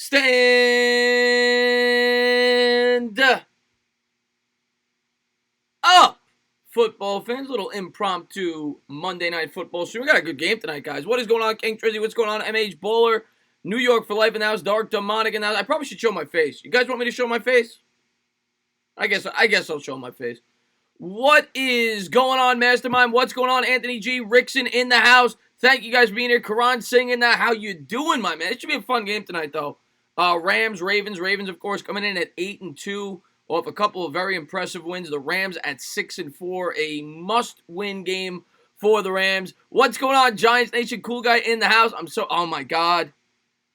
Stand up, football fans. Little impromptu Monday Night Football stream. We got a good game tonight, guys. What is going on, King Trizzy? What's going on, MH Bowler? New York for life in the house. Dark Demonic in the house. I probably should show my face. You guys want me to show my face? I guess I'll show my face. What is going on, Mastermind? What's going on, Anthony G. Rickson in the house? Thank you guys for being here. Karan Singh in the how you doing, my man? It should be a fun game tonight, though. Rams, Ravens, of course, coming in at 8-2 off a couple of very impressive wins. The Rams at 6-4, a must-win game for the Rams. What's going on, Giants Nation? Cool guy in the house. Oh my God.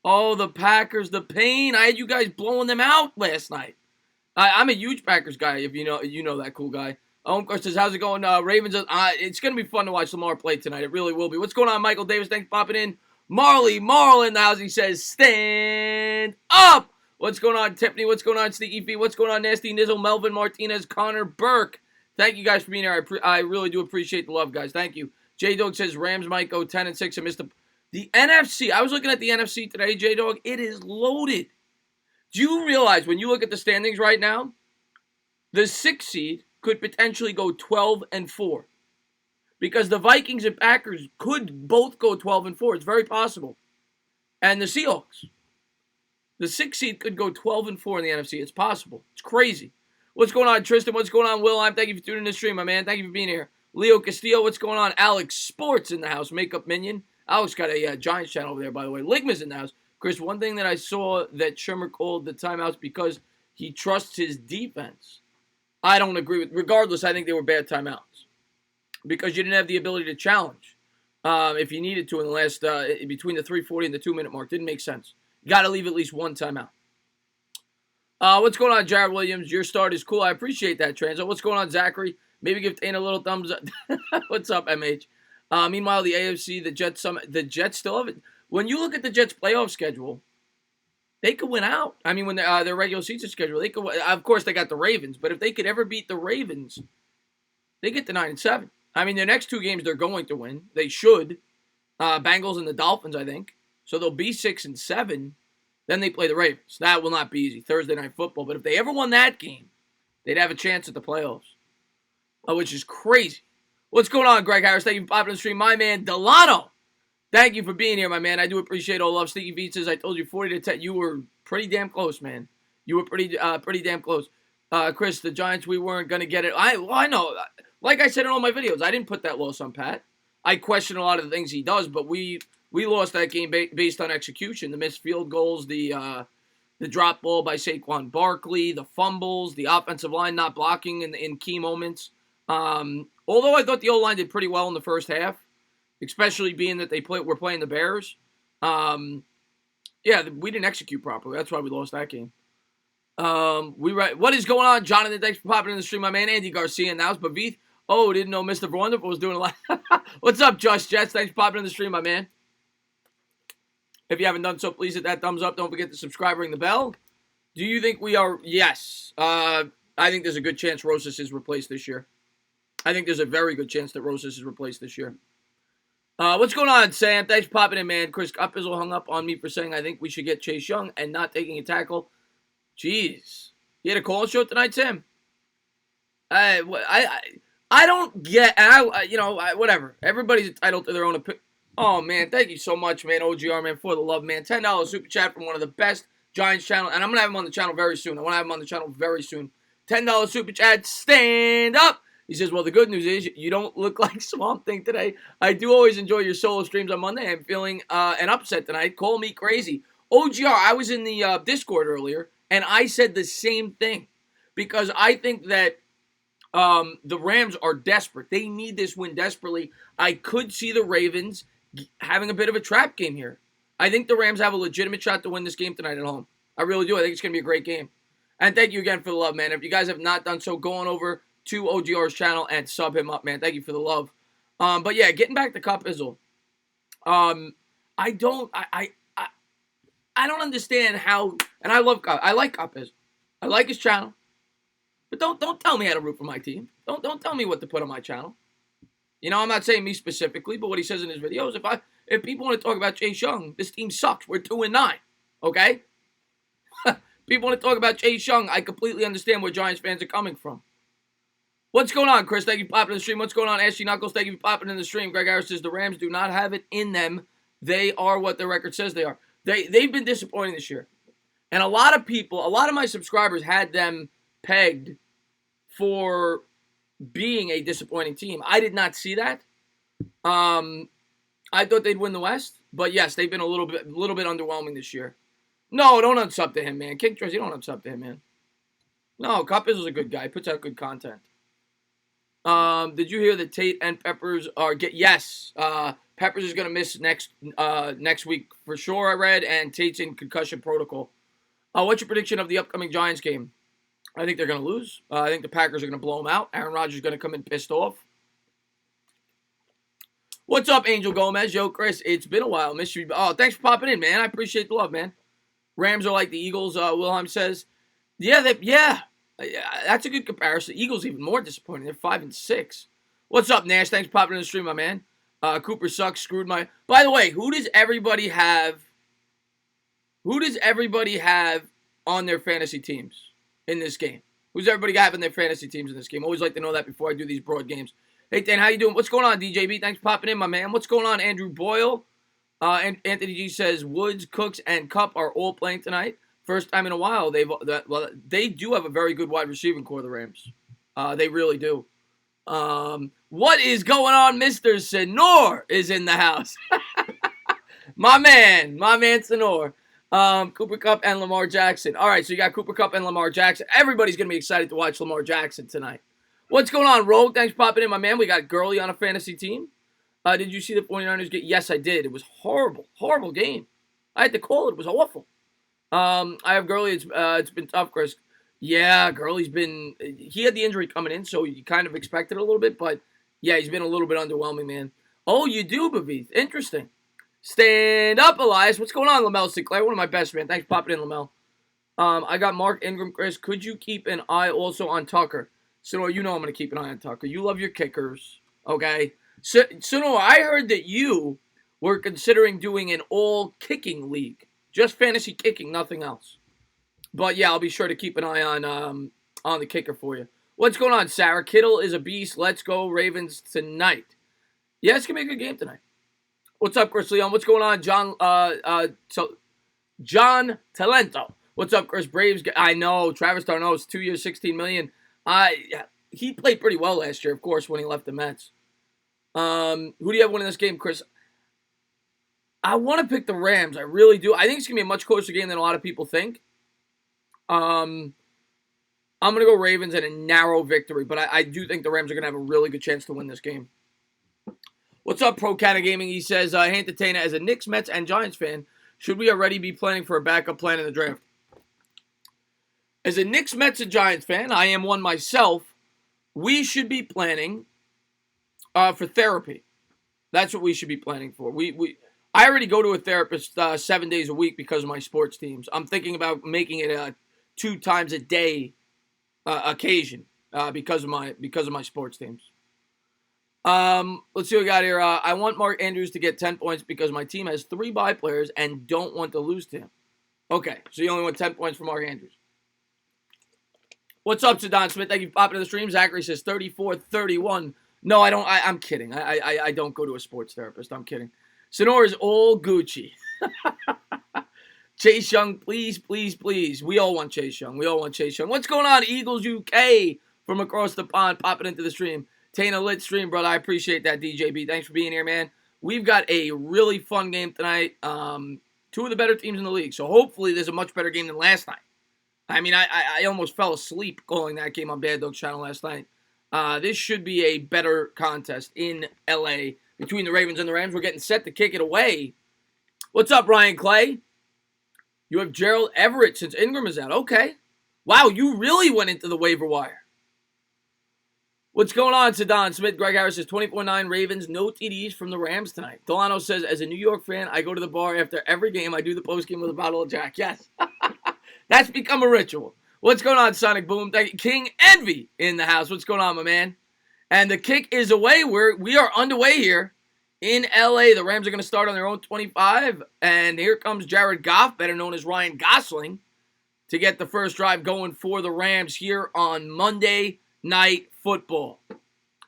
Oh, the Packers, the pain. I had you guys blowing them out last night. I'm a huge Packers guy, if you know that, cool guy. Of course, says, how's it going, Ravens? It's going to be fun to watch Lamar play tonight. It really will be. What's going on, Michael Davis? Thanks for popping in. Marl in the house. He says, stand up. What's going on, Tiffany? What's going on, Sneaky Feet? What's going on, Nasty Nizzle, Melvin Martinez, Connor Burke? Thank you guys for being here. I really do appreciate the love, guys. Thank you. J-Dog says Rams might go 10-6 and miss the NFC. I was looking at the NFC today, J-Dog. It is loaded. Do you realize when you look at the standings right now, the 6th seed could potentially go 12-4 because the Vikings and Packers could both go 12-4. It's very possible. And the Seahawks, the 6th seed could go 12-4 in the NFC. It's possible. It's crazy. What's going on, Tristan? What's going on, Will? Thank you for tuning in the stream, my man. Thank you for being here. Leo Castillo, what's going on? Alex Sports in the house. Makeup Minion. Alex got a Giants channel over there, by the way. Ligma's in the house. Chris, one thing that I saw that Shermer called the timeouts because he trusts his defense. I don't agree with. Regardless, I think they were bad timeouts because you didn't have the ability to challenge if you needed to in the last between the 3:40 and the 2-minute mark. Didn't make sense. You got to leave at least one timeout. What's going on, Jared Williams? Your start is cool. I appreciate that, Transo. What's going on, Zachary? Maybe give Dana a little thumbs up. What's up, MH? Meanwhile, the AFC, the Jets still have it. When you look at the Jets' playoff schedule, they could win out. I mean, when their regular season schedule, they could. Of course, they got the Ravens, but if they could ever beat the Ravens, they get to 9-7. I mean, their next 2 games they're going to win. They should. Bengals and the Dolphins, I think. So they'll be 6-7. Then they play the Ravens. That will not be easy. Thursday Night Football. But if they ever won that game, they'd have a chance at the playoffs, which is crazy. What's going on, Greg Harris? Thank you for popping on the stream. My man, Delano. Thank you for being here, my man. I do appreciate all love. Sneaky Beat says, I told you 40-10. You were pretty damn close, man. You were pretty damn close. Chris, the Giants, we weren't going to get it. I know. Like I said in all my videos, I didn't put that loss on Pat. I question a lot of the things he does, but we lost that game based on execution. The missed field goals, the drop ball by Saquon Barkley, the fumbles, the offensive line not blocking in key moments. Although I thought the O-line did pretty well in the first half, especially being that we're playing the Bears. We didn't execute properly. That's why we lost that game. What is going on, Jonathan? Thanks for popping in the stream, my man. Andy Garcia in the house. But Beef, didn't know Mr. Wonderful was doing a lot. What's up, Josh Jets? Thanks for popping in the stream, my man. If you haven't done so, please hit that thumbs up. Don't forget to subscribe, ring the bell. Do you think we are? Yes. I think there's a good chance Rosas is replaced this year. I think there's a very good chance that Rosas is replaced this year. What's going on, Sam? Thanks for popping in, man. Chris Uppizzle hung up on me for saying I think we should get Chase Young and not taking a tackle. Jeez. You had a call show tonight, Sam? I don't get, whatever. Everybody's entitled to their own opinion. Oh, man, thank you so much, man, OGR, man, for the love, man. $10 super chat from one of the best Giants channel, and I'm going to have him on the channel very soon. $10 super chat, stand up. He says, well, the good news is you don't look like Swamp Thing today. I do always enjoy your solo streams on Monday. I'm feeling an upset tonight. Call me crazy. OGR, I was in the Discord earlier, and I said the same thing because I think that the Rams are desperate. They need this win desperately. I could see the Ravens having a bit of a trap game here. I think the Rams have a legitimate shot to win this game tonight at home. I really do. I think it's going to be a great game. And thank you again for the love, man. If you guys have not done so, go on over to OGR's channel and sub him up, man. Thank you for the love. But yeah, getting back to Cup Izzle. I don't understand how, and I like Cup Izzle. I like his channel. But don't tell me how to root for my team. Don't tell me what to put on my channel. You know, I'm not saying me specifically, but what he says in his videos. If people want to talk about Chase Young, this team sucks. We're 2-9. Okay? People want to talk about Chase Young. I completely understand where Giants fans are coming from. What's going on, Chris? Thank you for popping in the stream. What's going on, Ashley Knuckles? Thank you for popping in the stream. Greg Harris says the Rams do not have it in them. They are what their record says they are. They've been disappointing this year. And a lot of people, a lot of my subscribers had them pegged for being a disappointing team. I did not see that. I thought they'd win the West. But yes, they've been a little bit underwhelming this year. No, don't unsub to him, man. King Jersey, don't unsub to him, man. No, Cup is a good guy. He puts out good content. Did you hear that Tate and Peppers are yes? Peppers is gonna miss next week for sure. I read, and Tate's in concussion protocol. What's your prediction of the upcoming Giants game? I think they're gonna lose. I think the Packers are gonna blow them out. Aaron Rodgers is gonna come in pissed off. What's up, Angel Gomez? Yo, Chris, it's been a while. Miss you. Oh, thanks for popping in, man. I appreciate the love, man. Rams are like the Eagles. Wilhelm says, yeah. That's a good comparison. Eagles even more disappointing. They're 5-6. What's up, Nash? Thanks for popping in the stream, my man. Cooper sucks. Screwed my. By the way, who does everybody have? Who does everybody have on their fantasy teams in this game? Who's everybody having their fantasy teams in this game? Always like to know that before I do these broad games. Hey, Dan, how you doing? What's going on, DJB? Thanks for popping in, my man. What's going on, Andrew Boyle? And Anthony G says Woods, Cooks, and Cup are all playing tonight. First time in a while. They do have a very good wide receiving core, the Rams. They really do. What is going on? Mr. Senor is in the house. my man Senor. Cooper Kupp and Lamar Jackson. All right, so you got Cooper Kupp and Lamar Jackson. Everybody's going to be excited to watch Lamar Jackson tonight. What's going on, Rogue? Thanks for popping in, my man. We got Gurley on a fantasy team. Did you see the 49ers get? Yes, I did. It was horrible game. I had to call it. It was awful. I have Gurley. It's been tough, Chris. Yeah, Gurley's been. He had the injury coming in, so you kind of expected a little bit, but yeah, he's been a little bit underwhelming, man. Oh, you do, Bavith. Interesting. Stand up, Elias. What's going on, Lamel Sinclair? One of my best, man. Thanks for popping in, Lamel. I got Mark Ingram, Chris. Could you keep an eye also on Tucker? Sonor, you know I'm going to keep an eye on Tucker. You love your kickers, okay? Sonor, I heard that you were considering doing an all-kicking league. Just fantasy kicking, nothing else. But, yeah, I'll be sure to keep an eye on the kicker for you. What's going on, Sarah? Kittle is a beast. Let's go Ravens tonight. Yeah, it's going to be a good game tonight. What's up, Chris Leon? What's going on, John Talento? What's up, Chris? Braves. I know. Travis d'Arnaud, 2 years, $16 million. He played pretty well last year, of course, when he left the Mets. Who do you have winning this game, Chris? I want to pick the Rams. I really do. I think it's going to be a much closer game than a lot of people think. I'm going to go Ravens in a narrow victory, but I do think the Rams are going to have a really good chance to win this game. What's up, Pro Cata Gaming? He says, hey, Entertainer, as a Knicks, Mets, and Giants fan, should we already be planning for a backup plan in the draft? As a Knicks, Mets, and Giants fan, I am one myself, we should be planning for therapy. That's what we should be planning for. I already go to a therapist 7 days a week because of my sports teams. I'm thinking about making it a 2 times a day occasion because of my sports teams. Let's see what we got here. I want Mark Andrews to get 10 points because my team has 3 bye players and don't want to lose to him. Okay, so you only want 10 points for Mark Andrews. What's up, Don Smith? Thank you for popping in the stream. Zachary says 34-31. No, I don't. I'm kidding. I don't go to a sports therapist. I'm kidding. Sonor is all Gucci. Chase Young, please, please, please. We all want Chase Young. What's going on, Eagles UK from across the pond, popping into the stream. Tana lit stream, brother. I appreciate that, DJB. Thanks for being here, man. We've got a really fun game tonight. 2 of the better teams in the league. So hopefully there's a much better game than last night. I mean, I almost fell asleep calling that game on Bad Dog Channel last night. This should be a better contest in L.A. between the Ravens and the Rams. We're getting set to kick it away. What's up, Ryan Clay? You have Gerald Everett since Ingram is out. Okay. Wow, you really went into the waiver wire. What's going on, Sadan Smith? Greg Harris says 24-9 Ravens, no TDs from the Rams tonight. Delano says, as a New York fan, I go to the bar after every game. I do the postgame with a bottle of Jack. Yes. That's become a ritual. What's going on, Sonic Boom? Thank you. King Envy in the house. What's going on, my man? And the kick is away. We are underway here in L.A. The Rams are going to start on their own 25. And here comes Jared Goff, better known as Ryan Gosling. to get the first drive going for the Rams here on Monday Night Football.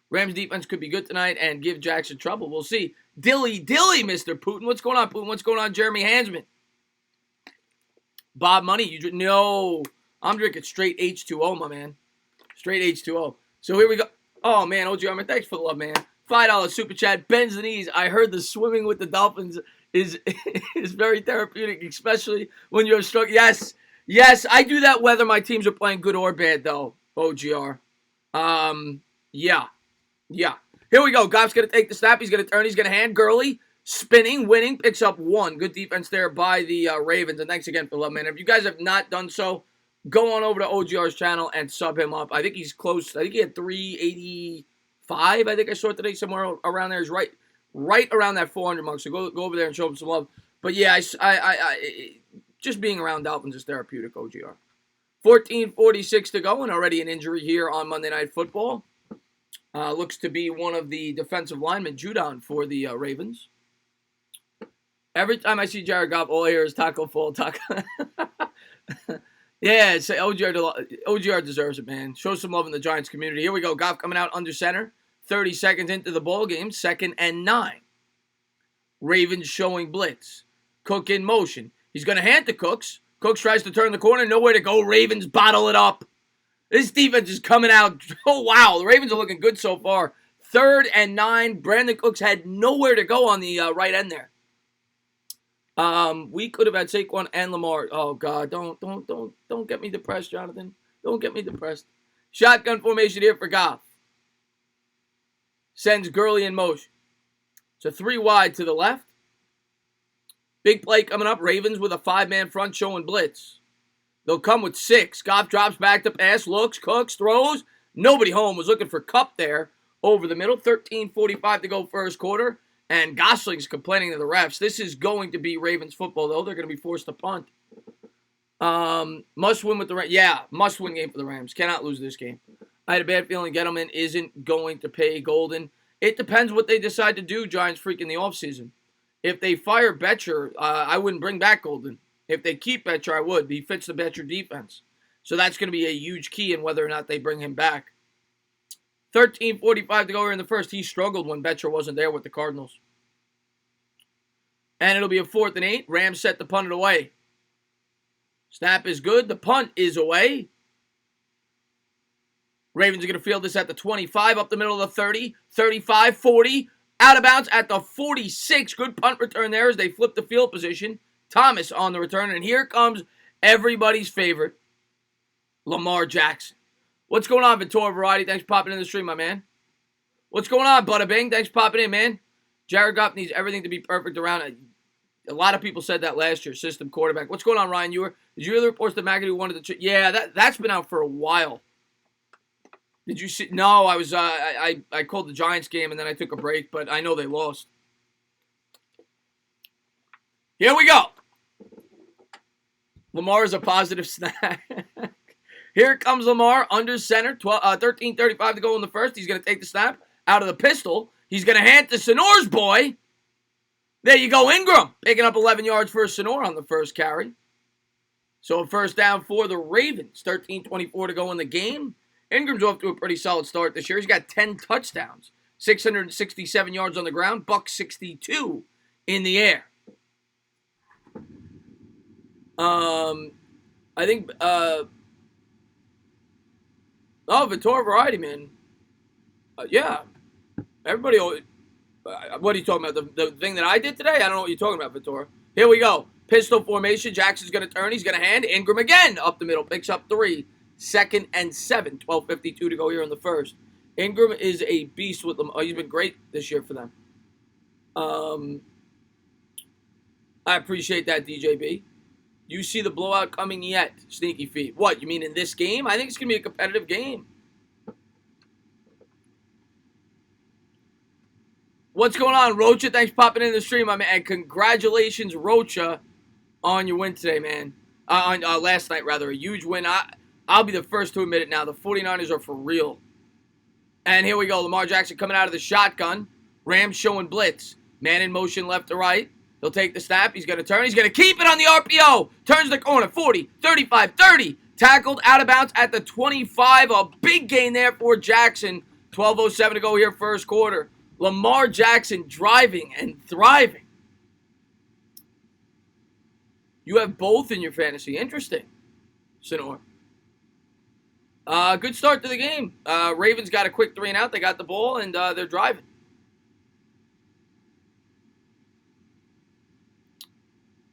Rams defense could be good tonight and give Jackson trouble. We'll see. Dilly, Mr. Putin. What's going on, Putin? What's going on, Jeremy Hansman? Bob Money, no. I'm drinking straight H2O, my man. Straight H2O. So here we go. Oh, man, OG Armor, thanks for the love, man. $5 super chat. Bends the knees. I heard the swimming with the Dolphins is very therapeutic, especially when you're struck. Yes, I do that whether my teams are playing good or bad, though, OGR. Yeah. Here we go. Goff's going to take the snap. He's going to turn. He's going to hand. Gurley, spinning, winning, picks up 1. Good defense there by the Ravens. And thanks again for the love, man. If you guys have not done so, go on over to OGR's channel and sub him up. I think he's close. I think he had 385. I think I saw it today somewhere around there. He's right around that 400 mark. So go over there and show him some love. But yeah, I just being around Dolphins is therapeutic, OGR. 14:46 to go, and already an injury here on Monday Night Football. Looks to be one of the defensive linemen, Judon, for the Ravens. Every time I see Jared Goff, all I hear is taco fall, taco. Yeah, OGR deserves it, man. Show some love in the Giants community. Here we go. Goff coming out under center. 30 seconds into the ball game. 2nd and 9. Ravens showing blitz. Cook in motion. He's going to hand to Cooks. Cooks tries to turn the corner. Nowhere to go. Ravens bottle it up. This defense is coming out. Oh, wow. The Ravens are looking good so far. 3rd and 9. Brandon Cooks had nowhere to go on the right end there. We could have had Saquon and Lamar. Oh, God. Don't get me depressed, Jonathan. Don't get me depressed. Shotgun formation here for Goff. Sends Gurley in motion. So 3 wide to the left. Big play coming up. Ravens with a 5-man front showing blitz. They'll come with 6. Goff drops back to pass. Looks. Cooks. Throws. Nobody home. Was looking for Kupp there over the middle. 13:45 to go first quarter. And Gosling's complaining to the refs. This is going to be Ravens football, though. They're going to be forced to punt. Must win with the Rams. Yeah, must win game for the Rams. Cannot lose this game. I had a bad feeling Gettleman isn't going to pay Golden. It depends what they decide to do, Giants freak, in the offseason. If they fire Betcher, I wouldn't bring back Golden. If they keep Betcher, I would. He fits the Betcher defense. So that's going to be a huge key in whether or not they bring him back. 13:45 to go here in the first. He struggled when Betcher wasn't there with the Cardinals. And it'll be a 4th and 8. Rams set to punt it away. Snap is good. The punt is away. Ravens are going to field this at the 25, up the middle of the 30, 35, 40. Out of bounds at the 46. Good punt return there as they flip the field position. Thomas on the return. And here comes everybody's favorite, Lamar Jackson. What's going on, Ventura Variety? Thanks for popping in the stream, my man. What's going on, Bada Bing? Thanks for popping in, man. Jared Goff needs everything to be perfect around. A lot of people said that last year, system quarterback. What's going on, Ryan Ewer? Did you hear the reports that McAdoo wanted to... Yeah, that's been out for a while. Did you see? No, I was. I called the Giants game and then I took a break, but I know they lost. Here we go. Lamar is a positive snack. Here comes Lamar under center. 13:35 to go in the first. He's going to take the snap out of the pistol. He's going to hand to Sonor's boy. There you go, Ingram. Picking up 11 yards for Sonor on the first carry. So a first down for the Ravens. 13:24 to go in the game. Ingram's off to a pretty solid start this year. He's got 10 touchdowns, 667 yards on the ground, $162 in the air. I think, Ventura Variety, man. Yeah. Everybody, what are you talking about? The thing that I did today? I don't know what you're talking about, Ventura. Here we go. Pistol formation. Jackson's going to turn. He's going to hand. Ingram again up the middle. Picks up 3. 2nd and 7. 12:52 to go here in the first. Ingram is a beast with them. Oh, he's been great this year for them. I appreciate that, DJB. You see the blowout coming yet, Sneaky Feet? What, you mean in this game? I think it's going to be a competitive game. What's going on, Rocha? Thanks for popping in the stream, my man. And congratulations, Rocha, on your win today, man. On last night, rather. A huge win. I'll be the first to admit it now. The 49ers are for real. And here we go. Lamar Jackson coming out of the shotgun. Rams showing blitz. Man in motion left to right. He'll take the snap. He's going to turn. He's going to keep it on the RPO. Turns the corner. 40, 35, 30. Tackled out of bounds at the 25. A big gain there for Jackson. 12:07 to go here, first quarter. Lamar Jackson driving and thriving. You have both in your fantasy. Interesting, Sinor. Good start to the game. Ravens got a quick 3 and out. They got the ball, and they're driving.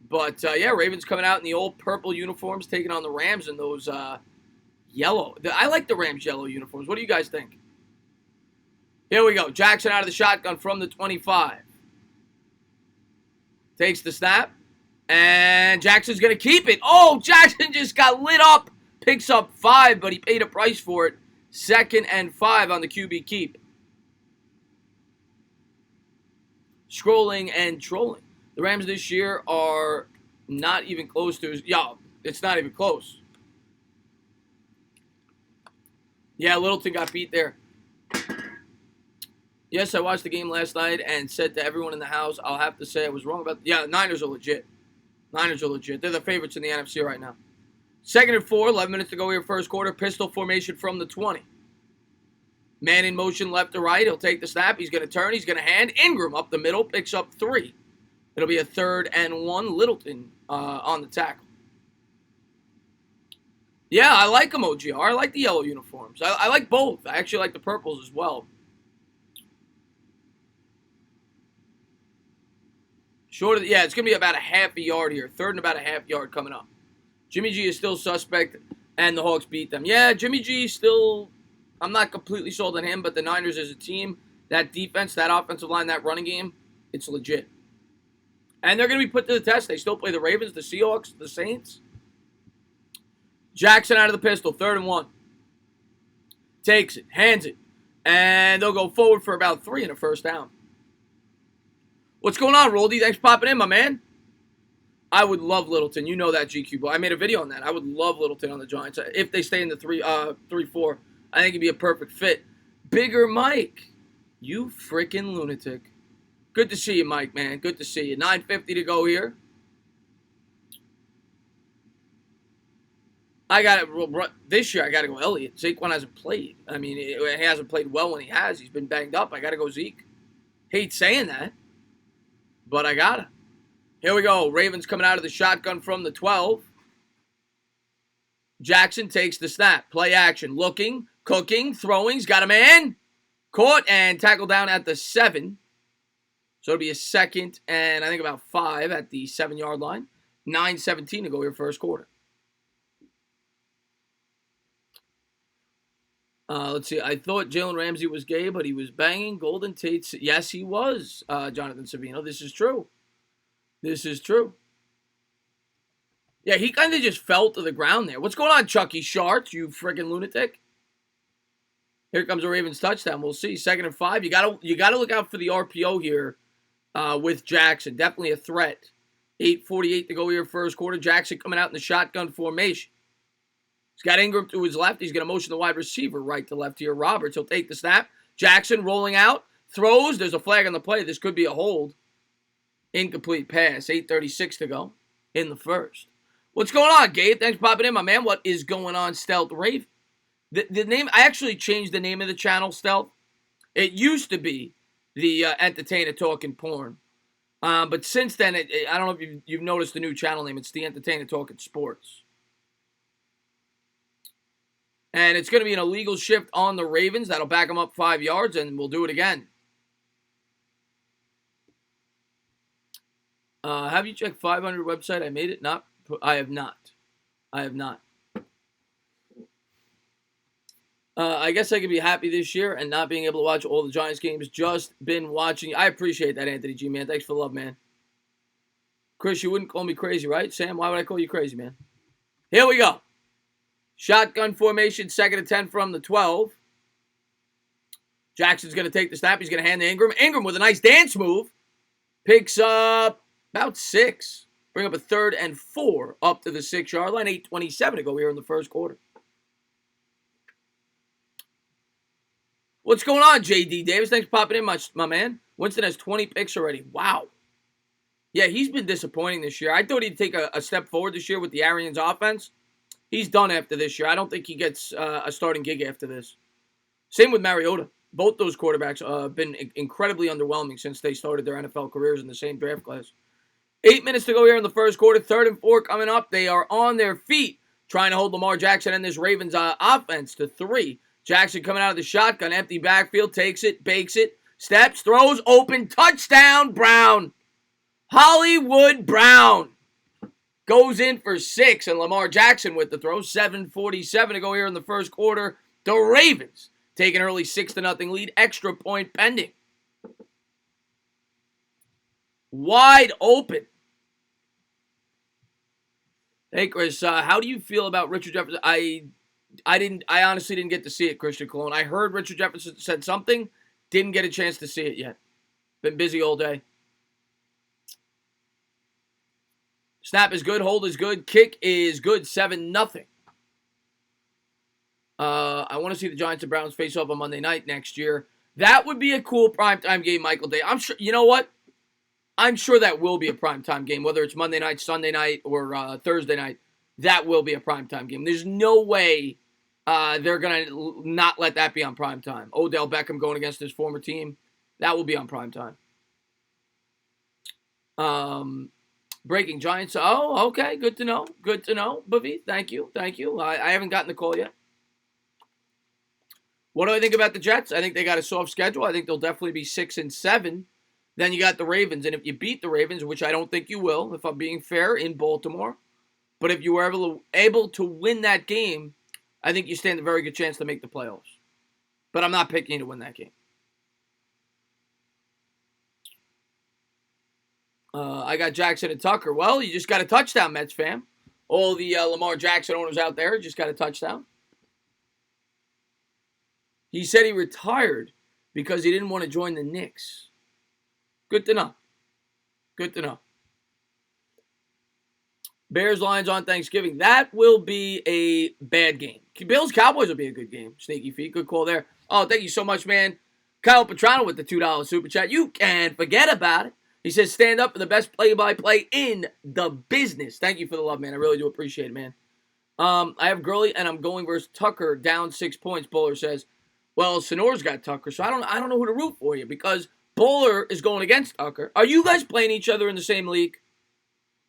But, yeah, Ravens coming out in the old purple uniforms, taking on the Rams in those yellow. I like the Rams yellow uniforms. What do you guys think? Here we go. Jackson out of the shotgun from the 25. Takes the snap. And Jackson's going to keep it. Oh, Jackson just got lit up. Picks up 5, but he paid a price for it. 2nd and 5 on the QB keep. Scrolling and trolling. The Rams this year are not even close to... Yeah, it's not even close. Yeah, Littleton got beat there. Yes, I watched the game last night and said to everyone in the house, I'll have to say I was wrong about... Yeah, Niners are legit. Niners are legit. They're the favorites in the NFC right now. 2nd and 4, 11 minutes to go here, first quarter. Pistol formation from the 20. Man in motion left to right. He'll take the snap. He's going to turn. He's going to hand. Ingram up the middle. Picks up 3. It'll be a 3rd and 1. Littleton on the tackle. Yeah, I like them, OGR. I like the yellow uniforms. I like both. I actually like the purples as well. Short, yeah, it's going to be about a half a yard here. 3rd and about a half yard coming up. Jimmy G is still suspect, and the Hawks beat them. Yeah, Jimmy G still, I'm not completely sold on him, but the Niners as a team, that defense, that offensive line, that running game, it's legit. And they're going to be put to the test. They still play the Ravens, the Seahawks, the Saints. Jackson out of the pistol, 3rd and 1. Takes it, hands it, and they'll go forward for about 3 and a first down. What's going on, Roldy? Thanks for popping in, my man. I would love Littleton. You know that, GQ boy. I made a video on that. I would love Littleton on the Giants. If they stay in the 3-4, I think it'd be a perfect fit. Bigger Mike. You freaking lunatic. Good to see you, Mike, man. Good to see you. 9:50 to go here. This year, I got to go Elliott. Saquon hasn't played. I mean, he hasn't played well when he has. He's been banged up. I got to go Zeke. Hate saying that, but I got to. Here we go. Ravens coming out of the shotgun from the 12. Jackson takes the snap. Play action. Looking, cooking, throwing. He's got a man. Caught and tackled down at the 7. So it'll be a 2nd and I think about 5 at the 7-yard line. 9:17 to go here first quarter. Let's see. I thought Jalen Ramsey was gay, but he was banging. Golden Tate. Yes, he was, Jonathan Savino. This is true. This is true. Yeah, he kind of just fell to the ground there. What's going on, Chucky Sharts, you friggin' lunatic? Here comes a Ravens touchdown. We'll see. 2nd and 5. You gotta look out for the RPO here with Jackson. Definitely a threat. 8:48 to go here first quarter. Jackson coming out in the shotgun formation. He's got Ingram to his left. He's going to motion the wide receiver right to left here. Roberts, he'll take the snap. Jackson rolling out. Throws. There's a flag on the play. This could be a hold. Incomplete pass. 8:36 to go in the first. What's going on, Gabe? Thanks for popping in, my man. What is going on, Stealth Raven? The name, I actually changed the name of the channel, Stealth. It used to be the Entertainer Talking Porn. But since then, I don't know if you've noticed the new channel name. It's the Entertainer Talking Sports. And it's going to be an illegal shift on the Ravens. That'll back them up 5 yards, and we'll do it again. Have you checked 500 website? I made it. I have not. I have not. I guess I could be happy this year and not being able to watch all the Giants games. Just been watching. I appreciate that, Anthony G, man. Thanks for the love, man. Chris, you wouldn't call me crazy, right? Sam, why would I call you crazy, man? Here we go. Shotgun formation, 2nd and 10 from the 12. Jackson's going to take the snap. He's going to hand to Ingram. Ingram with a nice dance move. Picks up about 6. Bring up a 3rd and 4 up to the 6-yard line. 8:27 to go here in the first quarter. What's going on, J.D. Davis? Thanks for popping in, my man. Winston has 20 picks already. Wow. Yeah, he's been disappointing this year. I thought he'd take a step forward this year with the Arians offense. He's done after this year. I don't think he gets a starting gig after this. Same with Mariota. Both those quarterbacks have been incredibly underwhelming since they started their NFL careers in the same draft class. 8 minutes to go here in the first quarter. 3rd and 4 coming up. They are on their feet trying to hold Lamar Jackson and this Ravens offense to 3. Jackson coming out of the shotgun. Empty backfield. Takes it. Bakes it. Steps. Throws. Open. Touchdown. Brown. Hollywood Brown goes in for 6, and Lamar Jackson with the throw. 7:47 to go here in the first quarter. The Ravens take an early 6-0 lead. Extra point pending. Wide open. Hey, Chris, how do you feel about Richard Jefferson? I honestly didn't get to see it, Christian Cologne. I heard Richard Jefferson said something. Didn't get a chance to see it yet. Been busy all day. Snap is good. Hold is good. Kick is good. 7-0. I want to see the Giants and Browns face off on Monday night next year. That would be a cool primetime game, Michael Day. I'm sure. You know what? I'm sure that will be a primetime game, whether it's Monday night, Sunday night, or Thursday night. That will be a primetime game. There's no way they're going to not let that be on primetime. Odell Beckham going against his former team. That will be on primetime. Breaking Giants. Oh, okay. Good to know. Good to know. Bubby, thank you. Thank you. I haven't gotten the call yet. What do I think about the Jets? I think they got a soft schedule. I think they'll definitely be 6-7. Then you got the Ravens. And if you beat the Ravens, which I don't think you will, if I'm being fair, in Baltimore. But if you were able to win that game, I think you stand a very good chance to make the playoffs. But I'm not picking you to win that game. I got Jackson and Tucker. Well, you just got a touchdown, Mets fam. All the Lamar Jackson owners out there just got a touchdown. He said he retired because he didn't want to join the Knicks. Good to know. Good to know. Bears-Lions on Thanksgiving. That will be a bad game. Bills-Cowboys will be a good game. Sneaky feet. Good call there. Oh, thank you so much, man. Kyle Petrano with the $2 super chat. You can forget about it. He says, stand up for the best play-by-play in the business. Thank you for the love, man. I really do appreciate it, man. I have Gurley, and I'm going versus Tucker, down 6 points, Bowler says. Well, Sonor's got Tucker, so I don't know who to root for you, because Bowler is going against Tucker. Are you guys playing each other in the same league?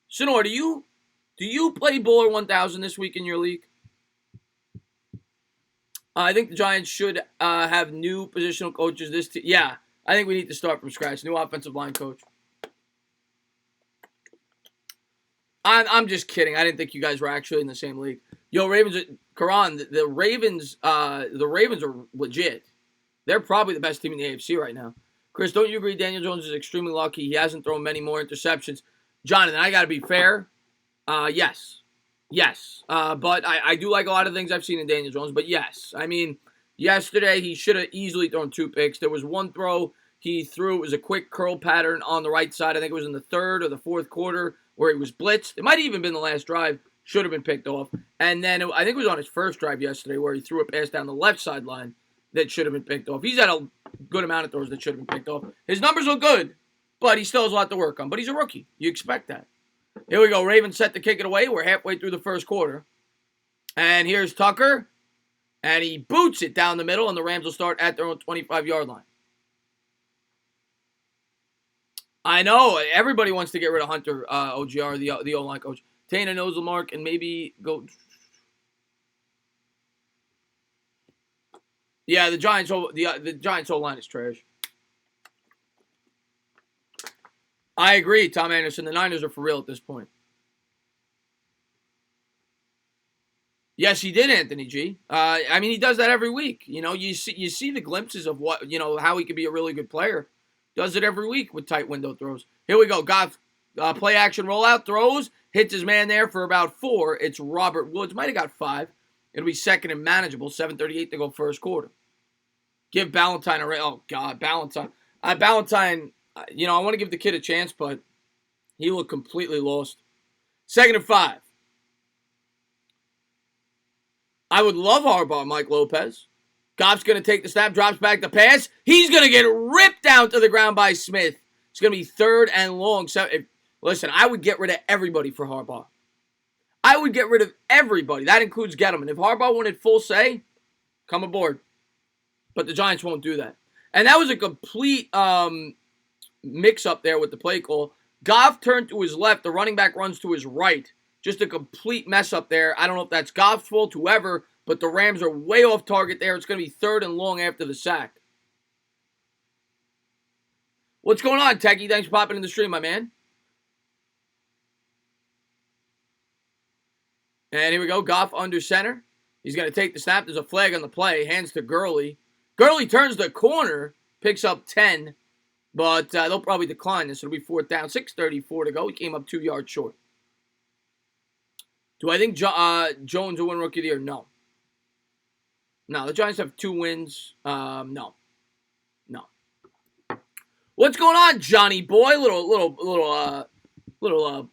Sonor, do you play Bowler 1000 this week in your league? I think the Giants should have new positional coaches this yeah, I think we need to start from scratch. New offensive line coach. I'm just kidding. I didn't think you guys were actually in the same league. Yo, Ravens, Karan, the Ravens are legit. They're probably the best team in the AFC right now. Chris, don't you agree Daniel Jones is extremely lucky? He hasn't thrown many more interceptions. Jonathan, I got to be fair. Yes. Yes. But I do like a lot of things I've seen in Daniel Jones. But yes. I mean, yesterday he should have easily thrown 2 picks. There was one throw he threw. It was a quick curl pattern on the right side. I think it was in the 3rd or the 4th quarter where he was blitzed. It might have even been the last drive. Should have been picked off. And then I think it was on his first drive yesterday where he threw a pass down the left sideline that should have been picked off. He's had a good amount of throws that should have been picked off. His numbers look good, but he still has a lot to work on. But he's a rookie. You expect that. Here we go. Ravens set to kick it away. We're halfway through the first quarter. And here's Tucker. And he boots it down the middle, and the Rams will start at their own 25-yard line. I know. Everybody wants to get rid of Hunter, OGR, the O-line coach. Tana knows Lamar and maybe go. Yeah, the Giants' O-line is trash. I agree, Tom Anderson. The Niners are for real at this point. Yes, he did, Anthony G. I mean, he does that every week. You know, you see the glimpses of what, you know, how he could be a really good player. Does it every week with tight window throws. Here we go. Goff, play action rollout, throws, hits his man there for about 4. It's Robert Woods. Might have got 5. It'll be second and manageable. 7:38 to go first quarter. Give Ballantyne a oh God, Ballantyne. Ballantyne, you know, I want to give the kid a chance, but he looked completely lost. 2nd and 5. I would love Harbaugh, Mike Lopez. Goff's going to take the snap, drops back the pass. He's going to get ripped down to the ground by Smith. It's going to be 3rd and long. So Listen, I would get rid of everybody for Harbaugh. I would get rid of everybody. That includes Gettleman. If Harbaugh wanted full say, come aboard. But the Giants won't do that. And that was a complete mix-up there with the play call. Goff turned to his left. The running back runs to his right. Just a complete mess up there. I don't know if that's Goff's fault, whoever, but the Rams are way off target there. It's going to be 3rd and long after the sack. What's going on, Techie? Thanks for popping in the stream, my man. And here we go. Goff under center. He's going to take the snap. There's a flag on the play. Hands to Gurley. Gurley turns the corner. Picks up 10. But they'll probably decline this. It'll be 4th down. 6:34 to go. He came up 2 yards short. Do I think Jones will win Rookie of the Year? No. No, the Giants have 2 wins. No. What's going on, Johnny boy? Little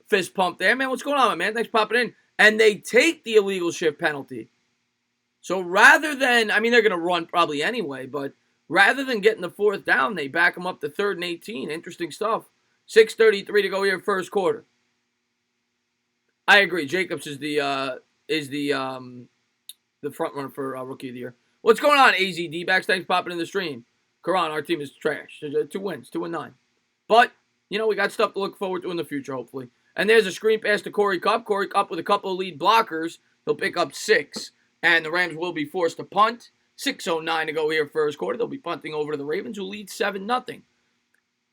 fist pump there, man. What's going on, man? Thanks for popping in. And they take the illegal shift penalty. So rather than, I mean, they're going to run probably anyway, but rather than getting the 4th down, they back them up to 3rd and 18. Interesting stuff. 6:33 to go here, first quarter. I agree. Jacobs is the front runner for Rookie of the Year. What's going on, AZ D-backs? Thanks for popping in the stream. Karan, our team is trash. 2 wins, 2-9. But, you know, we got stuff to look forward to in the future, hopefully. And there's a screen pass to Corey Kupp. Corey Kupp with a couple of lead blockers. He'll pick up 6. And the Rams will be forced to punt. 6:09 to go here, first quarter. They'll be punting over to the Ravens, who lead 7-0.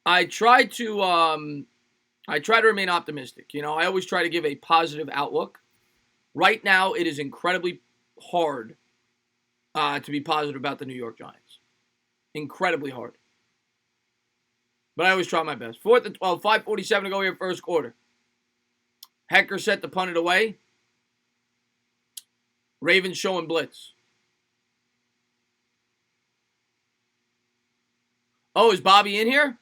I try to remain optimistic. You know, I always try to give a positive outlook. Right now, it is incredibly hard to be positive about the New York Giants. Incredibly hard. But I always try my best. 4th and 12, 5:47 to go here, first quarter. Hecker set to punt it away. Ravens showing blitz. Oh, is Bobby in here?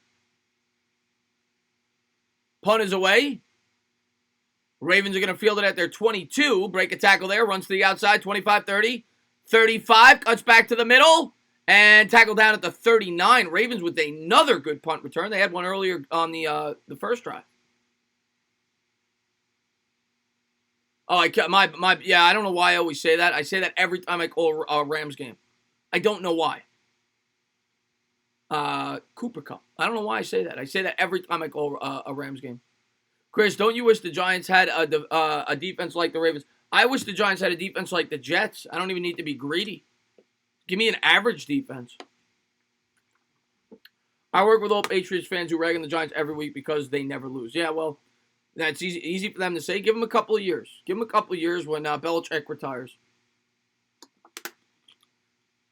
Punt is away. Ravens are going to field it at their 22. Break a tackle there. Runs to the outside. 25, 30. 35. Cuts back to the middle. And tackle down at the 39. Ravens with another good punt return. They had one earlier on the first drive. Oh, I don't know why I always say that. I say that every time I call a Rams game. I don't know why. Cooper Kupp. I don't know why I say that. I say that every time I call a Rams game. Chris, don't you wish the Giants had a defense like the Ravens? I wish the Giants had a defense like the Jets. I don't even need to be greedy. Give me an average defense. I work with all Patriots fans who rag on the Giants every week because they never lose. Yeah, well, that's easy for them to say. Give them a couple of years. Give them a couple of years when Belichick retires.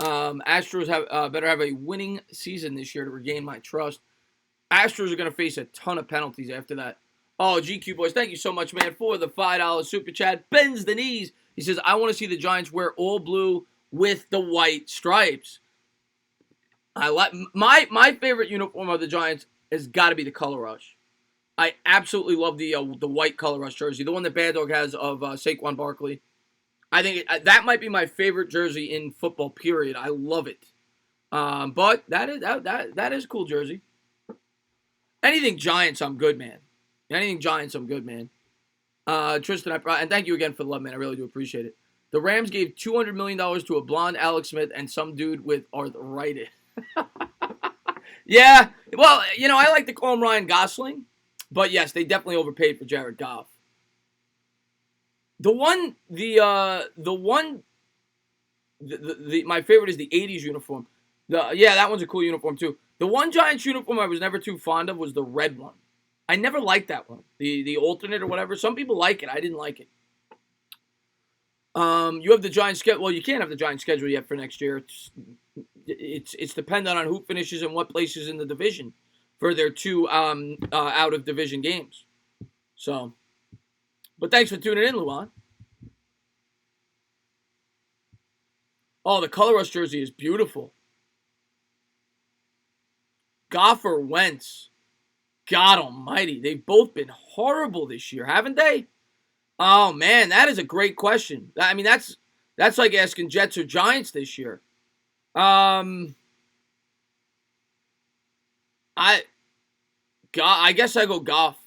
Astros better have a winning season this year to regain my trust. Astros are going to face a ton of penalties after that. Oh, GQ boys, thank you so much, man, for the $5 super chat. Bends the knees. He says, I want to see the Giants wear all blue with the white stripes. I like my favorite uniform of the Giants has got to be the Color Rush. I absolutely love the white Color Rush jersey, the one that Bad Dog has of Saquon Barkley. I think that might be my favorite jersey in football. Period. I love it. But that is a cool jersey. Anything Giants, I'm good, man. Anything Giants, I'm good, man. Tristan, and thank you again for the love, man. I really do appreciate it. The Rams gave $200 million to a blonde Alex Smith and some dude with arthritis. Yeah, well, you know, I like to call him Ryan Gosling, but yes, they definitely overpaid for Jared Goff. My favorite is the 80s uniform. That one's a cool uniform too. The one Giants uniform I was never too fond of was the red one. I never liked that one. The alternate or whatever. Some people like it. I didn't like it. You have the Giants schedule. Well, you can't have the Giants schedule yet for next year. It's dependent on who finishes and what places in the division for their 2 out of division games. So, but thanks for tuning in, Luan. Oh, the Color Rush jersey is beautiful. Goff or Wentz. God almighty. They've both been horrible this year, haven't they? Oh, man, that is a great question. I mean, that's like asking Jets or Giants this year. I guess I go Goff.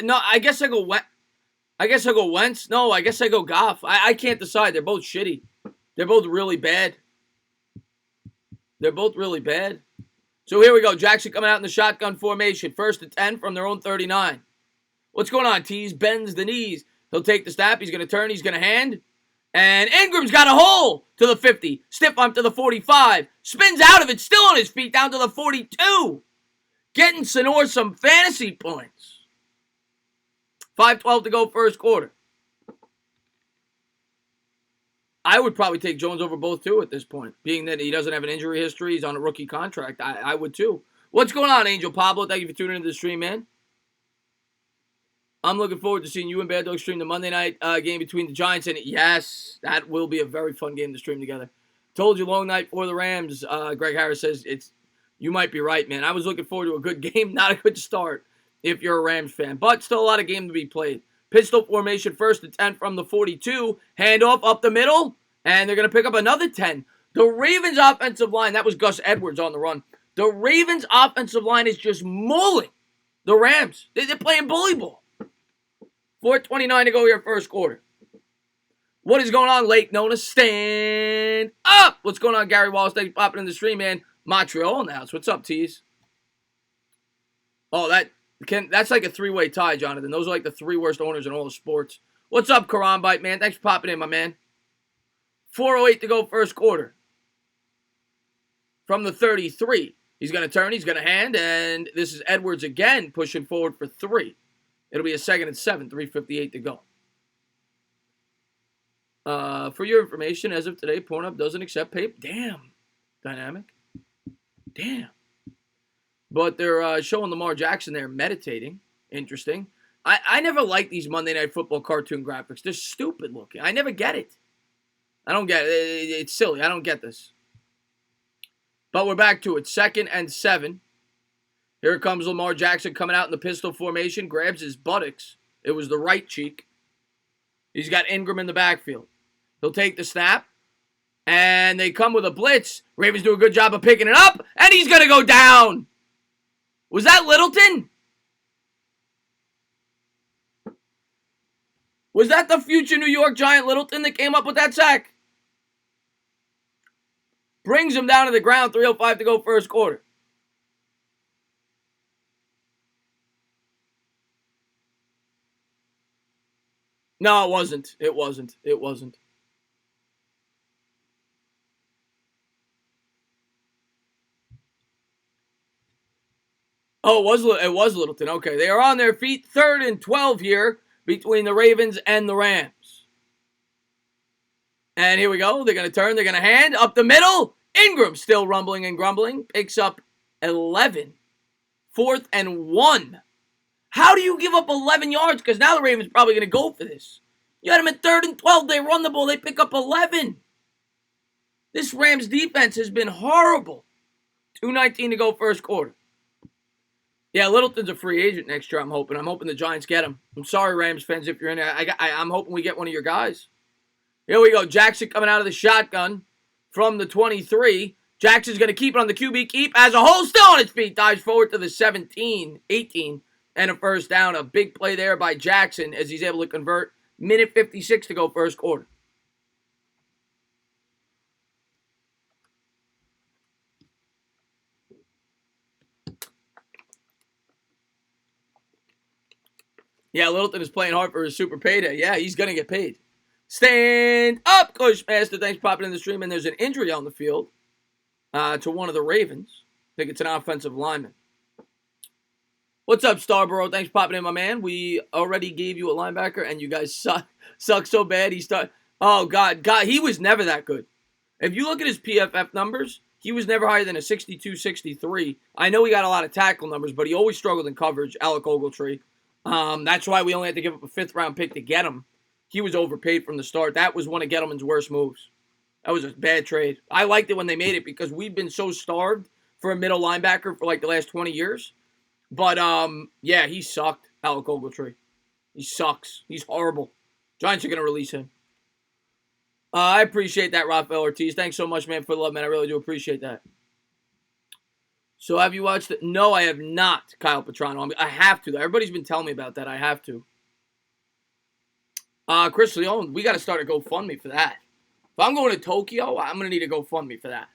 No, I guess I go Wentz. No, I guess I go Goff. I can't decide. They're both shitty. They're both really bad. They're both really bad. So here we go. Jackson coming out in the shotgun formation. 1st and 10 from their own 39. What's going on, Tease? Bends the knees. He'll take the snap. He's going to turn. He's going to hand. And Ingram's got a hole to the 50. Stiff arm to the 45. Spins out of it. Still on his feet down to the 42. Getting Sonor some fantasy points. 5:12 to go first quarter. I would probably take Jones over both, too, at this point. Being that he doesn't have an injury history. He's on a rookie contract. I would, too. What's going on, Angel Pablo? Thank you for tuning into the stream, man. I'm looking forward to seeing you and Bad Dog stream the Monday night game between the Giants and yes, that will be a very fun game to stream together. Told you long night for the Rams. Greg Harris says you might be right, man. I was looking forward to a good game, not a good start if you're a Rams fan, but still a lot of game to be played. Pistol formation, 1st and 10 from the 42. Handoff up the middle, and they're going to pick up another 10. The Ravens offensive line, that was Gus Edwards on the run. The Ravens offensive line is just mauling the Rams. They're playing bully ball. 4:29 to go here first quarter. What is going on, Lake Nona? Stand up! What's going on, Gary Wallace? Thanks for popping in the stream, man. Montreal in the house. What's up, Tease? Oh, that's like a 3-way tie, Jonathan. Those are like the 3 worst owners in all the sports. What's up, Karambite, man? Thanks for popping in, my man. 4:08 to go first quarter. From the 33. He's going to turn. He's going to hand. And this is Edwards again pushing forward for 3. It'll be a 2nd and 7, 3:58 to go. For your information, as of today, Pornhub doesn't accept pay. Damn. Dynamic. Damn. But they're showing Lamar Jackson there meditating. Interesting. I never like these Monday Night Football cartoon graphics. They're stupid looking. I never get it. I don't get it. It's silly. I don't get this. But we're back to it. 2nd and 7. Here comes Lamar Jackson coming out in the pistol formation. Grabs his buttocks. It was the right cheek. He's got Ingram in the backfield. He'll take the snap. And they come with a blitz. Ravens do a good job of picking it up. And he's going to go down. Was that Littleton? Was that the future New York Giant Littleton that came up with that sack? Brings him down to the ground. 3:05 to go first quarter. No, it wasn't. It wasn't. It wasn't. Oh, it was Littleton. Okay, they are on their feet. 3rd and 12 here between the Ravens and the Rams. And here we go. They're going to turn. They're going to hand up the middle. Ingram still rumbling and grumbling. Picks up 11. 4th and 1. How do you give up 11 yards? Because now the Ravens probably going to go for this. You had them at 3rd and 12. They run the ball. They pick up 11. This Rams defense has been horrible. 2:19 to go first quarter. Yeah, Littleton's a free agent next year, I'm hoping. I'm hoping the Giants get him. I'm sorry, Rams fans, if you're in there. I'm hoping we get one of your guys. Here we go. Jackson coming out of the shotgun from the 23. Jackson's going to keep it on the QB keep. As a hole still on his feet. Dives forward to the 17, 18. And a first down. A big play there by Jackson as he's able to convert. 1:56 to go first quarter. Yeah, Littleton is playing hard for his super payday. Yeah, he's going to get paid. Stand up, Cushmaster. Thanks for popping in the stream. And there's an injury on the field to one of the Ravens. I think it's an offensive lineman. What's up, Starborough? Thanks for popping in, my man. We already gave you a linebacker, and you guys suck so bad. Oh, God, he was never that good. If you look at his PFF numbers, he was never higher than a 62, 63. I know he got a lot of tackle numbers, but he always struggled in coverage, Alec Ogletree. That's why we only had to give up a 5th-round pick to get him. He was overpaid from the start. That was one of Gettleman's worst moves. That was a bad trade. I liked it when they made it because we've been so starved for a middle linebacker for like the last 20 years. But, yeah, he sucked, Alec Ogletree. He sucks. He's horrible. Giants are going to release him. I appreciate that, Rafael Ortiz. Thanks so much, man, for the love, man. I really do appreciate that. So have you watched it? No, I have not, Kyle Petrano. I have to, though. Everybody's been telling me about that. I have to. Chris Leone, we got to start a GoFundMe for that. If I'm going to Tokyo, I'm going to need a GoFundMe for that.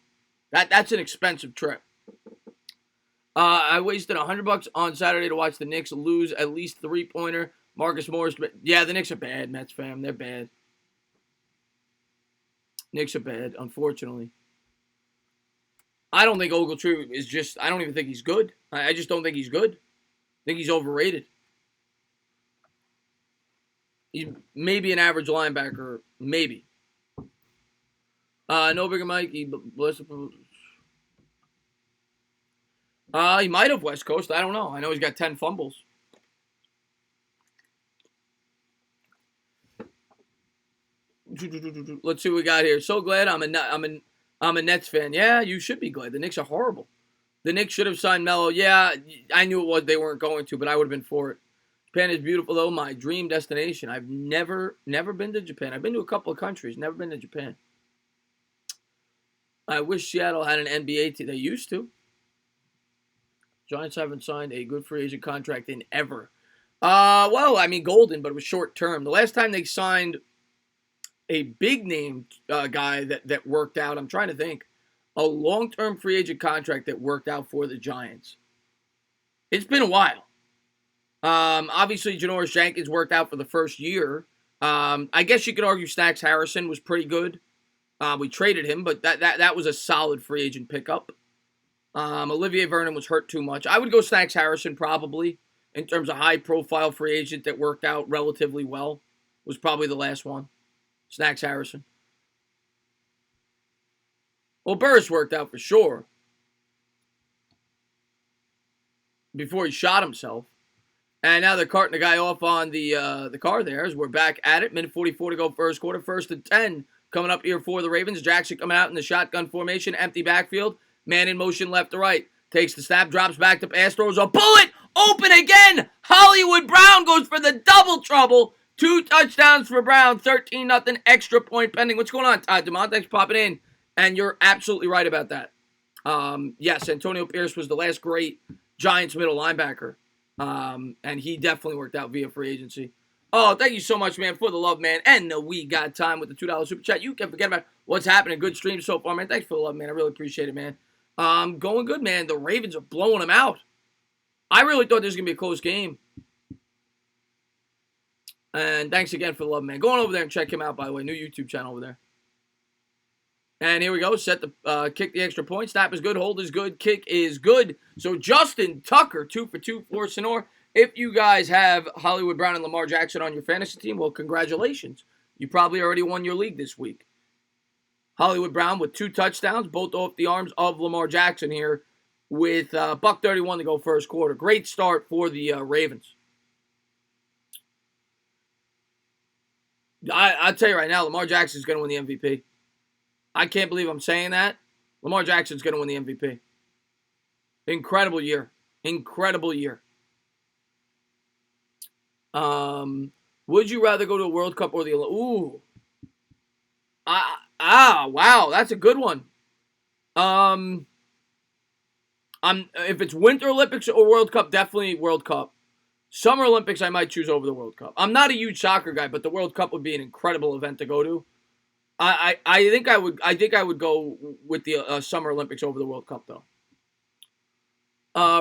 That's an expensive trip. I wasted $100 on Saturday to watch the Knicks lose at least 3-pointer. Marcus Morris, yeah, the Knicks are bad, Mets fam. They're bad. Knicks are bad, unfortunately. I don't think Ogletree is just, I don't even think he's good. I just don't think he's good. I think he's overrated. He's maybe an average linebacker, maybe. No bigger Mike. He might have West Coast. I don't know. I know he's got 10 fumbles. Let's see what we got here. So glad I'm a Nets fan. Yeah, you should be glad. The Knicks are horrible. The Knicks should have signed Melo. Yeah, I knew it was. They weren't going to, but I would have been for it. Japan is beautiful, though. My dream destination. I've never been to Japan. I've been to a couple of countries. Never been to Japan. I wish Seattle had an NBA team. They used to. Giants haven't signed a good free agent contract in ever. Well, I mean, Golden, but it was short term. The last time they signed a big name guy that worked out, I'm trying to think, a long-term free agent contract that worked out for the Giants. It's been a while. Obviously, Janoris Jenkins worked out for the first year. I guess you could argue Snacks Harrison was pretty good. We traded him, but that was a solid free agent pickup. Olivier Vernon was hurt too much. I would go Snacks Harrison probably in terms of high-profile free agent that worked out relatively well. Was probably the last one. Snacks Harrison. Well, Burris worked out for sure before he shot himself. And now they're carting the guy off on the car there as we're back at it. Minute 44 to go first quarter. 1st and 10 coming up here for the Ravens. Jackson coming out in the shotgun formation. Empty backfield. Man in motion left to right. Takes the snap. Drops back to pass. Throws a bullet. Open again. Hollywood Brown goes for the double trouble. 2 touchdowns for Brown. 13-0 extra point pending. What's going on, Todd? DeMonte's popping in. And you're absolutely right about that. Yes, Antonio Pierce was the last great Giants middle linebacker. And he definitely worked out via free agency. Oh, thank you so much, man, for the love, man. And the We Got Time with the $2 super chat. You can forget about what's happening. Good stream so far, man. Thanks for the love, man. I really appreciate it, man. Going good, man. The Ravens are blowing them out. I really thought this was going to be a close game. And thanks again for the love, man. Go on over there and check him out, by the way. New YouTube channel over there. And here we go. Set the kick the extra point. Snap is good. Hold is good. Kick is good. So Justin Tucker, 2 for 2 for Sonor. If you guys have Hollywood Brown and Lamar Jackson on your fantasy team, well, congratulations. You probably already won your league this week. Hollywood Brown with 2 touchdowns, both off the arms of Lamar Jackson here with $1:31 to go first quarter. Great start for the Ravens. I'll tell you right now, Lamar Jackson's going to win the MVP. I can't believe I'm saying that. Lamar Jackson's going to win the MVP. Incredible year. Incredible year. Would you rather go to a World Cup or the Olympics? Ooh. Wow. That's a good one. If it's Winter Olympics or World Cup, definitely World Cup. Summer Olympics, I might choose over the World Cup. I'm not a huge soccer guy, but the World Cup would be an incredible event to go to. I think I would go with the Summer Olympics over the World Cup though.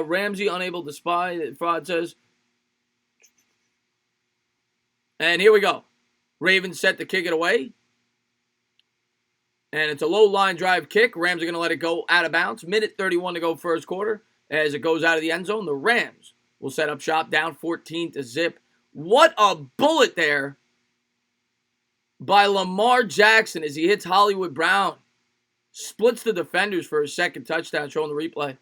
Ramsey unable to spy, Fraud says. And here we go. Ravens set to kick it away. And it's a low line drive kick. Rams are going to let it go out of bounds. Minute 31 to go first quarter. As it goes out of the end zone, the Rams will set up shop down 14-0. What a bullet there by Lamar Jackson as he hits Hollywood Brown. Splits the defenders for his second touchdown, showing the replay.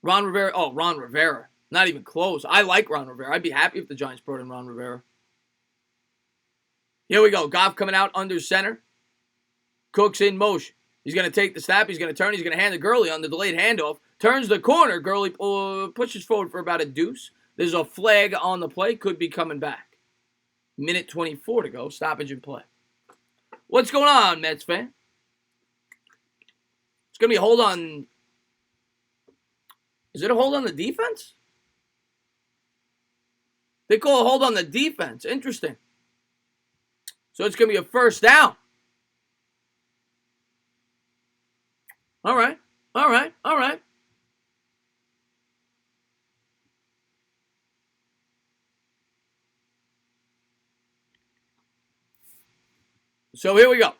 Ron Rivera. Not even close. I like Ron Rivera. I'd be happy if the Giants brought in Ron Rivera. Here we go. Goff coming out under center. Cook's in motion. He's going to take the snap. He's going to turn. He's going to hand to Gurley on the delayed handoff. Turns the corner. Gurley pushes forward for about a deuce. There's a flag on the play. Could be coming back. Minute 24 to go. Stoppage in play. What's going on, Mets fan? What's going to be a hold on. Is it a hold on the defense? They call a hold on the defense. Interesting. So it's going to be a first down. All right. All right. All right. So here we go.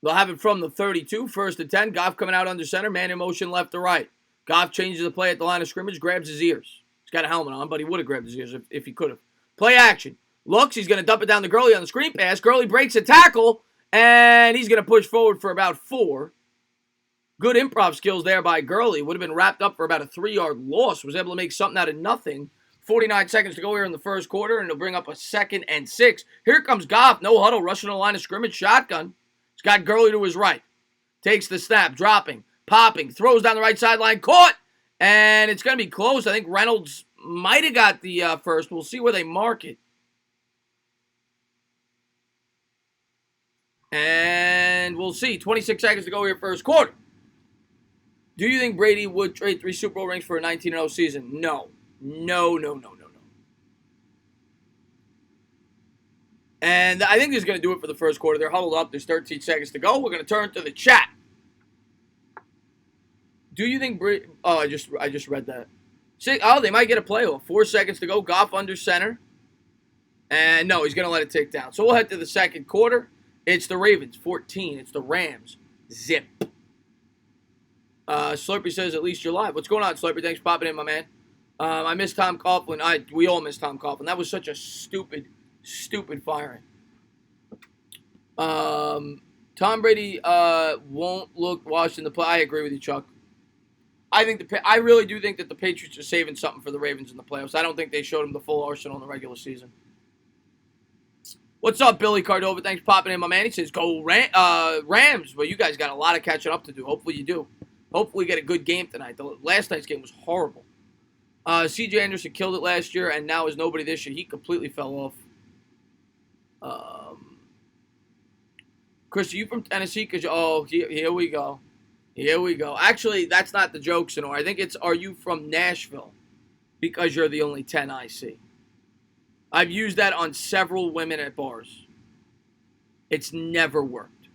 They'll have it from the 32, first and 10. Goff coming out under center, man in motion left to right. Goff changes the play at the line of scrimmage, grabs his ears. He's got a helmet on, but he would have grabbed his ears if he could have. Play action. Looks, he's going to dump it down to Gurley on the screen pass. Gurley breaks a tackle, and he's going to push forward for about 4. Good improv skills there by Gurley. Would have been wrapped up for about a 3-yard loss. Was able to make something out of nothing. 49 seconds to go here in the first quarter, and it'll bring up a 2nd and 6. Here comes Goff. No huddle, rushing the line of scrimmage, shotgun. He's got Gurley to his right. Takes the snap, dropping, popping, throws down the right sideline, caught, and it's going to be close. I think Reynolds might have got the first. We'll see where they mark it. And we'll see. 26 seconds to go here first quarter. Do you think Brady would trade 3 Super Bowl rings for a 19-0 season? No. No. And I think this is going to do it for the first quarter. They're huddled up. There's 13 seconds to go. We're going to turn to the chat. Do you think Brady... Oh, I just read that. They might get a playoff. 4 seconds to go. Goff under center. And no, he's going to let it tick down. So we'll head to the second quarter. It's the Ravens, 14. It's the Rams, zip. Slurpee says, at least you're live. What's going on, Slurpee? Thanks for popping in, my man. I miss Tom Coughlin. We all miss Tom Coughlin. That was such a stupid firing. Tom Brady won't look washed in the play. I agree with you, Chuck. I really do think that the Patriots are saving something for the Ravens in the playoffs. I don't think they showed them the full arsenal in the regular season. What's up, Billy Cardova? Thanks for popping in, my man. He says, go Rams. Well, you guys got a lot of catching up to do. Hopefully you do. Hopefully we get a good game tonight. The last night's game was horrible. C.J. Anderson killed it last year, and now is nobody this year. He completely fell off. Chris, are you from Tennessee? Here we go. Here we go. Actually, that's not the joke, Sonor. I think it's, are you from Nashville? Because you're the only 10 I see. I've used that on several women at bars. It's never worked.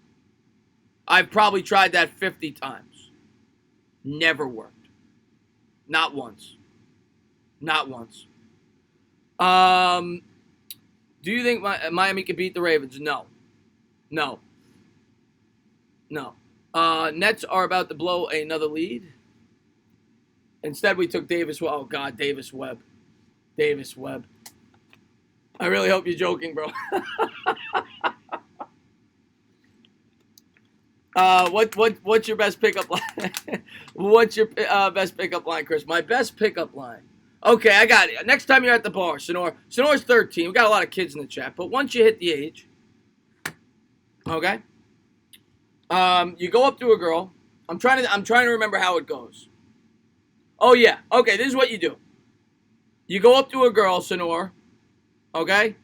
I've probably tried that 50 times. Never worked. Not once. Not once. Do you think Miami can beat the Ravens? No. No. No. Nets are about to blow another lead. Instead, we took Davis. Oh, God, Davis Webb. Davis Webb. I really hope you're joking, bro. What's your best pickup line? What's your best pickup line, Chris? My best pickup line. Okay, I got it. Next time you're at the bar, Sonor's 13. We got a lot of kids in the chat, but once you hit the age, okay, you go up to a girl. I'm trying to remember how it goes. Oh yeah, okay. This is what you do. You go up to a girl, Sonor. Okay,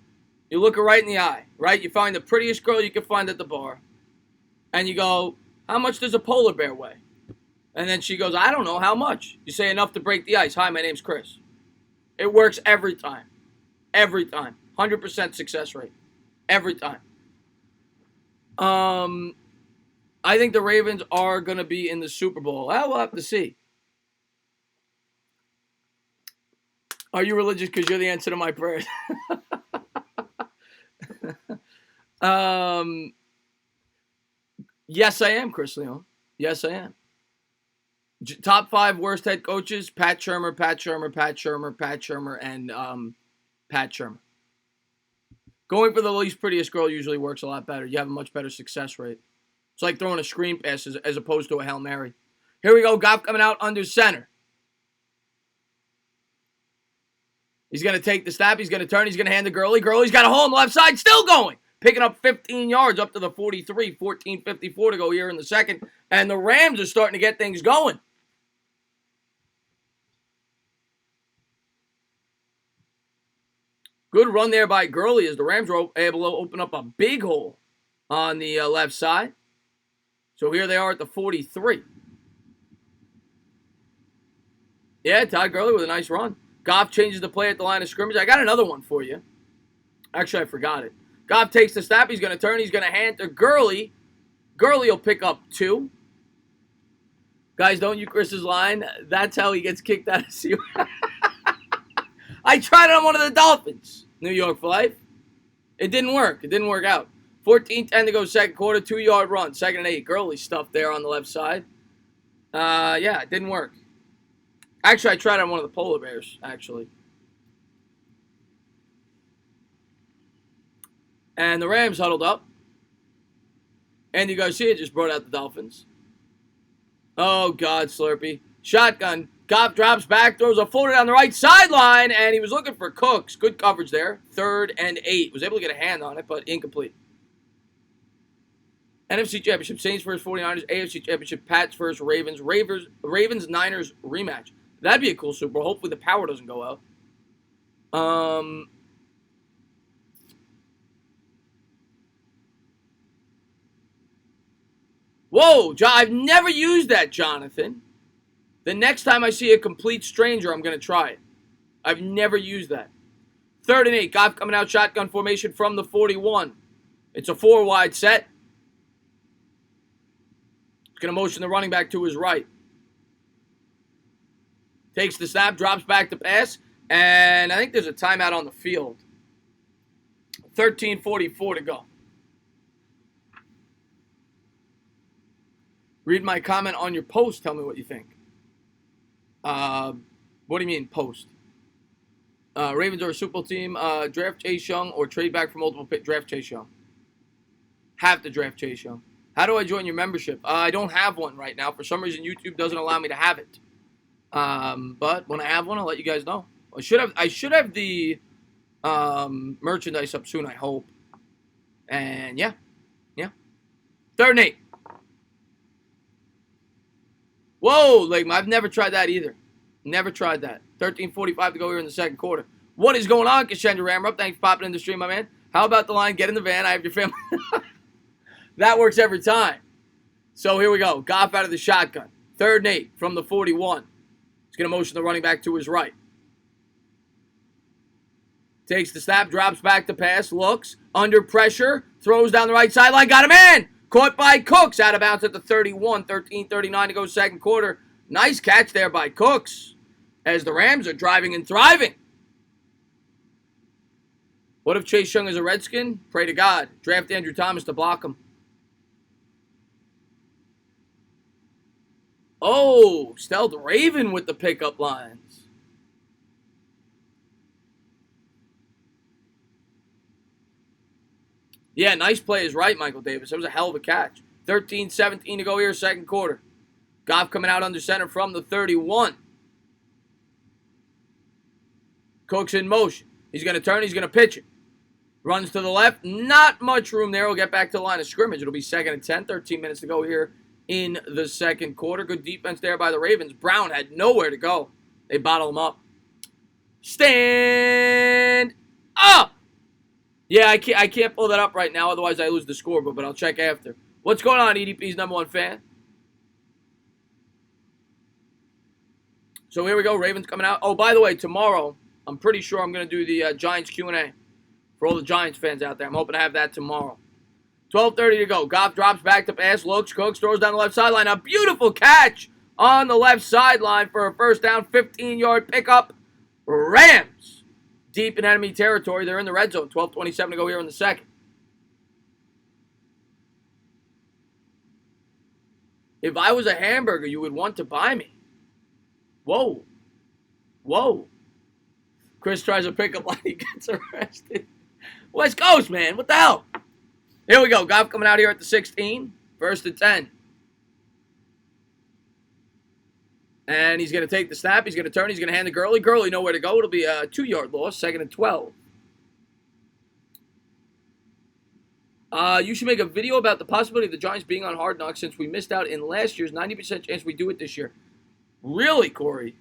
you look her right in the eye. Right, you find the prettiest girl you can find at the bar. And you go, how much does a polar bear weigh? And then she goes, I don't know, how much? You say, enough to break the ice. Hi, my name's Chris. It works every time. Every time. 100% success rate. Every time. I think the Ravens are going to be in the Super Bowl. Well, we'll have to see. Are you religious because you're the answer to my prayers? Yes, I am, Chris Leon. Yes, I am. Top 5 worst head coaches: Pat Shurmur, and Pat Shurmur. Going for the least prettiest girl usually works a lot better. You have a much better success rate. It's like throwing a screen pass as opposed to a Hail Mary. Here we go. Goff coming out under center. He's going to take the snap. He's going to turn. He's going to hand to Gurley. Gurley's got a hole on the left side. Still going. Picking up 15 yards up to the 43. 14:54 to go here in the second. And the Rams are starting to get things going. Good run there by Gurley as the Rams were able to open up a big hole. on the left side. So here they are at the 43. Yeah, Todd Gurley with a nice run. Goff changes the play at the line of scrimmage. I got another one for you. Actually, I forgot it. Goff takes the snap. He's going to turn. He's going to hand to Gurley. Gurley will pick up 2. Guys, don't you Chris's line. That's how he gets kicked out of CU. I tried it on one of the Dolphins. New York for life. It didn't work. It didn't work out. 14-10 to go second quarter. 2-yard run. 2nd and 8. Gurley stuff there on the left side. Yeah, it didn't work. Actually, I tried on one of the Polar Bears, actually. And the Rams huddled up. Andy Garcia just brought out the Dolphins. Oh, God, Slurpee. Shotgun. Goff drops back, throws a floater down the right sideline, and he was looking for Cooks. Good coverage there. 3rd and 8. Was able to get a hand on it, but incomplete. NFC Championship, Saints versus 49ers. AFC Championship, Pats versus Ravens. Ravens-Niners rematch. That'd be a cool Super Bowl. Hopefully the power doesn't go out. Whoa, I've never used that, Jonathan. The next time I see a complete stranger, I'm going to try it. I've never used that. 3rd and 8. Goff coming out shotgun formation from the 41. It's a 4-wide set. He's going to motion the running back to his right. Takes the snap, drops back to pass, and I think there's a timeout on the field. 13:44 to go. Read my comment on your post. Tell me what you think. What do you mean, post? Ravens are a Super Bowl team. Draft Chase Young or trade back for multiple pick. Draft Chase Young. Have to draft Chase Young. How do I join your membership? I don't have one right now. For some reason, YouTube doesn't allow me to have it. But when I have one, I'll let you guys know. I should have the merchandise up soon, I hope. And yeah. 3rd and 8. Whoa, Ligma, I've never tried that either. Never tried that. 13:45 to go here in the second quarter. What is going on, Kashendra Ramrup? Thanks for popping in the stream, my man. How about the line? Get in the van. I have your family. That works every time. So here we go. Goff out of the shotgun. 3rd and 8 from the 41. He's going to motion the running back to his right. Takes the snap, drops back to pass, looks, under pressure, throws down the right sideline, got a man! Caught by Cooks, out of bounds at the 31, 13:39 to go second quarter. Nice catch there by Cooks, as the Rams are driving and thriving. What if Chase Young is a Redskin? Pray to God. Draft Andrew Thomas to block him. Oh, Stealth Raven with the pickup lines. Yeah, nice play is right, Michael Davis. That was a hell of a catch. 13:17 to go here, second quarter. Goff coming out under center from the 31. Cooks in motion. He's going to turn. He's going to pitch it. Runs to the left. Not much room there. We'll get back to the line of scrimmage. It'll be 2nd and 10. 13 minutes to go here in the second quarter. Good defense there by the Ravens. Brown had nowhere to go. They bottle him up. Stand up! Yeah, I can't pull that up right now. Otherwise, I lose the scoreboard, but I'll check after. What's going on, EDP's #1 fan? So here we go. Ravens coming out. Oh, by the way, tomorrow, I'm pretty sure I'm going to do the Giants Q&A for all the Giants fans out there. I'm hoping to have that tomorrow. 12:30 to go. Goff drops back to pass. Looks. Cooks throws down the left sideline. A beautiful catch on the left sideline for a first down. 15-yard pickup. Rams deep in enemy territory. They're in the red zone. 12:27 to go here in the second. If I was a hamburger, you would want to buy me. Whoa. Whoa. Chris tries a pickup line. He gets arrested. West Coast, man. What the hell? Here we go. Goff coming out here at the 16. 1st and 10. And he's going to take the snap. He's going to turn. He's going to hand to Gurley. Gurley nowhere to go. It'll be a 2-yard loss. 2nd and 12. You should make a video about the possibility of the Giants being on Hard Knocks since we missed out in last year's 90% chance we do it this year. Really, Corey?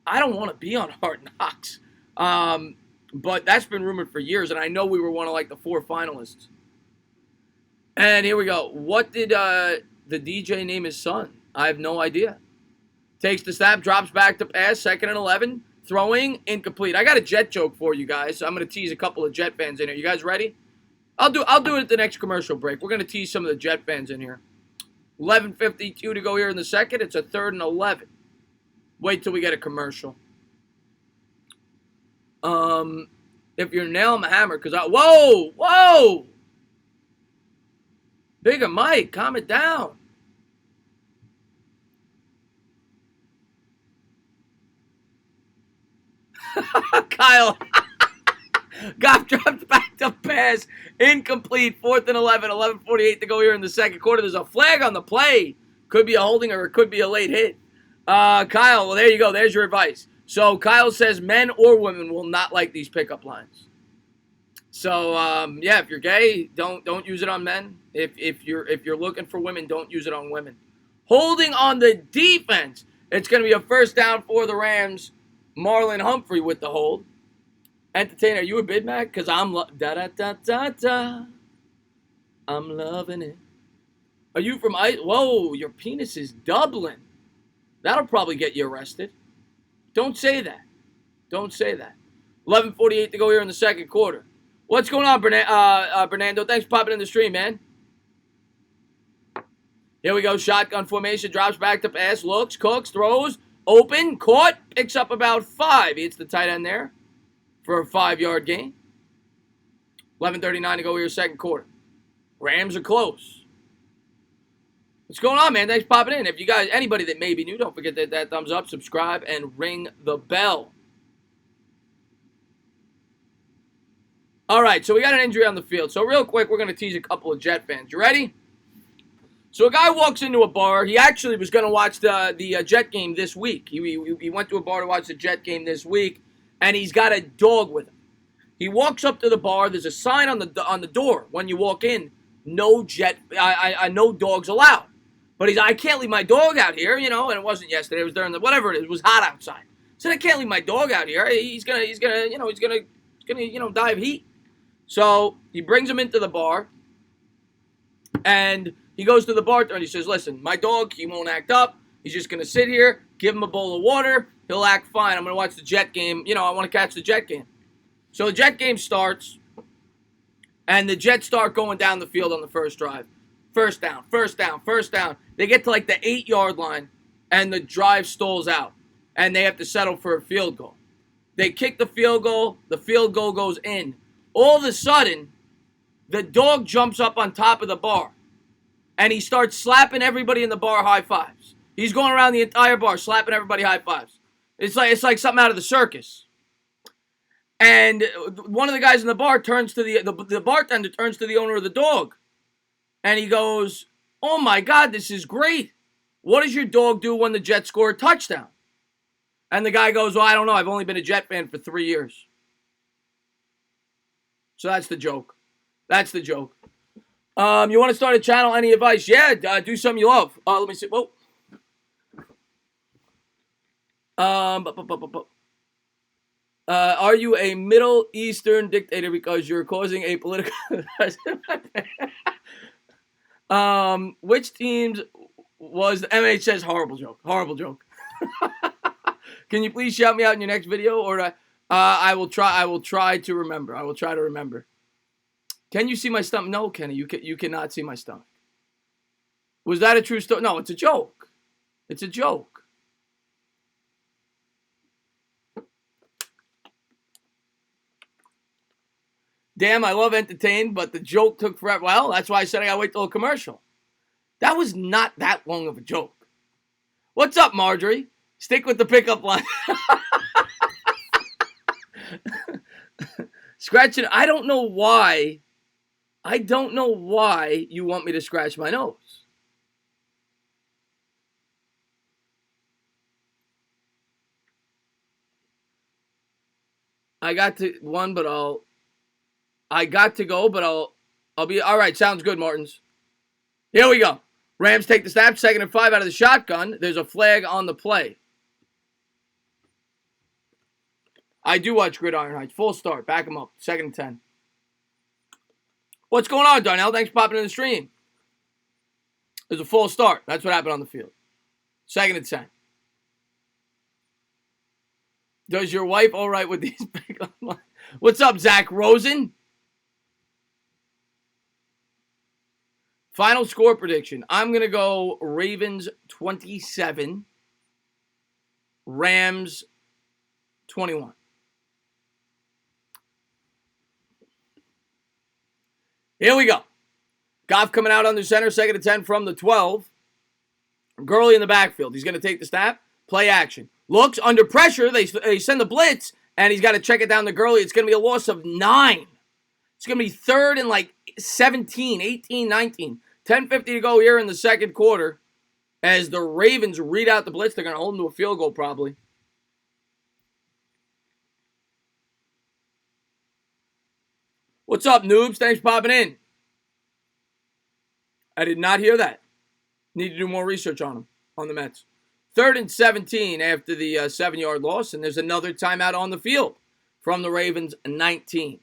I don't want to be on Hard Knocks. But that's been rumored for years, and I know we were one of like the 4 finalists. And here we go. What did the DJ name his son? I have no idea. Takes the snap, drops back to pass, 2nd and 11. Throwing, incomplete. I got a Jet joke for you guys. So I'm going to tease a couple of Jet fans in here. You guys ready? I'll do it at the next commercial break. We're going to tease some of the Jet fans in here. 11:52 to go here in the second. It's a 3rd and 11. Wait till we get a commercial. If you're nail, I'm a hammer. Whoa! Bigger Mike, calm it down. Kyle. Goff dropped back to pass. Incomplete. 4th and 11. 11:48 to go here in the second quarter. There's a flag on the play. Could be a holding or it could be a late hit. Kyle, well, there you go. There's your advice. So Kyle says men or women will not like these pickup lines. So yeah, if you're gay, don't use it on men. If you're looking for women, don't use it on women. Holding on the defense. It's going to be a first down for the Rams. Marlon Humphrey with the hold. Entertainer, are you a bid, Mac? Because I'm I'm loving it. Are you from Ice? Whoa, your penis is Dublin. That'll probably get you arrested. Don't say that. Don't say that. 11:48 to go here in the second quarter. What's going on, Bernardo? Thanks for popping in the stream, man. Here we go. Shotgun formation. Drops back to pass. Looks. Cooks. Throws. Open. Caught. Picks up about 5. He hits the tight end there for a 5-yard gain. 11:39 to go here, second quarter. Rams are close. What's going on, man? Thanks for popping in. If you guys, anybody that may be new, don't forget that thumbs up, subscribe, and ring the bell. All right, so we got an injury on the field. So real quick, we're going to tease a couple of Jet fans. You ready? So a guy walks into a bar. He actually was going to watch the Jet game this week. He went to a bar to watch the Jet game this week, and he's got a dog with him. He walks up to the bar. There's a sign on the door when you walk in. No no dogs allowed. But I can't leave my dog out here, you know. And it wasn't yesterday. It was during whatever it is. It was hot outside. So I can't leave my dog out here. He's gonna die of heat. So he brings him into the bar, and he goes to the bartender and he says, "Listen, my dog, he won't act up. He's just gonna sit here. Give him a bowl of water. He'll act fine. I'm gonna watch the Jet game. You know, I want to catch the Jet game." So the Jet game starts, and the Jets start going down the field on the first drive. First down. They get to like the 8-yard line, and the drive stalls out, and they have to settle for a field goal. They kick the field goal goes in. All of a sudden, the dog jumps up on top of the bar, and he starts slapping everybody in the bar high fives. He's going around the entire bar slapping everybody high fives. It's like something out of the circus. And one of the guys in the bar turns to the bartender turns to the owner of the dog, and he goes, "Oh my God, this is great. What does your dog do when the Jets score a touchdown?" And the guy goes, "Well, I don't know. I've only been a Jet fan for 3 years." So that's the joke. That's the joke. You want to start a channel? Any advice? Yeah, do something you love. Let me see. Whoa. Are you a Middle Eastern dictator because you're causing a political... Which teams was... MH says horrible joke. Horrible joke. Can you please shout me out in your next video? Or I will try to remember. I will try to remember. Can you see my stomach? No, Kenny, you cannot see my stomach. Was that a true story? No, it's a joke. It's a joke. Damn, I love entertain, but the joke took forever. Well, that's why I said I gotta wait till a commercial. That was not that long of a joke. What's up, Marjorie? Stick with the pickup line. Scratching. I don't know why you want me to scratch my nose. I got to go, but I'll be all right. Sounds good, Martins. Here we go. Rams take the snap, 2nd and 5 out of the shotgun. There's a flag on the play. I do watch Gridiron Heights. Full start. Back them up. 2nd and 10. What's going on, Darnell? Thanks for popping in the stream. It was a false start. That's what happened on the field. 2nd and 10. Does your wife all right with these big online? What's up, Zach Rosen? Final score prediction. I'm going to go Ravens 27, Rams 21. Here we go. Goff coming out under center, 2nd and 10 from the 12. Gurley in the backfield. He's going to take the snap, play action. Looks under pressure. They send the blitz, and he's got to check it down to Gurley. It's going to be a loss of 9. It's going to be 3rd and like 17, 18, 19. 10:50 to go here in the second quarter. As the Ravens read out the blitz, they're going to hold them to a field goal probably. What's up, noobs? Thanks for popping in. I did not hear that. Need to do more research on them, on the Mets. 3rd and 17 after the 7-yard loss, and there's another timeout on the field from the Ravens 19.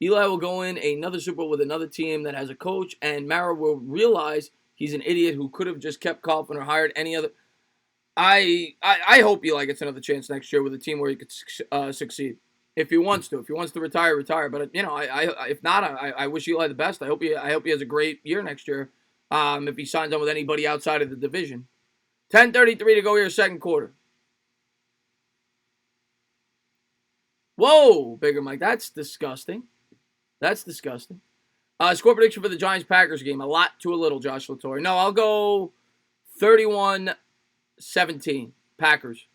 Eli will go in another Super Bowl with another team that has a coach, and Mara will realize he's an idiot who could have just kept Coughlin or hired any other. I hope Eli gets another chance next year with a team where he could succeed. If he wants to. If he wants to retire, retire. But, if not, I wish Eli the best. I hope he has a great year next year if he signs on with anybody outside of the division. 10:33 to go here, second quarter. Whoa, Bigger Mike. That's disgusting. That's disgusting. Score prediction for the Giants-Packers game. A lot to a little, Josh Latore. No, I'll go 31-17. Packers.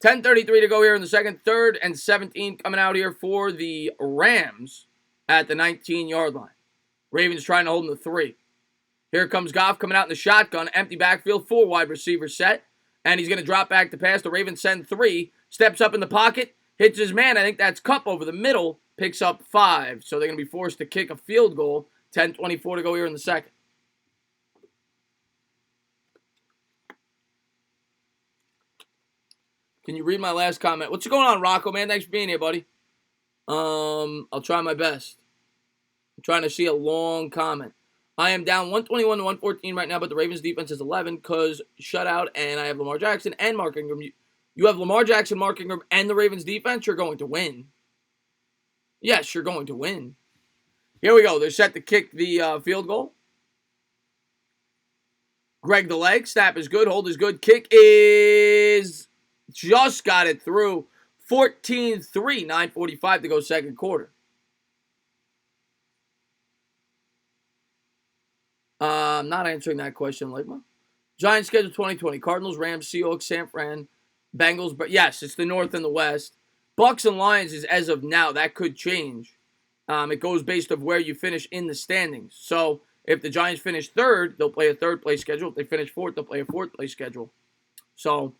10:33 to go here in the second. 3rd and 17 coming out here for the Rams at the 19-yard line. Ravens trying to hold them to 3. Here comes Goff coming out in the shotgun. Empty backfield, 4 wide receivers set. And he's going to drop back to pass. The Ravens send 3. Steps up in the pocket. Hits his man. I think that's Kupp over the middle. Picks up 5. So they're going to be forced to kick a field goal. 10:24 to go here in the second. Can you read my last comment? What's going on, Rocco, man? Thanks for being here, buddy. I'll try my best. I'm trying to see a long comment. I am down 121-114 right now, but the Ravens defense is 11 because shutout, and I have Lamar Jackson and Mark Ingram. You have Lamar Jackson, Mark Ingram, and the Ravens defense, you're going to win. Yes, you're going to win. Here we go. They're set to kick the field goal. Greg the leg. Snap is good. Hold is good. Kick is just got it through. 14-3. 9:45 to go second quarter. I'm not answering that question, Ligma. Giants schedule 2020. Cardinals, Rams, Seahawks, San Fran, Bengals. But yes, it's the North and the West. Bucks and Lions is as of now. That could change. It goes based on where you finish in the standings. So if the Giants finish 3rd, they'll play a 3rd-place schedule. If they finish 4th, they'll play a 4th-place schedule. So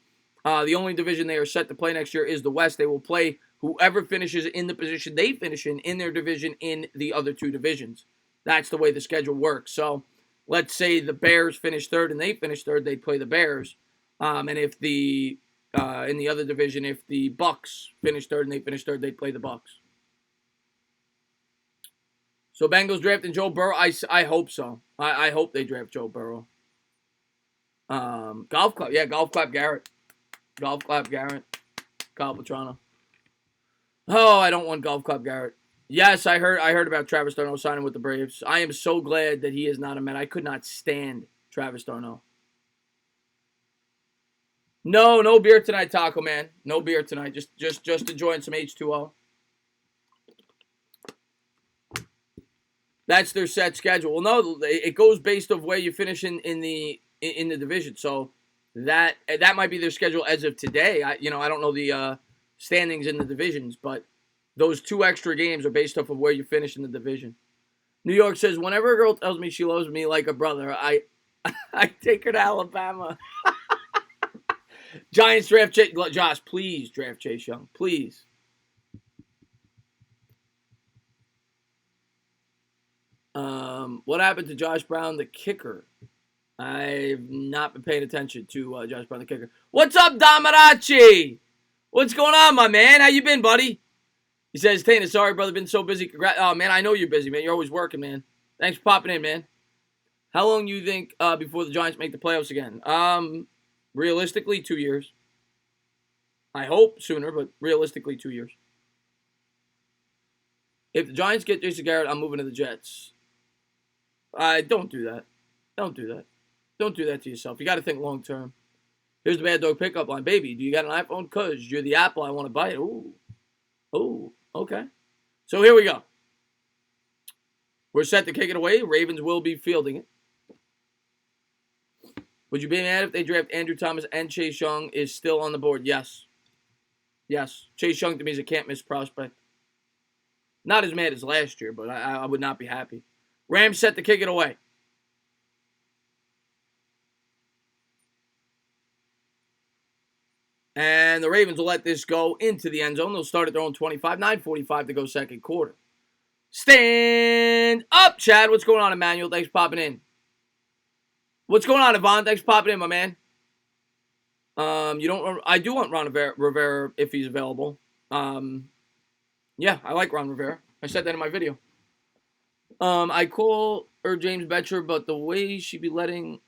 the only division they are set to play next year is the West. They will play whoever finishes in the position they finish in their division in the other 2 divisions. That's the way the schedule works. So let's say the Bears finish 3rd and they finish 3rd, they'd play the Bears. And if the in the other division, if the Bucks finish 3rd and they finish 3rd, they'd play the Bucks. So Bengals drafting Joe Burrow. I hope so. I hope they draft Joe Burrow. Golf Club. Yeah, Golf Clap Garrett. Golf Clap Garrett. Kyle Petrano. Oh, I don't want Golf Clap Garrett. Yes, I heard about Travis d'Arnaud signing with the Braves. I am so glad that he is not a Met. I could not stand Travis d'Arnaud. No beer tonight, Taco Man. No beer tonight. Just enjoying some H2O. That's their set schedule. Well, no, it goes based of where you finish in the division. So that might be their schedule as of today. I don't know the standings in the divisions, but those 2 extra games are based off of where you finish in the division. New York says, whenever a girl tells me she loves me like a brother, I take her to Alabama. Giants draft Chase. Josh, please draft Chase Young. Please. What happened to Josh Brown, the kicker? I've not been paying attention to Josh Brown, the kicker. What's up, Damarachi? What's going on, my man? How you been, buddy? He says, Tana, sorry, brother, been so busy. Oh, man, I know you're busy, man. You're always working, man. Thanks for popping in, man. How long do you think before the Giants make the playoffs again? Realistically, 2 years. I hope sooner, but realistically, 2 years. If the Giants get Jason Garrett, I'm moving to the Jets. Don't do that. Don't do that. Don't do that to yourself. You got to think long term. Here's the Mad Dog pickup line. Baby, do you got an iPhone? Because you're the apple. I want to buy it. Ooh. Ooh. Okay. So here we go. We're set to kick it away. Ravens will be fielding it. Would you be mad if they draft Andrew Thomas and Chase Young is still on the board? Yes. Yes. Chase Young to me is a can't-miss prospect. Not as mad as last year, but I would not be happy. Rams set to kick it away. And the Ravens will let this go into the end zone. They'll start at their own 25. 9:45 to go second quarter. Stand up, Chad. What's going on, Emmanuel? Thanks for popping in. What's going on, Yvonne? Thanks for popping in, my man. I do want Ron Rivera if he's available. Yeah, I like Ron Rivera. I said that in my video. I call her James Betcher, but the way she be letting...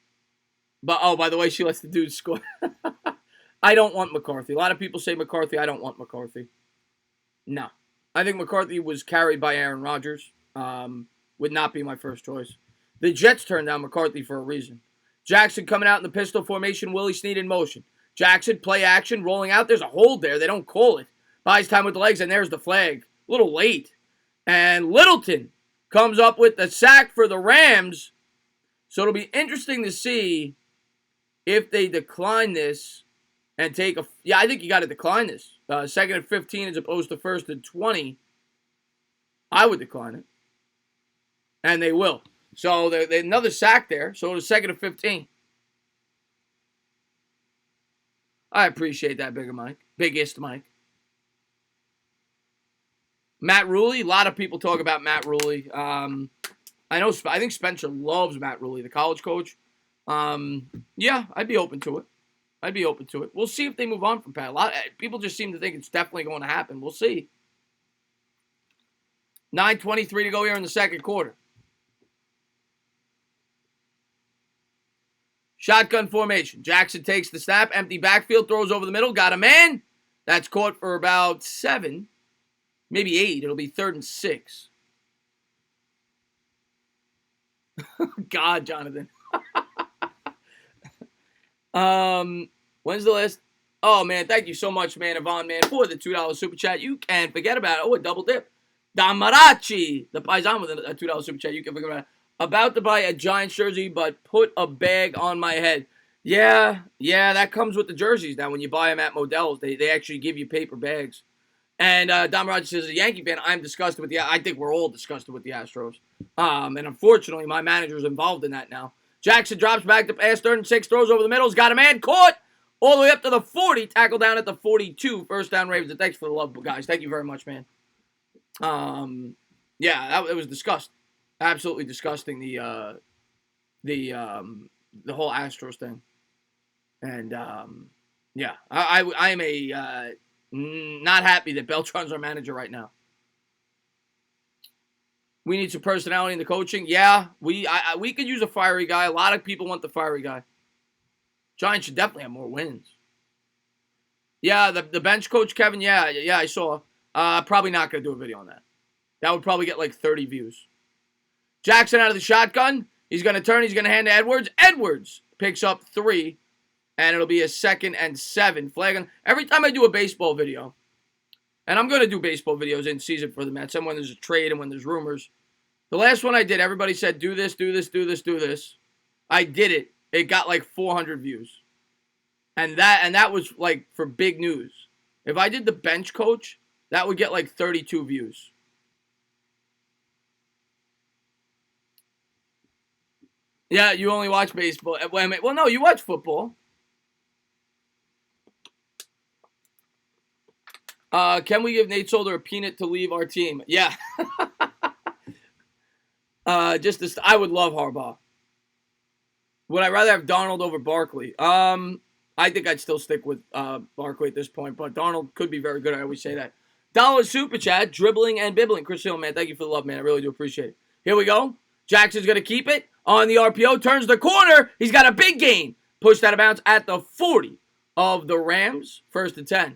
by the way, she lets the dude score. I don't want McCarthy. A lot of people say McCarthy. I don't want McCarthy. No. I think McCarthy was carried by Aaron Rodgers. Would not be my first choice. The Jets turned down McCarthy for a reason. Jackson coming out in the pistol formation. Willie Snead in motion. Jackson, play action, rolling out. There's a hold there. They don't call it. Buys time with the legs, and there's the flag. A little late. And Littleton comes up with the sack for the Rams. So it'll be interesting to see if they decline this and take a... Yeah, I think you got to decline this. Second and 15 as opposed to first and 20. I would decline it. And they will. So they another sack there. So it's second and 15. I appreciate that, Biggest Mike. Matt Ruley. A lot of people talk about Matt Ruley. I think Spencer loves Matt Ruley, the college coach. Yeah, I'd be open to it. We'll see if they move on from Pat. A lot people just seem to think it's definitely going to happen. We'll see. 9:23 to go here in the second quarter. Shotgun formation. Jackson takes the snap. Empty backfield. Throws over the middle. Got a man. That's caught for about 7. Maybe 8. It'll be 3rd and 6. God, Jonathan. When's the last... Oh, man. Thank you so much, man, Yvonne, man, for the $2 super chat. You can forget about it. Oh, a double dip. Damarachi. The Paisan with a $2 super chat. You can forget about it. About to buy a Giants jersey, but put a bag on my head. Yeah, that comes with the jerseys now. When you buy them at Modell's, they actually give you paper bags. And Dom Rogers says, a Yankee fan, I'm disgusted with the... I think we're all disgusted with the Astros. And unfortunately, my manager's involved in that now. Jackson drops back to pass, 3rd and 6, throws over the middle. He's got a man, caught all the way up to the 40, tackled down at the 42. First down, Ravens. And thanks for the love, guys. Thank you very much, man. Yeah, it was disgusting. Absolutely disgusting, the whole Astros thing. And, yeah, I am not happy that Beltran's our manager right now. We need some personality in the coaching. Yeah, we could use a fiery guy. A lot of people want the fiery guy. Giants should definitely have more wins. Yeah, the bench coach, Kevin, yeah, I saw. Probably not going to do a video on that. That would probably get like 30 views. Jackson out of the shotgun. He's going to turn. He's going to hand to Edwards. Edwards picks up 3. And it'll be a 2nd and 7. Flag. Every time I do a baseball video, and I'm going to do baseball videos in season for the Mets, and when there's a trade and when there's rumors. The last one I did, everybody said, do this, do this, do this, do this. I did it. It got like 400 views. And that was like for big news. If I did the bench coach, that would get like 32 views. Yeah, you only watch baseball. Well, no, you watch football. Can we give Nate Solder a peanut to leave our team? Yeah. I would love Harbaugh. Would I rather have Darnold over Barkley? I think I'd still stick with Barkley at this point, but Darnold could be very good. I always say that. Dollar Super Chat, dribbling and bibbling. Chris Hill, man, thank you for the love, man. I really do appreciate it. Here we go. Jackson's going to keep it on the RPO. Turns the corner. He's got a big gain. Pushed out of bounds at the 40 of the Rams. 1st and 10.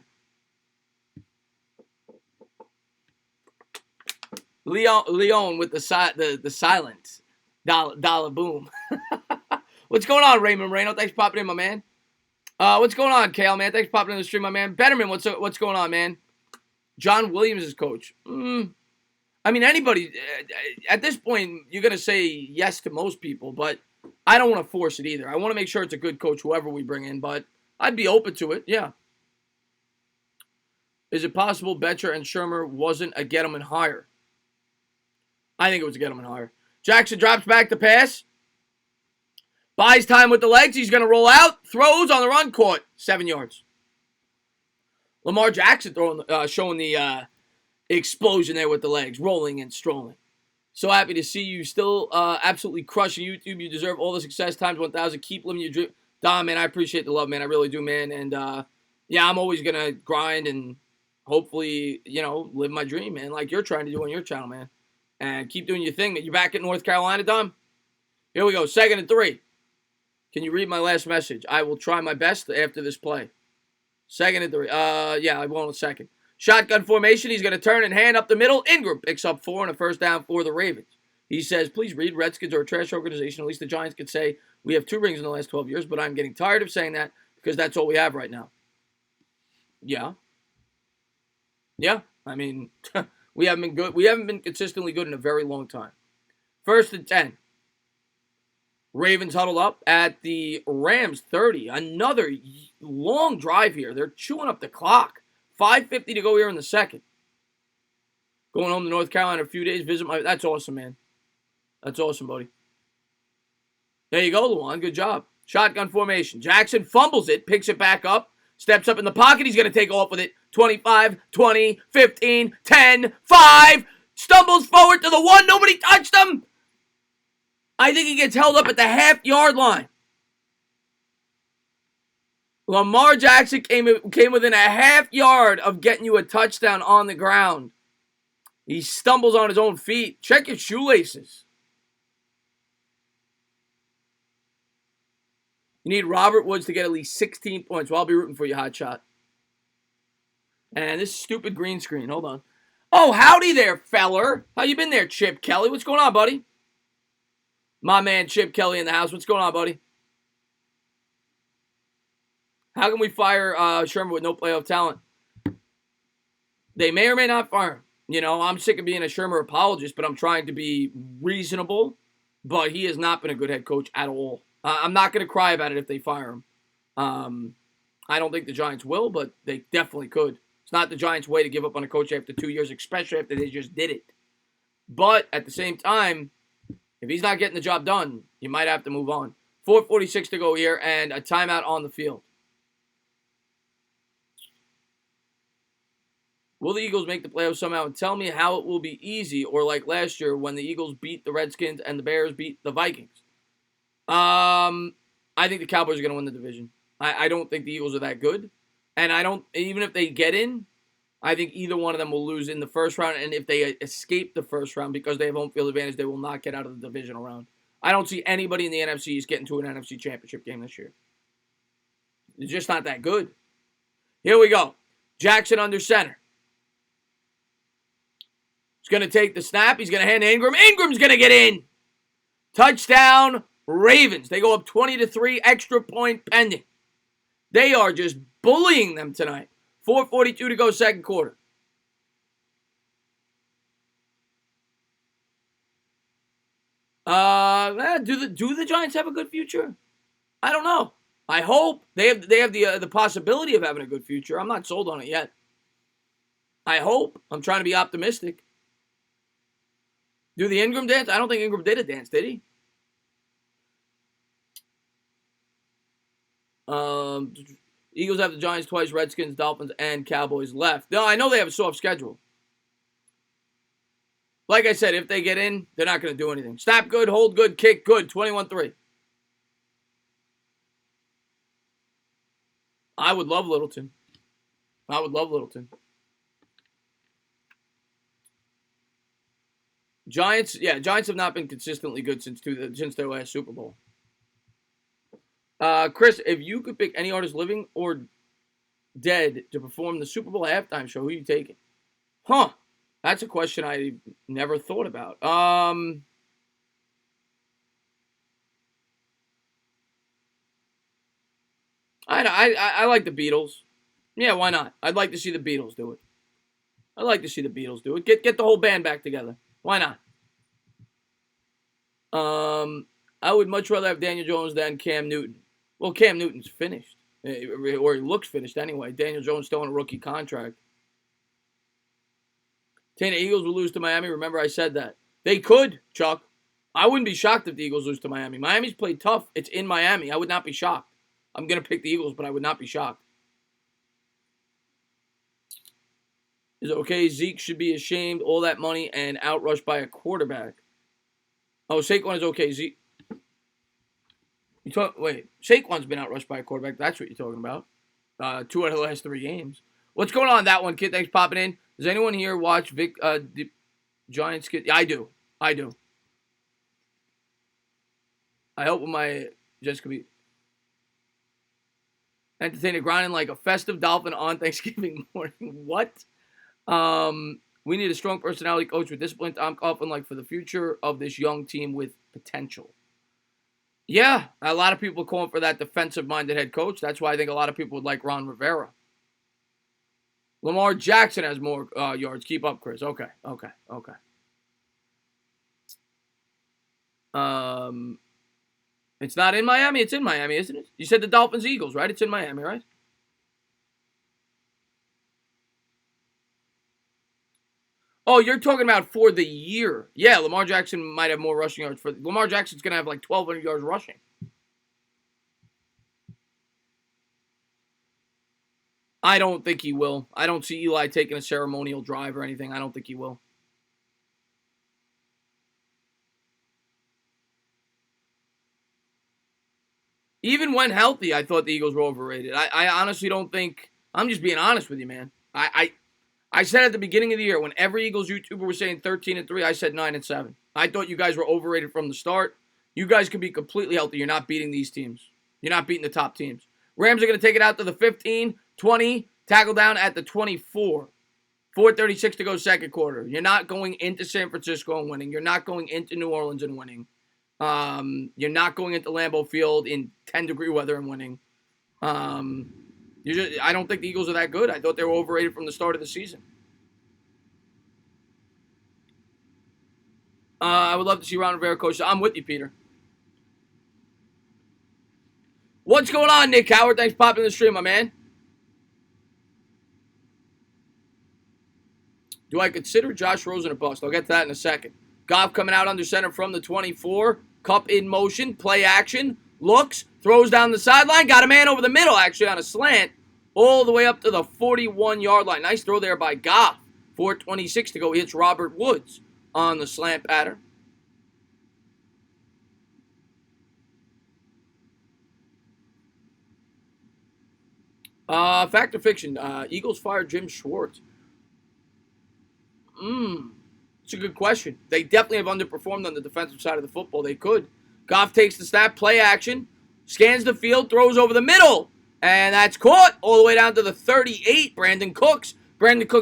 Leon with the silent dollar boom. What's going on, Raymond Moreno? Thanks for popping in, my man. What's going on, Kale, man? Thanks for popping in the stream, my man. Betterman, what's going on, man? John Williams is coach. I mean, anybody, at this point, you're going to say yes to most people, but I don't want to force it either. I want to make sure it's a good coach, whoever we bring in, but I'd be open to it, yeah. Is it possible Betcher and Shermer wasn't a get-em-and hire? I think it was a get-em-and hire. Jackson drops back to pass. Buys time with the legs. He's going to roll out. Throws on the run. Caught. 7 yards. Lamar Jackson showing the explosion there with the legs. Rolling and strolling. So happy to see you still absolutely crushing YouTube. You deserve all the success times 1,000. Keep living your dream. Don, man, I appreciate the love, man. I really do, man. And, yeah, I'm always going to grind and hopefully, live my dream, man, like you're trying to do on your channel, man. And keep doing your thing, man. You back at North Carolina, Don? Here we go. 2nd and 3. Can you read my last message? I will try my best after this play. 2nd and 3. Yeah, I will in a second. Shotgun formation. He's going to turn and hand up the middle. Ingram picks up 4 and a 1st down for the Ravens. He says, please read, Redskins are a trash organization. At least the Giants could say we have 2 rings in the last 12 years, but I'm getting tired of saying that because that's all we have right now. Yeah. Yeah. I mean, we haven't been good. We haven't been consistently good in a very long time. 1st and 10. Ravens huddle up at the Rams 30. Another long drive here. They're chewing up the clock. 5:50 to go here in the second. Going home to North Carolina in a few days. Visit my... That's awesome, man. That's awesome, buddy. There you go, Luan. Good job. Shotgun formation. Jackson fumbles it. Picks it back up. Steps up in the pocket. He's going to take off with it. 25, 20, 15, 10, 5. Stumbles forward to the 1. Nobody touched him. I think he gets held up at the half-yard line. Lamar Jackson came within a half yard of getting you a touchdown on the ground. He stumbles on his own feet. Check your shoelaces. You need Robert Woods to get at least 16 points. Well, I'll be rooting for you, hotshot. And this stupid green screen. Hold on. Oh, howdy there, feller. How you been there, Chip Kelly? What's going on, buddy? My man Chip Kelly in the house. What's going on, buddy? How can we fire Sherman with no playoff talent? They may or may not fire him. I'm sick of being a Shermer apologist, but I'm trying to be reasonable. But he has not been a good head coach at all. I'm not going to cry about it if they fire him. I don't think the Giants will, but they definitely could. It's not the Giants' way to give up on a coach after 2 years, especially after they just did it. But at the same time, if he's not getting the job done, you might have to move on. 4:46 to go here and a timeout on the field. Will the Eagles make the playoffs somehow? And tell me how it will be easy or like last year when the Eagles beat the Redskins and the Bears beat the Vikings. I think the Cowboys are going to win the division. I don't think the Eagles are that good. And even if they get in, I think either one of them will lose in the first round. And if they escape the first round because they have home field advantage, they will not get out of the divisional round. I don't see anybody in the NFC East getting to an NFC championship game this year. It's just not that good. Here we go. Jackson under center. He's going to take the snap. He's going to hand to Ingram. Ingram's going to get in. Touchdown, Ravens. They go up 20-3, extra point pending. They are just bullying them tonight. 4:42 to go, second quarter. Do the Giants have a good future? I don't know. I hope they have the possibility of having a good future. I'm not sold on it yet. I hope. I'm trying to be optimistic. Do the Ingram dance? I don't think Ingram did a dance, did he? Eagles have the Giants twice, Redskins, Dolphins, and Cowboys left. No, I know they have a soft schedule. Like I said, if they get in, they're not going to do anything. Snap good, hold good, kick good. 21-3. I would love Littleton. Giants, yeah, Giants have not been consistently good since their last Super Bowl. Chris, if you could pick any artist living or dead to perform the Super Bowl halftime show, who are you taking? Huh. That's a question I never thought about. I like the Beatles. Yeah, why not? I'd like to see the Beatles do it. I'd like to see the Beatles do it. Get the whole band back together. Why not? I would much rather have Daniel Jones than Cam Newton. Well, Cam Newton's finished, or he looks finished anyway. Daniel Jones still on a rookie contract. Tana Eagles will lose to Miami. Remember, I said that. They could, Chuck. I wouldn't be shocked if the Eagles lose to Miami. Miami's played tough. It's in Miami. I would not be shocked. I'm going to pick the Eagles, but I would not be shocked. Is it okay? Zeke should be ashamed. All that money and outrushed by a quarterback. Oh, Saquon is okay. Zeke. Wait, Saquon's been outrushed by a quarterback. That's what you're talking about. 2 out of the last 3 games. What's going on that one, kid? Thanks for popping in. Does anyone here watch the Giants kid? Yeah, I do. I hope my Jessica be entertaining grinding like a festive dolphin on Thanksgiving morning. What? We need a strong personality coach with discipline. I'm confident like for the future of this young team with potential. Yeah, a lot of people calling for that defensive-minded head coach. That's why I think a lot of people would like Ron Rivera. Lamar Jackson has more yards. Keep up, Chris. Okay. It's not in Miami. It's in Miami, isn't it? You said the Dolphins, Eagles, right? It's in Miami, right? Oh, you're talking about for the year. Yeah, Lamar Jackson might have more rushing yards. Lamar Jackson's going to have like 1,200 yards rushing. I don't think he will. I don't see Eli taking a ceremonial drive or anything. I don't think he will. Even when healthy, I thought the Eagles were overrated. I honestly don't think. I'm just being honest with you, man. I said at the beginning of the year when every Eagles YouTuber was saying 13-3, I said 9-7. I thought you guys were overrated from the start. You guys could be completely healthy. You're not beating these teams. You're not beating the top teams. Rams are going to take it out to the 15, 20, tackle down at the 24. 4:36 to go second quarter. You're not going into San Francisco and winning. You're not going into New Orleans and winning. You're not going into Lambeau Field in 10-degree weather and winning. I don't think the Eagles are that good. I thought they were overrated from the start of the season. I would love to see Ron Rivera coach. I'm with you, Peter. What's going on, Nick Howard? Thanks for popping in the stream, my man. Do I consider Josh Rosen a bust? I'll get to that in a second. Goff coming out under center from the 24. Cup in motion. Play action. Looks. Throws down the sideline. Got a man over the middle, actually, on a slant. All the way up to the 41-yard line. Nice throw there by Goff. 4:26 to go. He hits Robert Woods on the slant pattern. Fact or fiction? Eagles fired Jim Schwartz. It's a good question. They definitely have underperformed on the defensive side of the football. They could. Goff takes the snap, play action, scans the field, throws over the middle, and that's caught all the way down to the 38. Brandon Cooks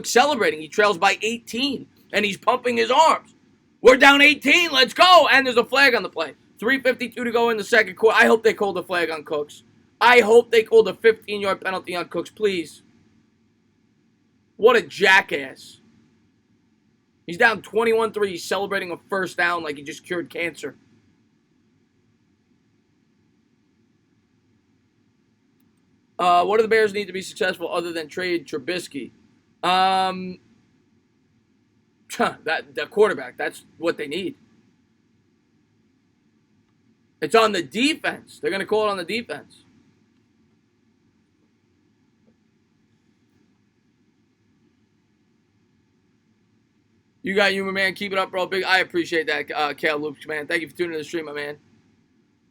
celebrating. He trails by 18, and he's pumping his arms. We're down 18. Let's go. And there's a flag on the play. 3:52 to go in the second quarter. I hope they called a flag on Cooks. I hope they called a 15-yard penalty on Cooks, please. What a jackass. He's down 21-3. He's celebrating a first down like he just cured cancer. What do the Bears need to be successful other than trade Trubisky? The quarterback. That's what they need. It's on the defense. They're going to call it on the defense. You got you, my man. Keep it up, bro. Big. I appreciate that, Kale Loops, man. Thank you for tuning in the stream, my man.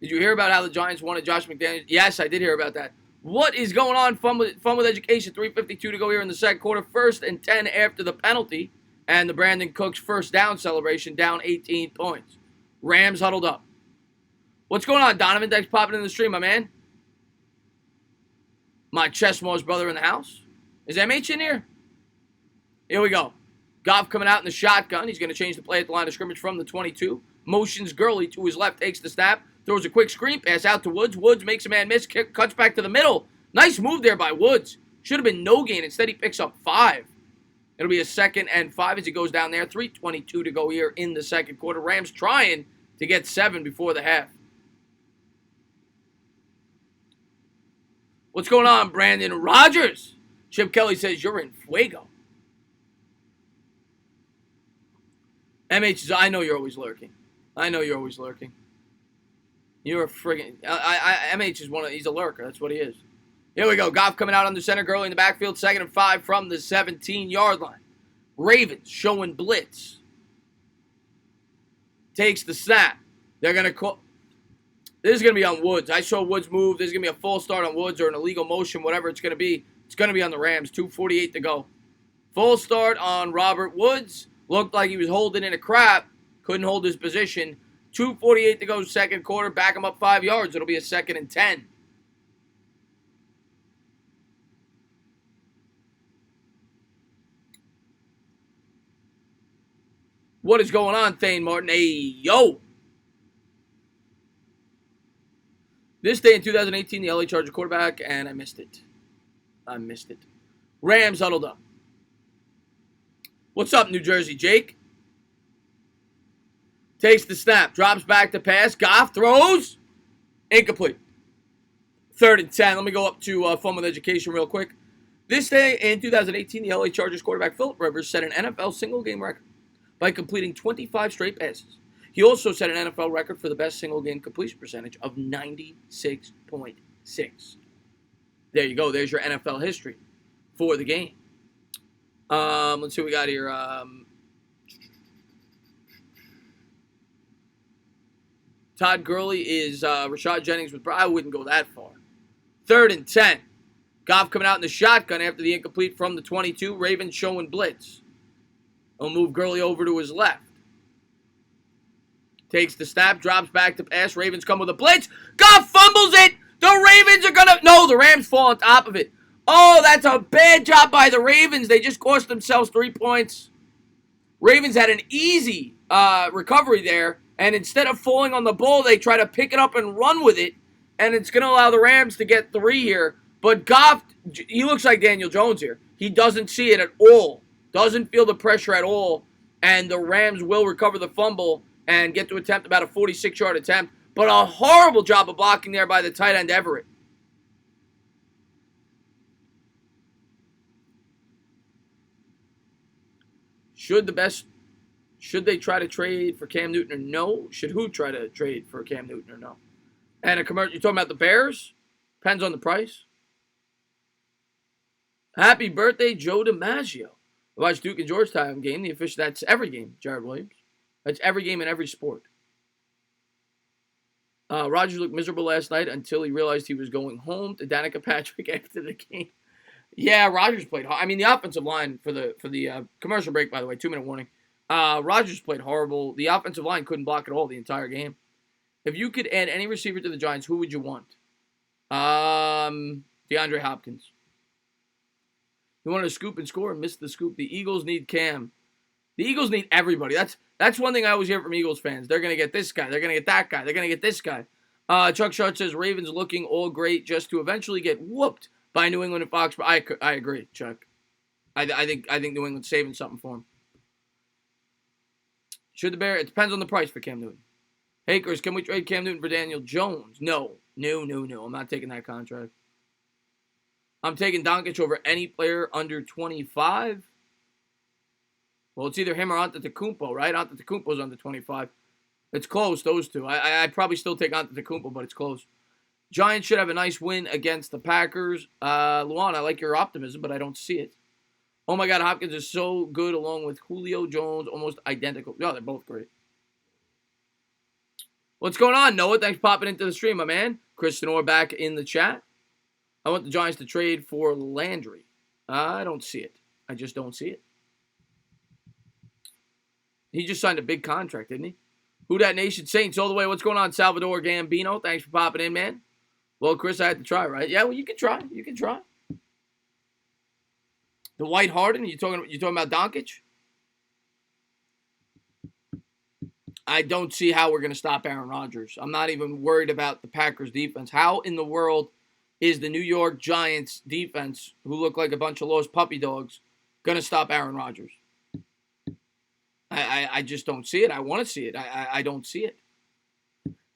Did you hear about how the Giants wanted Josh McDaniels? Yes, I did hear about that. What is going on? Fun with education. 3:52 to go here in the second quarter. 1st and 10 after the penalty. And the Brandon Cooks first down celebration down 18 points. Rams huddled up. What's going on, Donovan? Thanks for popping in the stream, my man. My Chessmore's brother in the house. Is MH in here? Here we go. Goff coming out in the shotgun. He's going to change the play at the line of scrimmage from the 22. Motions Gurley to his left, takes the snap, throws a quick screen pass out to Woods. Woods makes a man miss, cuts back to the middle. Nice move there by Woods. Should have been no gain. Instead, he picks up 5. It'll be a 2nd and 5 as he goes down there. 3:22 to go here in the second quarter. Rams trying to get 7 before the half. What's going on, Brandon Rogers? Chip Kelly says, you're in fuego. MH says, I know you're always lurking. I know you're always lurking. You're a friggin'... MH is he's a lurker. That's what he is. Here we go. Goff coming out on the center. Gurley in the backfield. 2nd and 5 from the 17-yard line. Ravens showing blitz. Takes the snap. They're going to call... This is going to be on Woods. I saw Woods move. There's going to be a false start on Woods or an illegal motion, whatever it's going to be. It's going to be on the Rams. 2:48 to go. Full start on Robert Woods. Looked like he was holding in a crap. Couldn't hold his position. 2:48 to go, second quarter. Back him up 5 yards. It'll be a 2nd and 10. What is going on, Thane Martin? Hey, yo. This day in 2018, the LA Charger quarterback, and I missed it. Rams huddled up. What's up, New Jersey, Jake? Takes the snap, drops back to pass. Goff throws. Incomplete. 3rd and 10. Let me go up to Fun with Education real quick. This day in 2018, the LA Chargers quarterback Philip Rivers set an NFL single-game record by completing 25 straight passes. He also set an NFL record for the best single-game completion percentage of 96.6. There you go. There's your NFL history for the game. Let's see what we got here. Todd Gurley is Rashad Jennings with... I wouldn't go that far. 3rd and 10. Goff coming out in the shotgun after the incomplete from the 22. Ravens showing blitz. He'll move Gurley over to his left. Takes the snap, drops back to pass. Ravens come with a blitz. Goff fumbles it. The Ravens are going to... No, the Rams fall on top of it. Oh, that's a bad job by the Ravens. They just cost themselves 3 points. Ravens had an easy recovery there. And instead of falling on the ball, they try to pick it up and run with it. And it's going to allow the Rams to get 3 here. But Goff, he looks like Daniel Jones here. He doesn't see it at all. Doesn't feel the pressure at all. And the Rams will recover the fumble and get to attempt about a 46-yard attempt. But a horrible job of blocking there by the tight end Everett. Should they try to trade for Cam Newton or no? Should who try to trade for Cam Newton or no? And a commercial, you're talking about the Bears? Depends on the price. Happy birthday, Joe DiMaggio. Watch Duke and Georgetown game. The official, that's every game, Jared Williams. That's every game in every sport. Rodgers looked miserable last night until he realized he was going home to Danica Patrick after the game. Yeah, Rodgers played hard. I mean, the offensive line for the commercial break, by the way, 2-minute warning. Rodgers played horrible. The offensive line couldn't block at all the entire game. If you could add any receiver to the Giants, who would you want? DeAndre Hopkins. You wanted to scoop and score and missed the scoop. The Eagles need Cam. The Eagles need everybody. That's one thing I always hear from Eagles fans. They're going to get this guy. They're going to get that guy. They're going to get this guy. Chuck Sharp says, Ravens looking all great just to eventually get whooped by New England and Foxborough. I agree, Chuck. I think New England's saving something for him. Should the Bears? It depends on the price for Cam Newton. Hey, Chris, can we trade Cam Newton for Daniel Jones? No. I'm not taking that contract. I'm taking Doncic over any player under 25. Well, it's either him or Antetokounmpo, right? Antetokounmpo's under 25. It's close, those two. I'd probably still take Antetokounmpo, but it's close. Giants should have a nice win against the Packers. Luan, I like your optimism, but I don't see it. Oh, my God, Hopkins is so good along with Julio Jones, almost identical. Yeah, they're both great. What's going on, Noah? Thanks for popping into the stream, my man. Kristen Orr back in the chat. I want the Giants to trade for Landry. I don't see it. I just don't see it. He just signed a big contract, didn't he? Who Dat Nation Saints all the way. What's going on, Salvador Gambino? Thanks for popping in, man. Well, Chris, I had to try, right? Yeah, well, you can try. You can try. The White Harden. You talking about Doncic? I don't see how we're going to stop Aaron Rodgers. I'm not even worried about the Packers defense. How in the world is the New York Giants defense, who look like a bunch of lost puppy dogs, going to stop Aaron Rodgers? I just don't see it. I want to see it. I don't see it.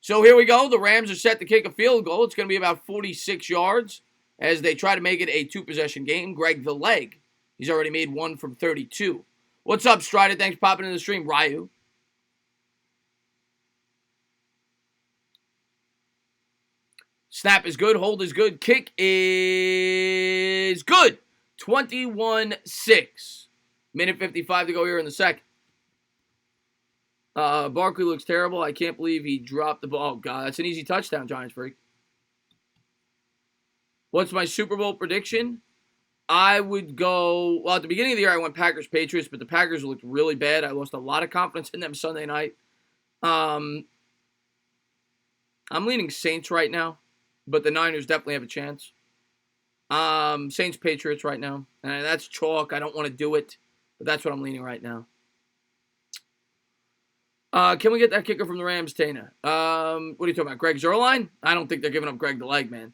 So here we go. The Rams are set to kick a field goal. It's going to be about 46 yards as they try to make it a two-possession game. Greg the Leg, he's already made one from 32. What's up, Strider? Thanks for popping in the stream. Ryu. Snap is good. Hold is good. Kick is good. 21-6. Minute 55 to go here in the second. Barkley looks terrible. I can't believe he dropped the ball. Oh, God. That's an easy touchdown, Giants freak. What's my Super Bowl prediction? I would go... Well, at the beginning of the year, I went Packers-Patriots, but the Packers looked really bad. I lost a lot of confidence in them Sunday night. I'm leaning Saints right now, but the Niners definitely have a chance. Saints-Patriots right now. And that's chalk. I don't want to do it, but that's what I'm leaning right now. Can we get that kicker from the Rams, Tana? What are you talking about? Greg Zuerlein? I don't think they're giving up Greg the Leg, man.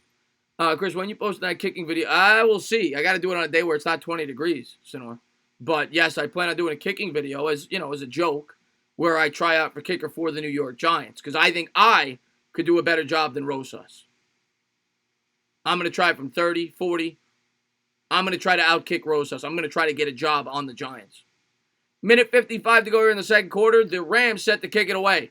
Chris, when you post that kicking video, I will see. I got to do it on a day where it's not 20 degrees, Sinor. But yes, I plan on doing a kicking video as a joke where I try out for kicker for the New York Giants because I think I could do a better job than Rosas. I'm going to try from 30, 40. I'm going to try to outkick Rosas. I'm going to try to get a job on the Giants. Minute 55 to go here in the second quarter. The Rams set to kick it away.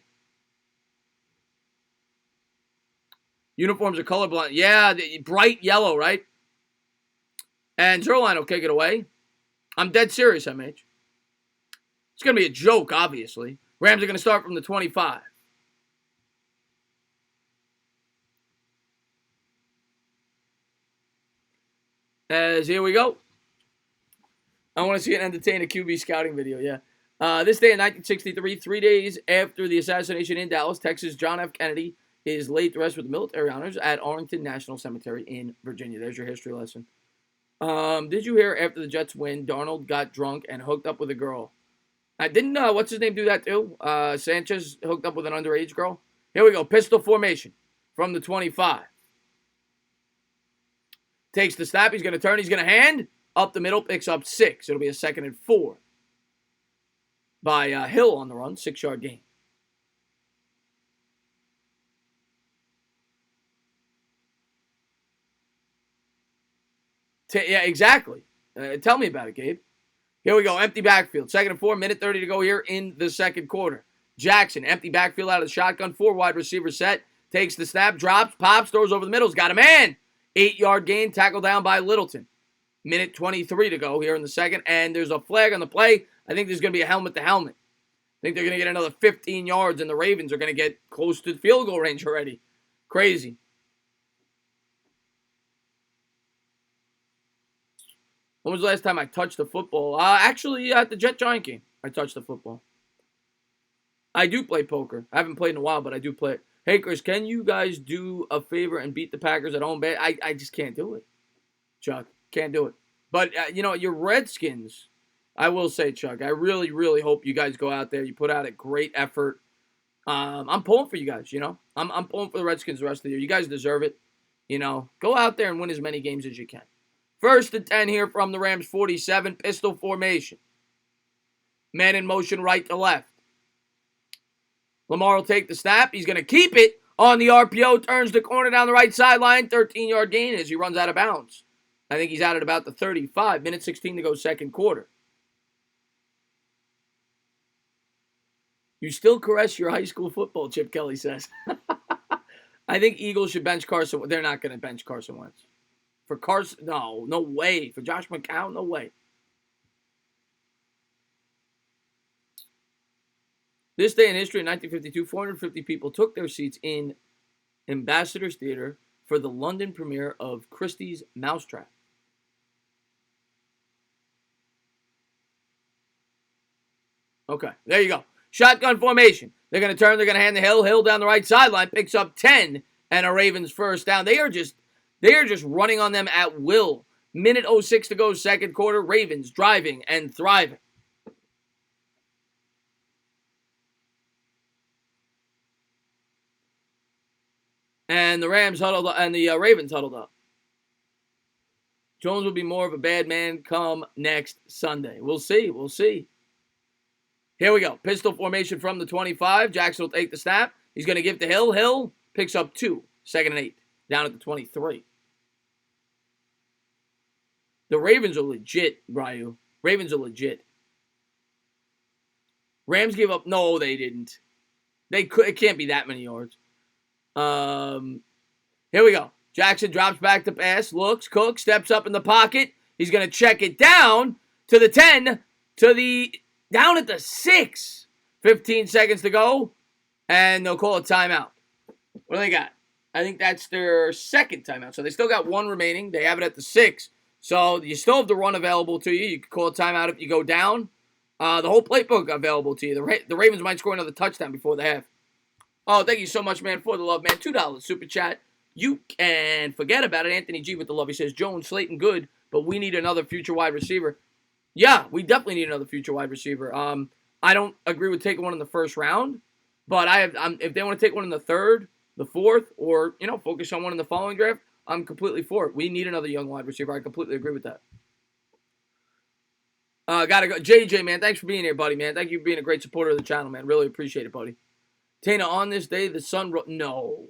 Uniforms are colorblind. Yeah, bright yellow, right? And Zuerlein will kick it away. I'm dead serious, MH. It's going to be a joke, obviously. Rams are going to start from the 25. As here we go. I want to see an entertaining QB scouting video, yeah. This day in 1963, 3 days after the assassination in Dallas, Texas, John F. Kennedy is laid to rest with military honors at Arlington National Cemetery in Virginia. There's your history lesson. Did you hear after the Jets win, Darnold got drunk and hooked up with a girl? I didn't know. What's his name do that too? Sanchez hooked up with an underage girl. Here we go. Pistol formation from the 25. Takes the snap. He's going to turn. He's going to hand. Up the middle. Picks up 6. It'll be a 2nd and 4. By Hill on the run. 6-yard gain. Yeah, exactly. Tell me about it, Gabe. Here we go. Empty backfield. 2nd and 4. Minute 30 to go here in the second quarter. Jackson. Empty backfield out of the shotgun. 4 wide receiver set. Takes the snap. Drops. Pops. Throws over the middle. He's got a man. 8-yard gain. Tackle down by Littleton. Minute 23 to go here in the second. And there's a flag on the play. I think there's going to be a helmet to helmet. I think they're going to get another 15 yards. And the Ravens are going to get close to the field goal range already. Crazy. When was the last time I touched the football? Actually, at the Jet-Giant game, I touched the football. I do play poker. I haven't played in a while, but I do play it. Hey, Chris, can you guys do a favor and beat the Packers at home? I just can't do it, Chuck. Can't do it. But, your Redskins, I will say, Chuck, I really, really hope you guys go out there. You put out a great effort. I'm pulling for you guys, I'm pulling for the Redskins the rest of the year. You guys deserve it. Go out there and win as many games as you can. 1st and 10 here from the Rams 47. Pistol formation. Man in motion right to left. Lamar will take the snap. He's going to keep it on the RPO. Turns the corner down the right sideline. 13-yard gain as he runs out of bounds. I think he's out at about the 35. Minute 16 to go second quarter. You still caress your high school football, Chip Kelly says. I think Eagles should bench Carson. They're not going to bench Carson Wentz. For Carson, no way. For Josh McCown, no way. This day in history, in 1952, 450 people took their seats in Ambassador's Theater for the London premiere of Christie's Mousetrap. Okay, there you go. Shotgun formation. They're going to turn. They're going to hand the Hill. Hill down the right sideline. Picks up 10 and a Ravens first down. They are just running on them at will. Minute 06 to go, second quarter. Ravens driving and thriving. And the Rams huddled up, and the Ravens huddled up. Jones will be more of a bad man come next Sunday. We'll see. We'll see. Here we go. Pistol formation from the 25. Jackson will take the snap. He's going to give to Hill. Hill picks up 2. Second and 8. Down at the 23. The Ravens are legit, Ryu. Ravens are legit. Rams gave up. No, they didn't. It can't be that many yards. Here we go. Jackson drops back to pass. Looks. Cook steps up in the pocket. He's going to check it down to the 10. Down at the 6. 15 seconds to go. And they'll call a timeout. What do they got? I think that's their second timeout. So they still got 1 remaining. They have it at the 6. So you still have the run available to you. You can call a timeout if you go down. The whole playbook available to you. The Ravens might score another touchdown before the half. Oh, thank you so much, man, for the love, man. $2 super chat. You can forget about it. Anthony G with the love. He says, Jones, Slayton, good, but we need another future wide receiver. Yeah, we definitely need another future wide receiver. I don't agree with taking one in the first round, but if they want to take one in the third, the fourth, or focus on one in the following draft, I'm completely for it. We need another young wide receiver. I completely agree with that. Gotta go. JJ, man, thanks for being here, buddy, man. Thank you for being a great supporter of the channel, man. Really appreciate it, buddy. Tana, on this day, the sun... No.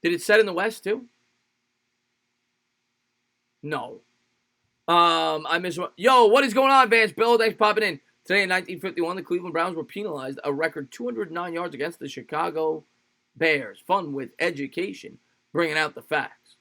Did it set in the west, too? No. I miss... Yo, what is going on, Vance Bill? Thanks for popping in. Today in 1951, the Cleveland Browns were penalized a record 209 yards against the Chicago Bears. Fun with education. Bringing out the facts.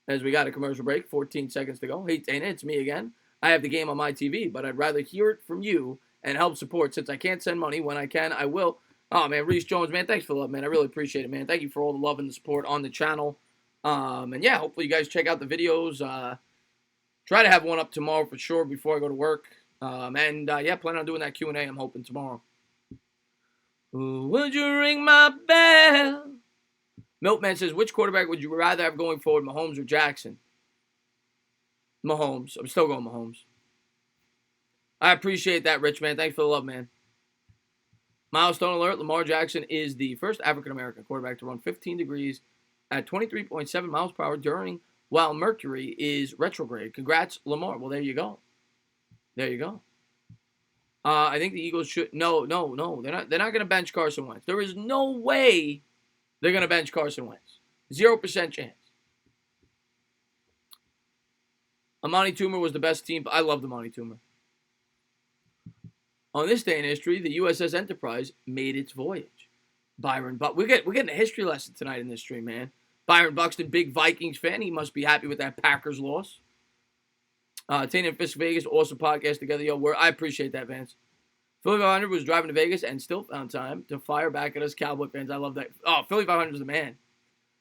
As we got a commercial break, 14 seconds to go. Hey, Tana, it's me again. I have the game on my TV, but I'd rather hear it from you and help support. Since I can't send money, when I can, I will. Oh, man, Reese Jones, man, thanks for the love, man. I really appreciate it, man. Thank you for all the love and the support on the channel. And, yeah, hopefully you guys check out the videos. Try to have one up tomorrow for sure before I go to work. Yeah, plan on doing that Q&A, I'm hoping, tomorrow. Ooh, would you ring my bell? Milkman says, which quarterback would you rather have going forward, Mahomes or Jackson? Mahomes. I'm still going Mahomes. I appreciate that, Rich, man. Thanks for the love, man. Milestone alert, Lamar Jackson is the first African-American quarterback to run 15 degrees at 23.7 miles per hour while Mercury is retrograde. Congrats, Lamar. Well, there you go. There you go. I think the Eagles should... No. They're not going to bench Carson Wentz. There is no way they're going to bench Carson Wentz. 0% chance. Amani Toomer was the best team. I love Amani Toomer. On this day in history, the USS Enterprise made its voyage. Byron, but we're getting a history lesson tonight in this stream, man. Byron Buxton, big Vikings fan. He must be happy with that Packers loss. Tina and Fisk Vegas, awesome podcast together. Yo, I appreciate that, Vance. Philly 500 was driving to Vegas and still found time to fire back at us Cowboy fans. I love that. Oh, Philly 500 is the man.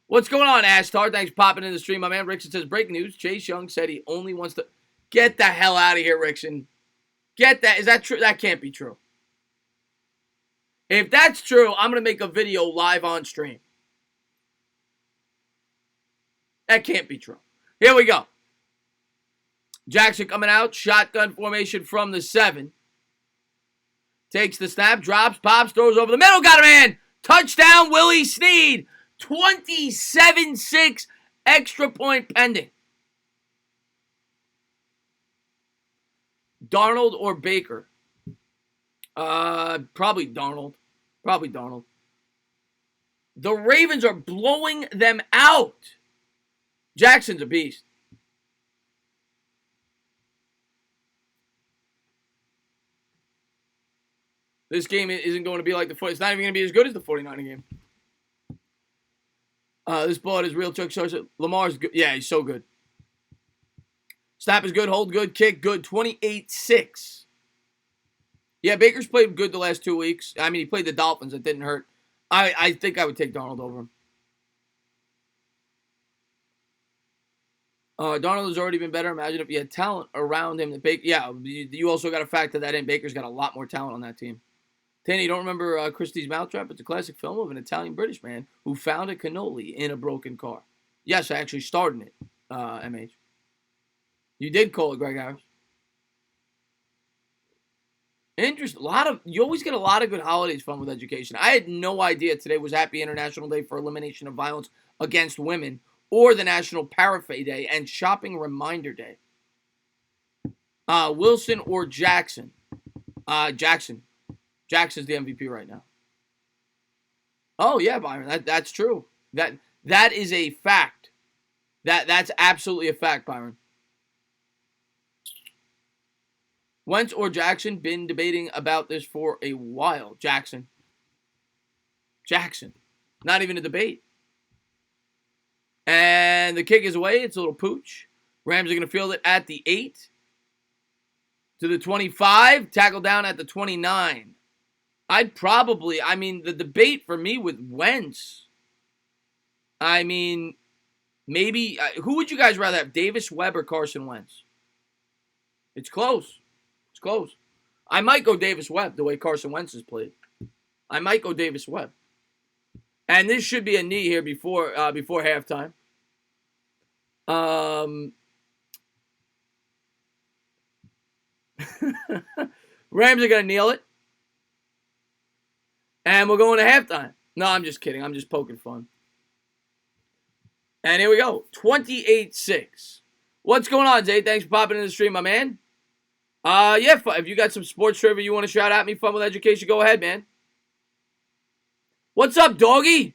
What's going on, Ashtar? Thanks for popping in the stream. My man Rickson says, breaking news. Chase Young said he only wants to... Get the hell out of here, Rickson. Get that. Is that true? That can't be true. If that's true, I'm going to make a video live on stream. That can't be true. Here we go. Jackson coming out. Shotgun formation from the 7. Takes the snap. Drops. Pops. Throws over the middle. Got a man. Touchdown, Willie Snead. 27-6. Extra point pending. Darnold or Baker? Probably Darnold. Probably Darnold. The Ravens are blowing them out. Jackson's a beast. This game isn't going to be like the 40. It's not even going to be as good as the 49er game. This bullet is real Chuck Schuster. Lamar's good. Yeah, he's so good. Snap is good. Hold good. Kick good. 28-6. Yeah, Baker's played good the last 2 weeks. I mean, he played the Dolphins. It didn't hurt. I think I would take Darnold over him. Darnold has already been better. Imagine if you had talent around him. You also got to factor that in. Baker's got a lot more talent on that team. Tanny, you don't remember Christie's Mousetrap? It's a classic film of an Italian-British man who found a cannoli in a broken car. Yes, I actually starred in it, MH. You did call it, Greg Harris. Interesting. You always get a lot of good holidays fun with education. I had no idea today was Happy International Day for Elimination of Violence Against Women, or the National Parfait Day and Shopping Reminder Day. Wilson or Jackson? Jackson. Jackson's the MVP right now. Oh yeah, Byron. That's true. That is a fact. That's absolutely a fact, Byron. Wentz or Jackson? Been debating about this for a while. Jackson. Not even a debate. And the kick is away. It's a little pooch. Rams are going to field it at the 8. To the 25. Tackle down at the 29. The debate for me with Wentz. Maybe, who would you guys rather have, Davis Webb or Carson Wentz? It's close. I might go Davis Webb the way Carson Wentz has played. I might go Davis Webb. And this should be a knee here before halftime. Rams are going to kneel it. And we're going to halftime. No, I'm just kidding. I'm just poking fun. And here we go. 28-6. What's going on, Zay? Thanks for popping in the stream, my man. If you got some sports trivia you want to shout at me, fun with education, go ahead, man. What's up, doggy?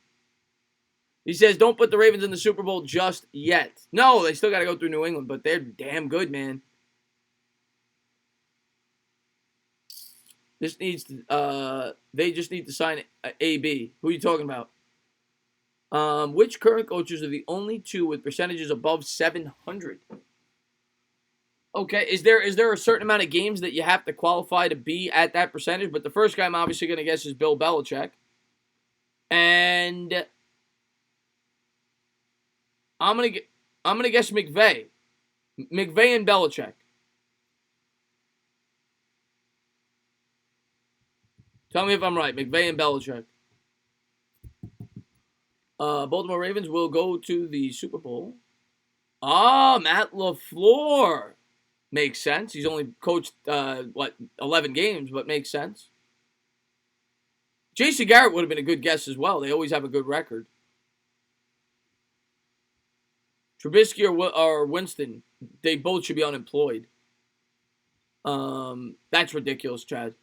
He says, don't put the Ravens in the Super Bowl just yet. No, they still got to go through New England, but they're damn good, man. They just need to sign AB. Who are you talking about? Which current coaches are the only two with percentages above 700? Okay, is there a certain amount of games that you have to qualify to be at that percentage? But the first guy I'm obviously going to guess is Bill Belichick. And I'm gonna guess McVay. McVay and Belichick. Tell me if I'm right. McVay and Belichick. Baltimore Ravens will go to the Super Bowl. Matt LaFleur. Makes sense. He's only coached, 11 games, but makes sense. Jason Garrett would have been a good guess as well. They always have a good record. Trubisky or Winston, they both should be unemployed. That's ridiculous, Chad.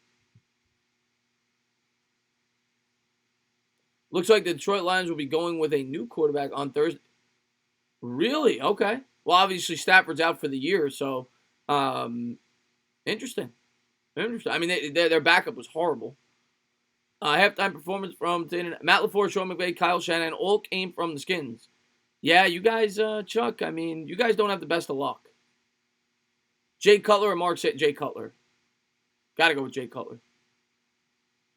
Looks like the Detroit Lions will be going with a new quarterback on Thursday. Really? Okay. Well, obviously Stafford's out for the year, so interesting. I mean, their backup was horrible. Halftime performance from Matt LaFleur, Sean McVay, Kyle Shanahan all came from the Skins. Yeah, you guys, Chuck, you guys don't have the best of luck. Jay Cutler or Mark said Jay Cutler. Got to go with Jay Cutler.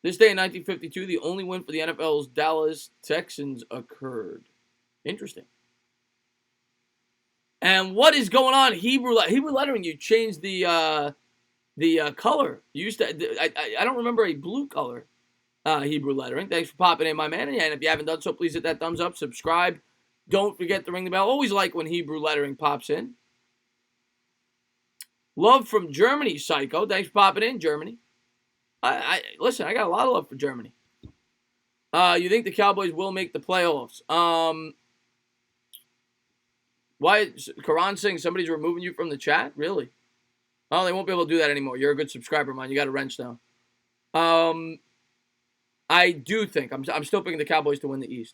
This day in 1952, the only win for the NFL's Dallas Texans occurred. Interesting. And what is going on? Hebrew lettering, you changed the color. You used to, I don't remember a blue color Hebrew lettering. Thanks for popping in, my man. And if you haven't done so, please hit that thumbs up, subscribe. Don't forget to ring the bell. Always like when Hebrew lettering pops in. Love from Germany, Psycho. Thanks for popping in, Germany. Listen, I got a lot of love for Germany. You think the Cowboys will make the playoffs? Why? Karan saying somebody's removing you from the chat? Really? Oh, they won't be able to do that anymore. You're a good subscriber, man. You got a wrench now. I do think I'm still picking the Cowboys to win the East.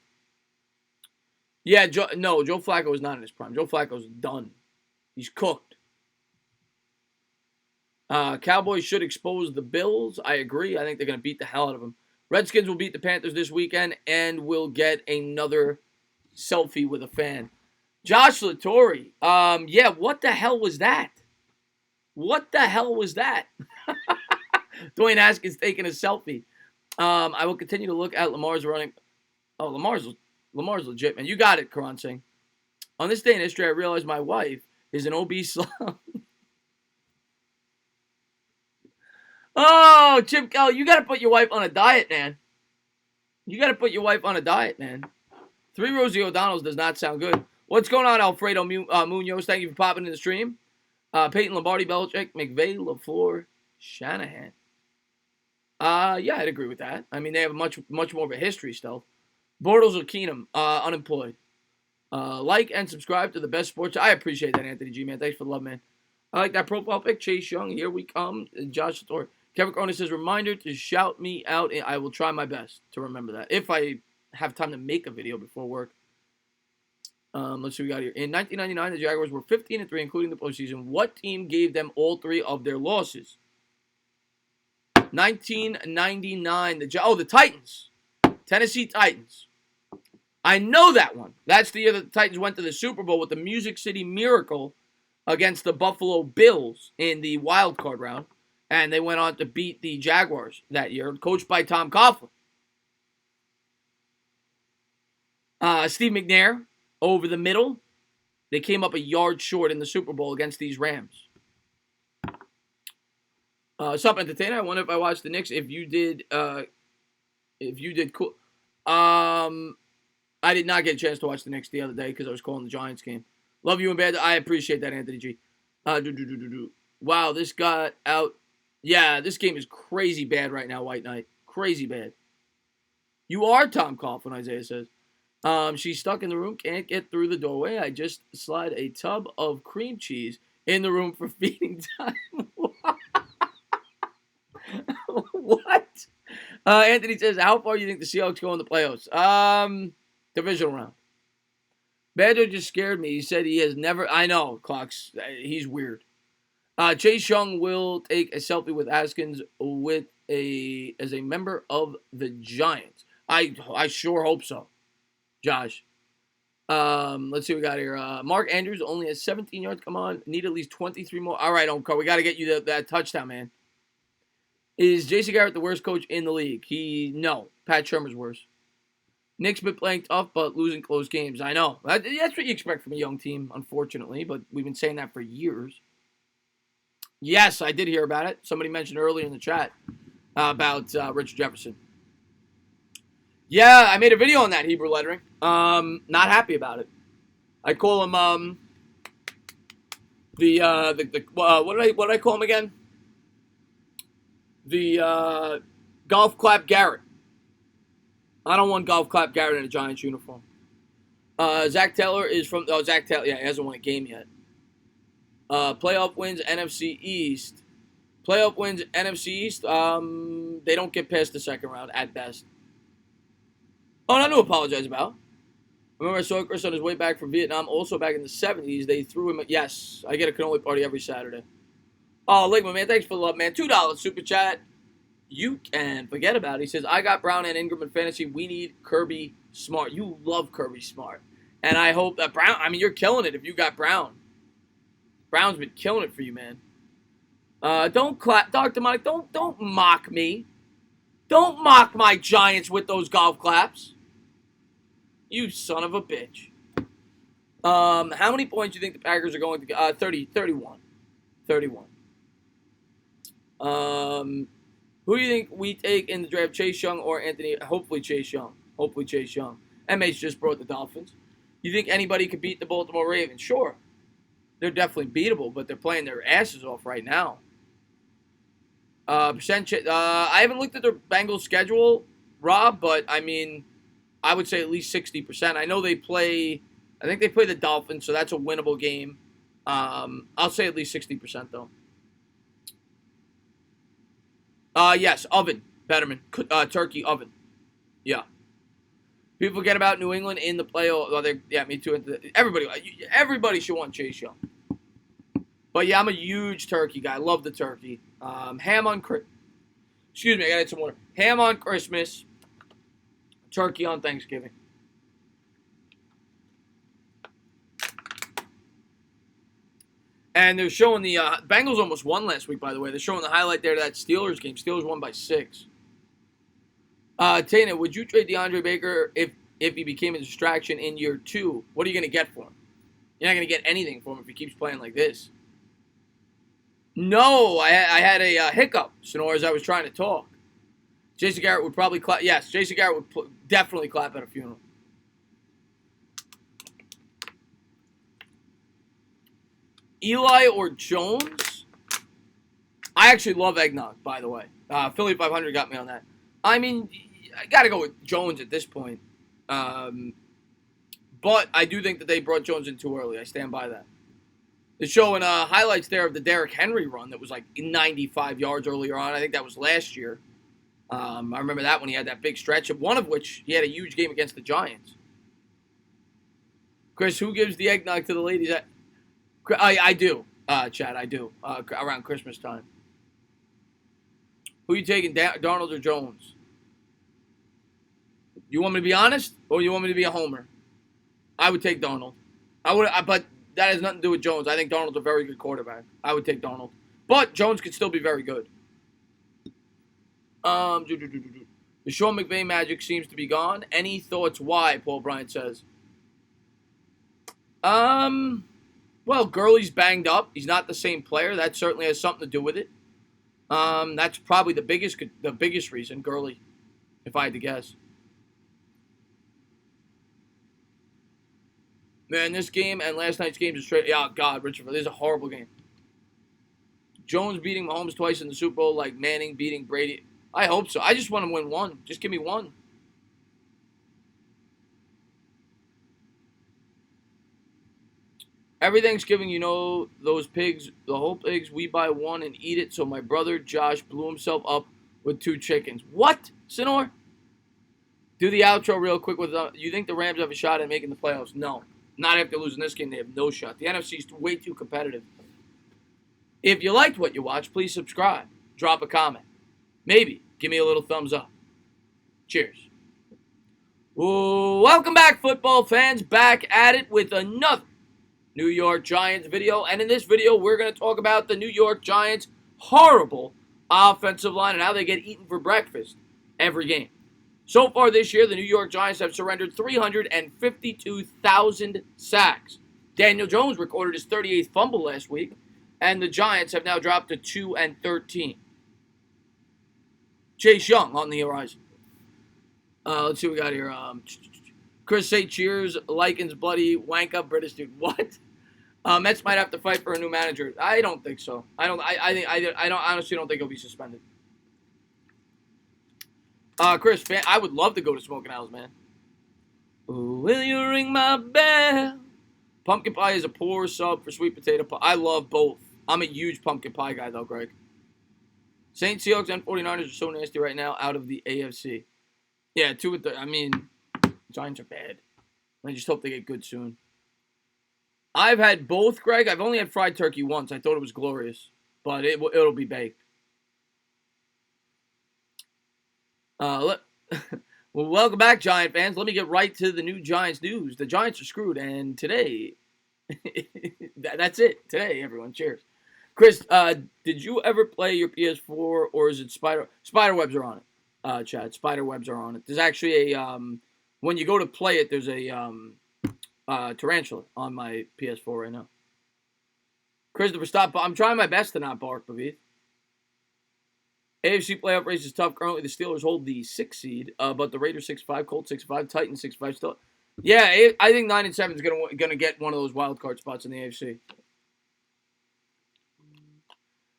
Yeah, Joe Flacco is not in his prime. Joe Flacco's done. He's cooked. Cowboys should expose the Bills. I agree. I think they're going to beat the hell out of them. Redskins will beat the Panthers this weekend and will get another selfie with a fan. Josh Latore. Yeah, what the hell was that? What the hell was that? Dwayne Haskins taking a selfie. I will continue to look at Lamar's running. Oh, Lamar's legit, man. You got it, Karan Singh. On this day in history, I realized my wife is an obese slob. Oh, Chip Kelly, you got to put your wife on a diet, man. You got to put your wife on a diet, man. 3 Rosie O'Donnell's does not sound good. What's going on, Alfredo Munoz? Thank you for popping in the stream. Peyton Lombardi, Belichick, McVay, LaFleur, Shanahan. Yeah, I'd agree with that. I mean, they have much more of a history still. Bortles or Keenum, unemployed. Like and subscribe to the best sports. I appreciate that, Anthony G, man. Thanks for the love, man. I like that profile pic. Chase Young, here we come. Josh Thor. Kevin Cronin says, reminder to shout me out. I will try my best to remember that. If I have time to make a video before work. Let's see what we got here. In 1999, the Jaguars were 15-3, including the postseason. What team gave them all 3 of their losses? 1999, the Titans. Tennessee Titans. I know that one. That's the year that the Titans went to the Super Bowl with the Music City Miracle against the Buffalo Bills in the wild card round. And they went on to beat the Jaguars that year, coached by Tom Coughlin. Steve McNair, over the middle. They came up a yard short in the Super Bowl against these Rams. Sup, entertainer? I wonder if I watched the Knicks. If you did, cool. I did not get a chance to watch the Knicks the other day because I was calling the Giants game. Love you and bad. I appreciate that, Anthony G. Wow, this got out. Yeah, this game is crazy bad right now, White Knight. Crazy bad. You are Tom Coughlin, Isaiah says. She's stuck in the room, can't get through the doorway. I just slide a tub of cream cheese in the room for feeding time. What? Anthony says, how far do you think the Seahawks go in the playoffs? Divisional round. Badger just scared me. He said he has never... I know, Clocks. He's weird. Chase Young will take a selfie with Askins as a member of the Giants. I sure hope so, Josh. Let's see what we got here. Mark Andrews only has 17 yards. Come on. Need at least 23 more. All right, Omcar. We got to get you that touchdown, man. Is Jason Garrett the worst coach in the league? No. Pat Shermer's worse. Nick's been playing tough, but losing close games. I know. That's what you expect from a young team, unfortunately, but we've been saying that for years. Yes, I did hear about it. Somebody mentioned earlier in the chat about Richard Jefferson. Yeah, I made a video on that Hebrew lettering. Not happy about it. I call him what did I call him again? The golf clap Garrett. I don't want golf clap Garrett in a Giants uniform. Zach Taylor is from... Oh, Zach Taylor. Yeah, he hasn't won a game yet. Playoff wins NFC East. Playoff wins NFC East. They don't get past the second round at best. Oh, nothing to apologize about. Remember, I saw Chris on his way back from Vietnam. Also back in the 70s, they threw him... Yes, I get a cannoli party every Saturday. Oh, Ligma, man, thanks for the love, man. $2 super chat. You can forget about it. He says, I got Brown and Ingram in fantasy. We need Kirby Smart. You love Kirby Smart. And I hope that Brown... I mean, you're killing it if you got Brown. Brown's been killing it for you, man. Don't clap. Dr. Mike, don't mock me. Don't mock my Giants with those golf claps. You son of a bitch. How many points do you think the Packers are going to get? 31. Who do you think we take in the draft, Chase Young or Anthony? Hopefully Chase Young. MH just brought the Dolphins. You think anybody could beat the Baltimore Ravens? Sure. They're definitely beatable, but they're playing their asses off right now. I haven't looked at their Bengals schedule, Rob, but I mean, I would say at least 60%. I know I think they play the Dolphins, so that's a winnable game. I'll say at least 60% though. Yes, oven, Betterman, turkey oven. Yeah. People forget about New England in the playoff. Oh, yeah, me too. Everybody should want Chase Young. But yeah, I'm a huge turkey guy. I love the turkey. Ham on Excuse me, I gotta get some water. Ham on Christmas. Turkey on Thanksgiving. And they're showing the Bengals almost won last week, by the way. They're showing the highlight there to that Steelers game. Steelers won by 6. Tana, would you trade DeAndre Baker if he became a distraction in year 2? What are you going to get for him? You're not going to get anything from him if he keeps playing like this. No, I had a hiccup, Sonora, as I was trying to talk. Jason Garrett would probably clap. Yes, Jason Garrett would definitely clap at a funeral. Eli or Jones? I actually love eggnog, by the way. Philly 500 got me on that. I mean, I got to go with Jones at this point. But I do think that they brought Jones in too early. I stand by that. They're showing highlights there of the Derrick Henry run that was like 95 yards earlier on. I think that was last year. I remember that when he had that big stretch, one of which he had a huge game against the Giants. Chris, who gives the eggnog to the ladies? I do, Chad. I do. Around Christmas time. Who are you taking, Darnold or Jones? You want me to be honest, or you want me to be a homer? I would take Darnold. But that has nothing to do with Jones. I think Darnold's a very good quarterback. I would take Darnold, but Jones could still be very good. The Sean McVay magic seems to be gone. Any thoughts why? Paul Bryant says. Well, Gurley's banged up. He's not the same player. That certainly has something to do with it. That's probably the biggest reason, Gurley, if I had to guess. Man, this game and last night's game is straight. Yeah, God, Richard, this is a horrible game. Jones beating Mahomes twice in the Super Bowl, like Manning beating Brady. I hope so. I just want to win one. Just give me one. Every Thanksgiving, those pigs, the whole pigs, we buy one and eat it. So my brother Josh blew himself up with 2 chickens. What, Sinor? Do the outro real quick with. You think the Rams have a shot at making the playoffs? No. Not after losing this game. They have no shot. The NFC is way too competitive. If you liked what you watched, please subscribe. Drop a comment. Maybe give me a little thumbs up. Cheers. Welcome back, football fans. Back at it with another New York Giants video. And in this video, we're going to talk about the New York Giants' horrible offensive line and how they get eaten for breakfast every game. So far this year, the New York Giants have surrendered 352,000 sacks. Daniel Jones recorded his 38th fumble last week, and the Giants have now dropped to 2-13. Chase Young on the horizon. Let's see what we got here. Chris say cheers, Likens bloody wank up British dude. What? Mets might have to fight for a new manager. I don't think so. I honestly don't think he'll be suspended. Chris, I would love to go to Smoking Owls, man. Ooh, will you ring my bell? Pumpkin pie is a poor sub for sweet potato pie. I love both. I'm a huge pumpkin pie guy, though, Greg. Saints, Seahawks, and 49ers are so nasty right now out of the AFC. Yeah, 2-3. I mean, Giants are bad. I just hope they get good soon. I've had both, Greg. I've only had fried turkey once. I thought it was glorious, but it'll be baked. Well, welcome back, Giant fans. Let me get right to the new Giants news. The Giants are screwed, and today, that's it. Today, everyone. Cheers. Chris, did you ever play your PS4, or is it Spiderwebs are on it? Chad, Spiderwebs are on it. There's actually a, when you go to play it, there's a tarantula on my PS4 right now. Christopher, stop. I'm trying my best to not bark, Bavith. AFC playoff race is tough. Currently, the Steelers hold the 6th seed, but the Raiders 6-5, Colts 6-5, Titans 6-5 still. Yeah, I think 9-7 is gonna get one of those wild card spots in the AFC.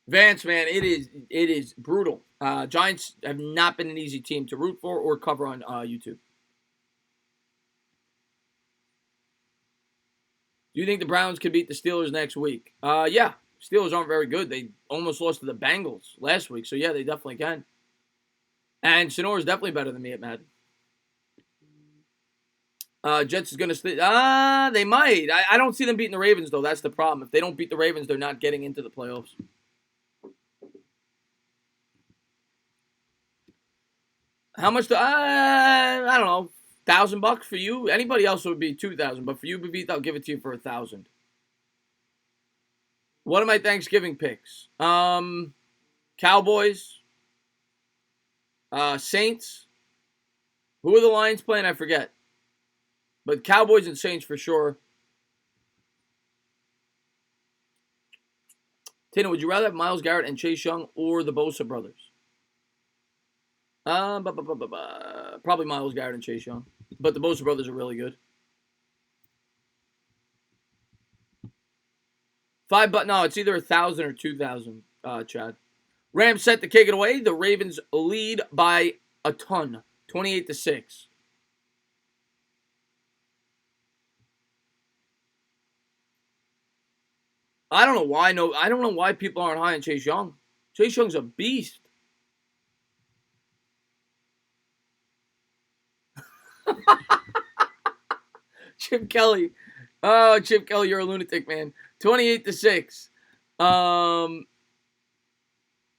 Vance, man, it is brutal. Giants have not been an easy team to root for or cover on YouTube. Do you think the Browns can beat the Steelers next week? Yeah. Steelers aren't very good. They almost lost to the Bengals last week. So, yeah, they definitely can. And Sonora's definitely better than me at Madden. Jets is going to stay. They might. I don't see them beating the Ravens, though. That's the problem. If they don't beat the Ravens, they're not getting into the playoffs. How much I don't know. $1,000 for you? Anybody else would be $2,000. But for you, Bavith, I'll give it to you for $1,000. What are my Thanksgiving picks? Cowboys. Saints. Who are the Lions playing? I forget. But Cowboys and Saints for sure. Tina, would you rather have Myles Garrett and Chase Young or the Bosa brothers? Probably Myles Garrett and Chase Young. But the Bosa brothers are really good. No, it's either 1,000 or 2,000, Chad. Rams set to kick it away. The Ravens lead by a ton, 28-6. I don't know why. No, I don't know why people aren't high on Chase Young. Chase Young's a beast. Chip Kelly. Oh, Chip Kelly, you're a lunatic, man. 28-6. All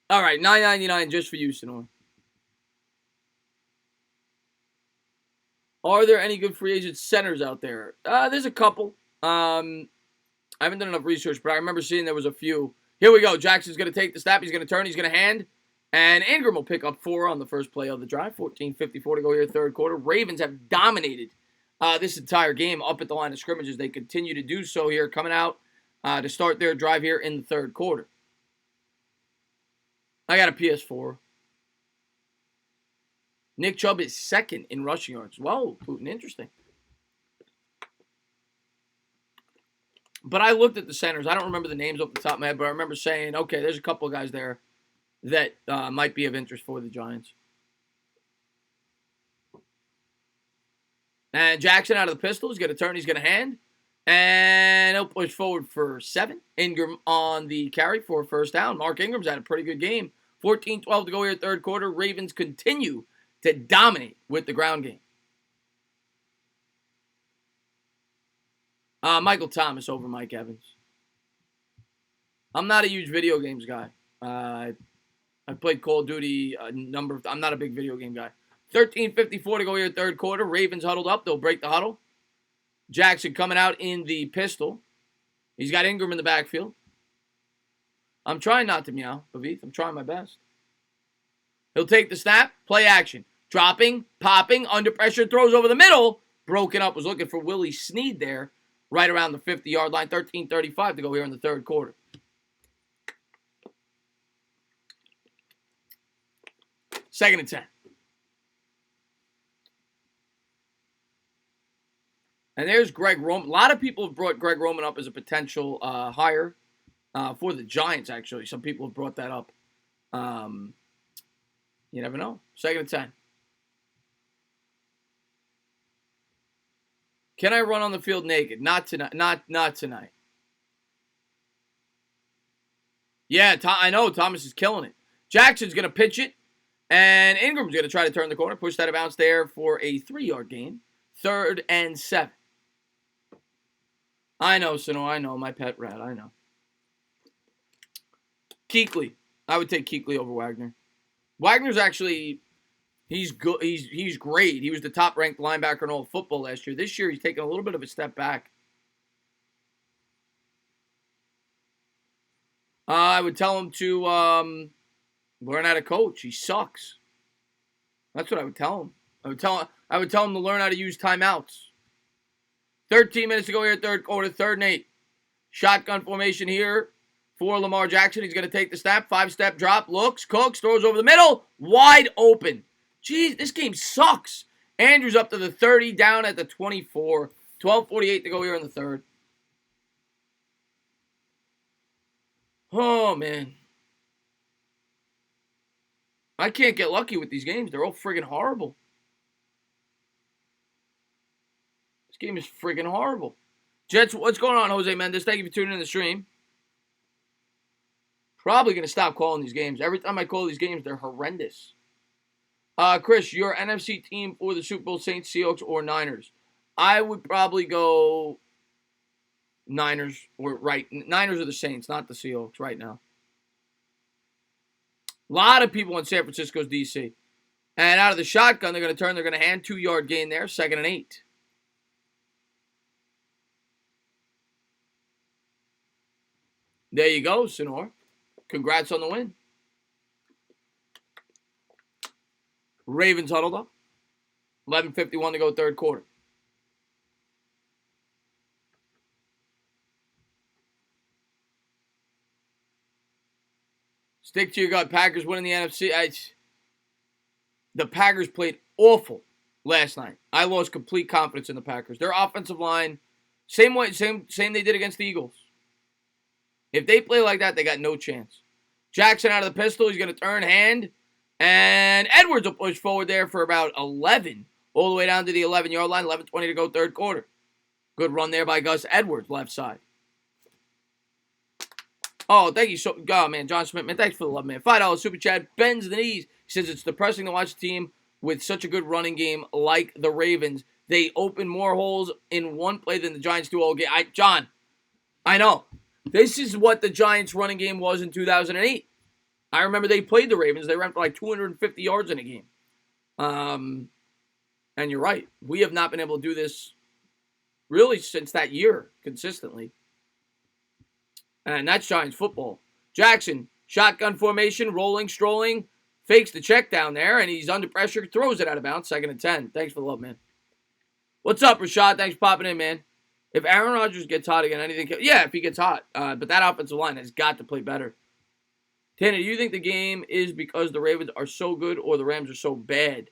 right, $9.99 just for you, Sonor. Are there any good free agent centers out there? There's a couple. I haven't done enough research, but I remember seeing there was a few. Here we go. Jackson's going to take the snap. He's going to turn. He's going to hand. And Ingram will pick up 4 on the first play of the drive. 14:54 to go here, third quarter. Ravens have dominated this entire game up at the line of scrimmage as they continue to do so here, coming out to start their drive here in the third quarter. I got a PS4. Nick Chubb is second in rushing yards. Whoa, Putin, interesting. But I looked at the centers. I don't remember the names off the top of my head, but I remember saying, okay, there's a couple of guys there that might be of interest for the Giants. And Jackson out of the pistol. He's going to turn. He's going to hand. And he'll push forward for 7. Ingram on the carry for a first down. Mark Ingram's had a pretty good game. 14-12 to go here, third quarter. Ravens continue to dominate with the ground game. Michael Thomas over Mike Evans. I'm not a huge video games guy. I've played Call of Duty a number of times. I'm not a big video game guy. 13:54 to go here, third quarter. Ravens huddled up. They'll break the huddle. Jackson coming out in the pistol. He's got Ingram in the backfield. I'm trying not to meow, Pavith. I'm trying my best. He'll take the snap. Play action. Dropping, popping, under pressure, throws over the middle. Broken up. Was looking for Willie Snead there. Right around the 50-yard line. 13:35 to go here in the third quarter. Second and 10. And there's Greg Roman. A lot of people have brought Greg Roman up as a potential hire for the Giants, actually. Some people have brought that up. You never know. Second and 10. Can I run on the field naked? Not tonight. Not tonight. Yeah, I know. Thomas is killing it. Jackson's going to pitch it. And Ingram's going to try to turn the corner. Push that out of bounds there for a 3-yard gain. 3rd and 7. I know, Sano. I know. My pet rat. I know. Kuechly. I would take Kuechly over Wagner. Wagner's actually, he's good. He's great. He was the top-ranked linebacker in all of football last year. This year, he's taken a little bit of a step back. I would tell him to learn how to coach. He sucks. That's what I would tell him. I would tell him to learn how to use timeouts. 13 minutes to go here, third quarter, 3rd and 8. Shotgun formation here for Lamar Jackson. He's going to take the snap, 5-step drop, looks, cooks, throws over the middle, wide open. Jeez, this game sucks. Andrews up to the 30, down at the 24. 12:48 to go here in the third. Oh, man. I can't get lucky with these games. They're all friggin' horrible. This game is friggin' horrible. Jets, what's going on, Jose Mendez? Thank you for tuning in the stream. Probably going to stop calling these games. Every time I call these games, they're horrendous. Chris, your NFC team for the Super Bowl, Saints, Seahawks, or Niners? I would probably go Niners. Niners or the Saints, not the Seahawks right now. A lot of people in San Francisco's DC. And out of the shotgun, they're going to turn. They're going to hand 2-yard gain there. 2nd and 8. There you go, Sonor. Congrats on the win. Ravens huddled up. 11:51 to go, third quarter. Stick to your gut. Packers winning the NFC. The Packers played awful last night. I lost complete confidence in the Packers. Their offensive line, same they did against the Eagles. If they play like that, they got no chance. Jackson out of the pistol. He's going to turn hand. And Edwards will push forward there for about 11. All the way down to the 11-yard line. 11:20 to go, third quarter. Good run there by Gus Edwards, left side. Oh, thank you so God, man. John Smith, man. Thanks for the love, man. $5 super chat. Bends the knees. He says it's depressing to watch a team with such a good running game like the Ravens. They open more holes in one play than the Giants do all game. John, I know. This is what the Giants' running game was in 2008. I remember they played the Ravens. They ran for like 250 yards in a game. And you're right. We have not been able to do this really since that year consistently. And that's Giants football. Jackson, shotgun formation, rolling, strolling, fakes the check down there, and he's under pressure, throws it out of bounds, 2nd and 10. Thanks for the love, man. What's up, Rashad? Thanks for popping in, man. If Aaron Rodgers gets hot again, anything can... Yeah, if he gets hot. But that offensive line has got to play better. Tanner, do you think the game is because the Ravens are so good or the Rams are so bad?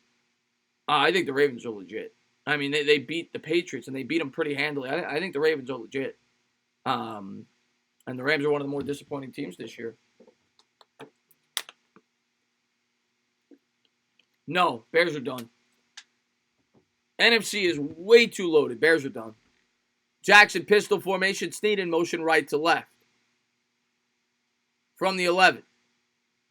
I think the Ravens are legit. I mean, they beat the Patriots, and they beat them pretty handily. I think the Ravens are legit. And the Rams are one of the more disappointing teams this year. No, Bears are done. NFC is way too loaded. Bears are done. Jackson, pistol formation, Snead in motion right to left. From the 11.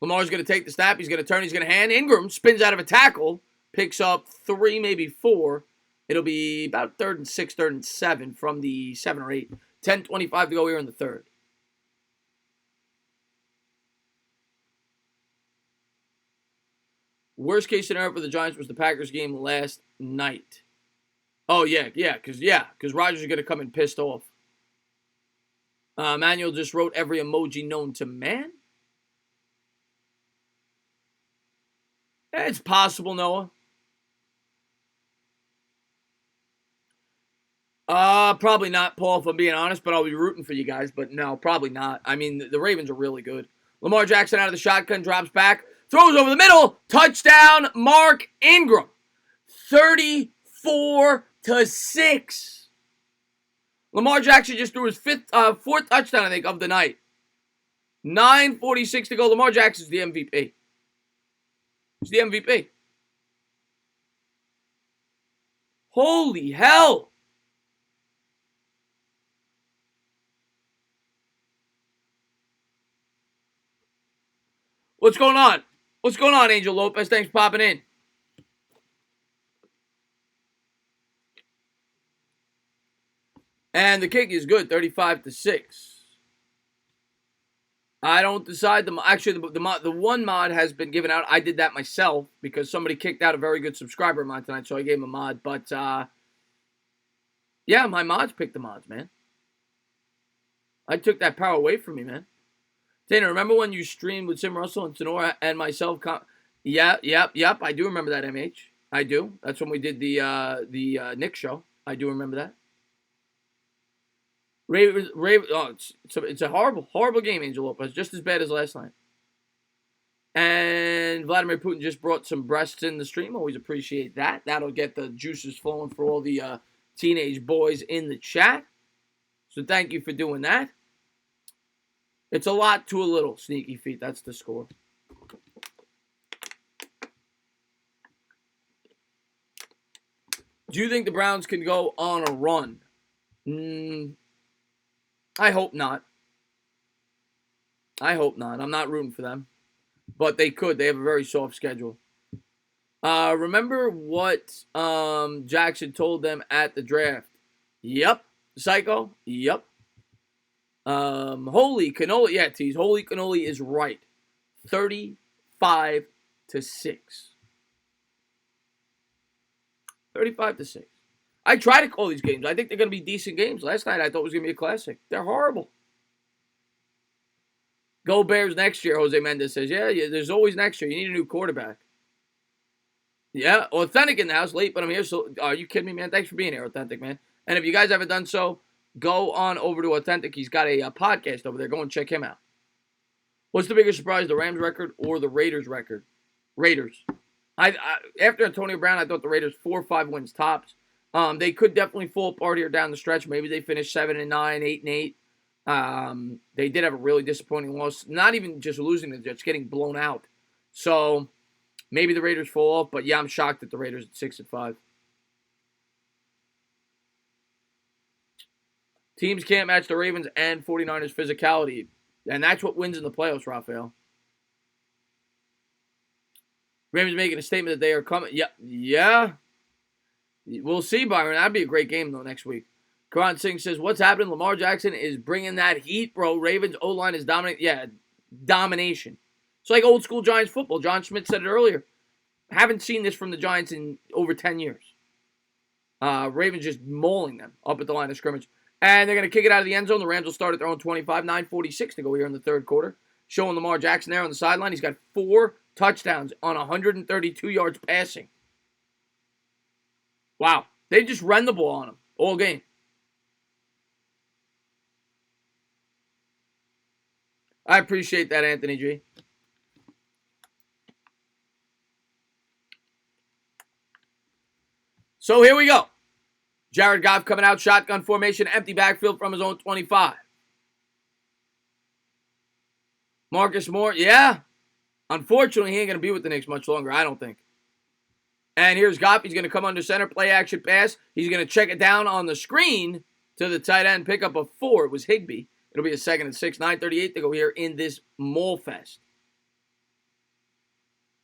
Lamar's going to take the snap. He's going to turn. He's going to hand. Ingram spins out of a tackle. Picks up 3, maybe 4. It'll be about 3rd and 6, 3rd and 7 from the 7 or 8. 10:25 to go here in the 3rd. Worst case scenario for the Giants was the Packers game last night. Oh, because Rodgers is going to come in pissed off. Manuel just wrote every emoji known to man. It's possible, Noah. Probably not, Paul, if I'm being honest, but I'll be rooting for you guys. But no, probably not. I mean, the Ravens are really good. Lamar Jackson out of the shotgun, drops back, throws over the middle, touchdown, Mark Ingram. 34-6. Lamar Jackson just threw his 4th touchdown, I think, of the night. 9:46 to go. Lamar Jackson's the MVP. He's the MVP. Holy hell. What's going on? What's going on, Angel Lopez? Thanks for popping in. And the kick is good, 35-6. I don't decide. The one mod has been given out. I did that myself because somebody kicked out a very good subscriber of mine tonight, so I gave him a mod. But, yeah, my mods picked the mods, man. I took that power away from me, man. Dana, remember when you streamed with Sim Russell and Sonora and myself? Yep. I do remember that, MH. I do. That's when we did the Nick show. I do remember that. It's a horrible game, Angel Lopez. Just as bad as last night. And Vladimir Putin just brought some breasts in the stream. Always appreciate that. That'll get the juices flowing for all the teenage boys in the chat. So thank you for doing that. It's a lot to a little, Sneaky Feet. That's the score. Do you think the Browns can go on a run? I hope not. I'm not rooting for them. But they could. They have a very soft schedule. Remember what Jackson told them at the draft? Yep. Psycho? Yep. Holy cannoli. Yeah, tease. Holy cannoli is right. 35-6. 35-6. I try to call these games. I think they're going to be decent games. Last night I thought it was going to be a classic. They're horrible. Go Bears next year, Jose Mendez says. Yeah, there's always next year. You need a new quarterback. Yeah, Authentic in the house. Late, but I'm here. So, are you kidding me, man? Thanks for being here, Authentic, man. And if you guys haven't done so, go on over to Authentic. He's got a podcast over there. Go and check him out. What's the biggest surprise, the Rams record or the Raiders record? Raiders. I after Antonio Brown, I thought the Raiders 4 or 5 wins tops. They could definitely fall apart here down the stretch. Maybe they finish 7-9, 8-8. They did have a really disappointing loss. Not even just losing the Jets, getting blown out. So maybe the Raiders fall off. But yeah, I'm shocked at the Raiders at 6-5. Teams can't match the Ravens and 49ers physicality. And that's what wins in the playoffs, Raphael. Ravens making a statement that they are coming. Yeah. We'll see, Byron. That'd be a great game, though, next week. Karan Singh says, what's happening? Lamar Jackson is bringing that heat, bro. Ravens O-line is dominating. Yeah, domination. It's like old school Giants football. John Schmidt said it earlier. Haven't seen this from the Giants in over 10 years. Ravens just mauling them up at the line of scrimmage. And they're going to kick it out of the end zone. The Rams will start at their own 25. 9:46 to go here in the third quarter. Showing Lamar Jackson there on the sideline. He's got 4 touchdowns on 132 yards passing. Wow. They just ran the ball on him all game. I appreciate that, Anthony G. So here we go. Jared Goff coming out, shotgun formation, empty backfield from his own 25. Marcus Moore, yeah. Unfortunately, he ain't going to be with the Knicks much longer, I don't think. And here's Goff. He's going to come under center, play action pass. He's going to check it down on the screen to the tight end, pick up a 4. It was Higbee. It'll be a 2nd and 6. 9:38 to go here in this Mole Fest.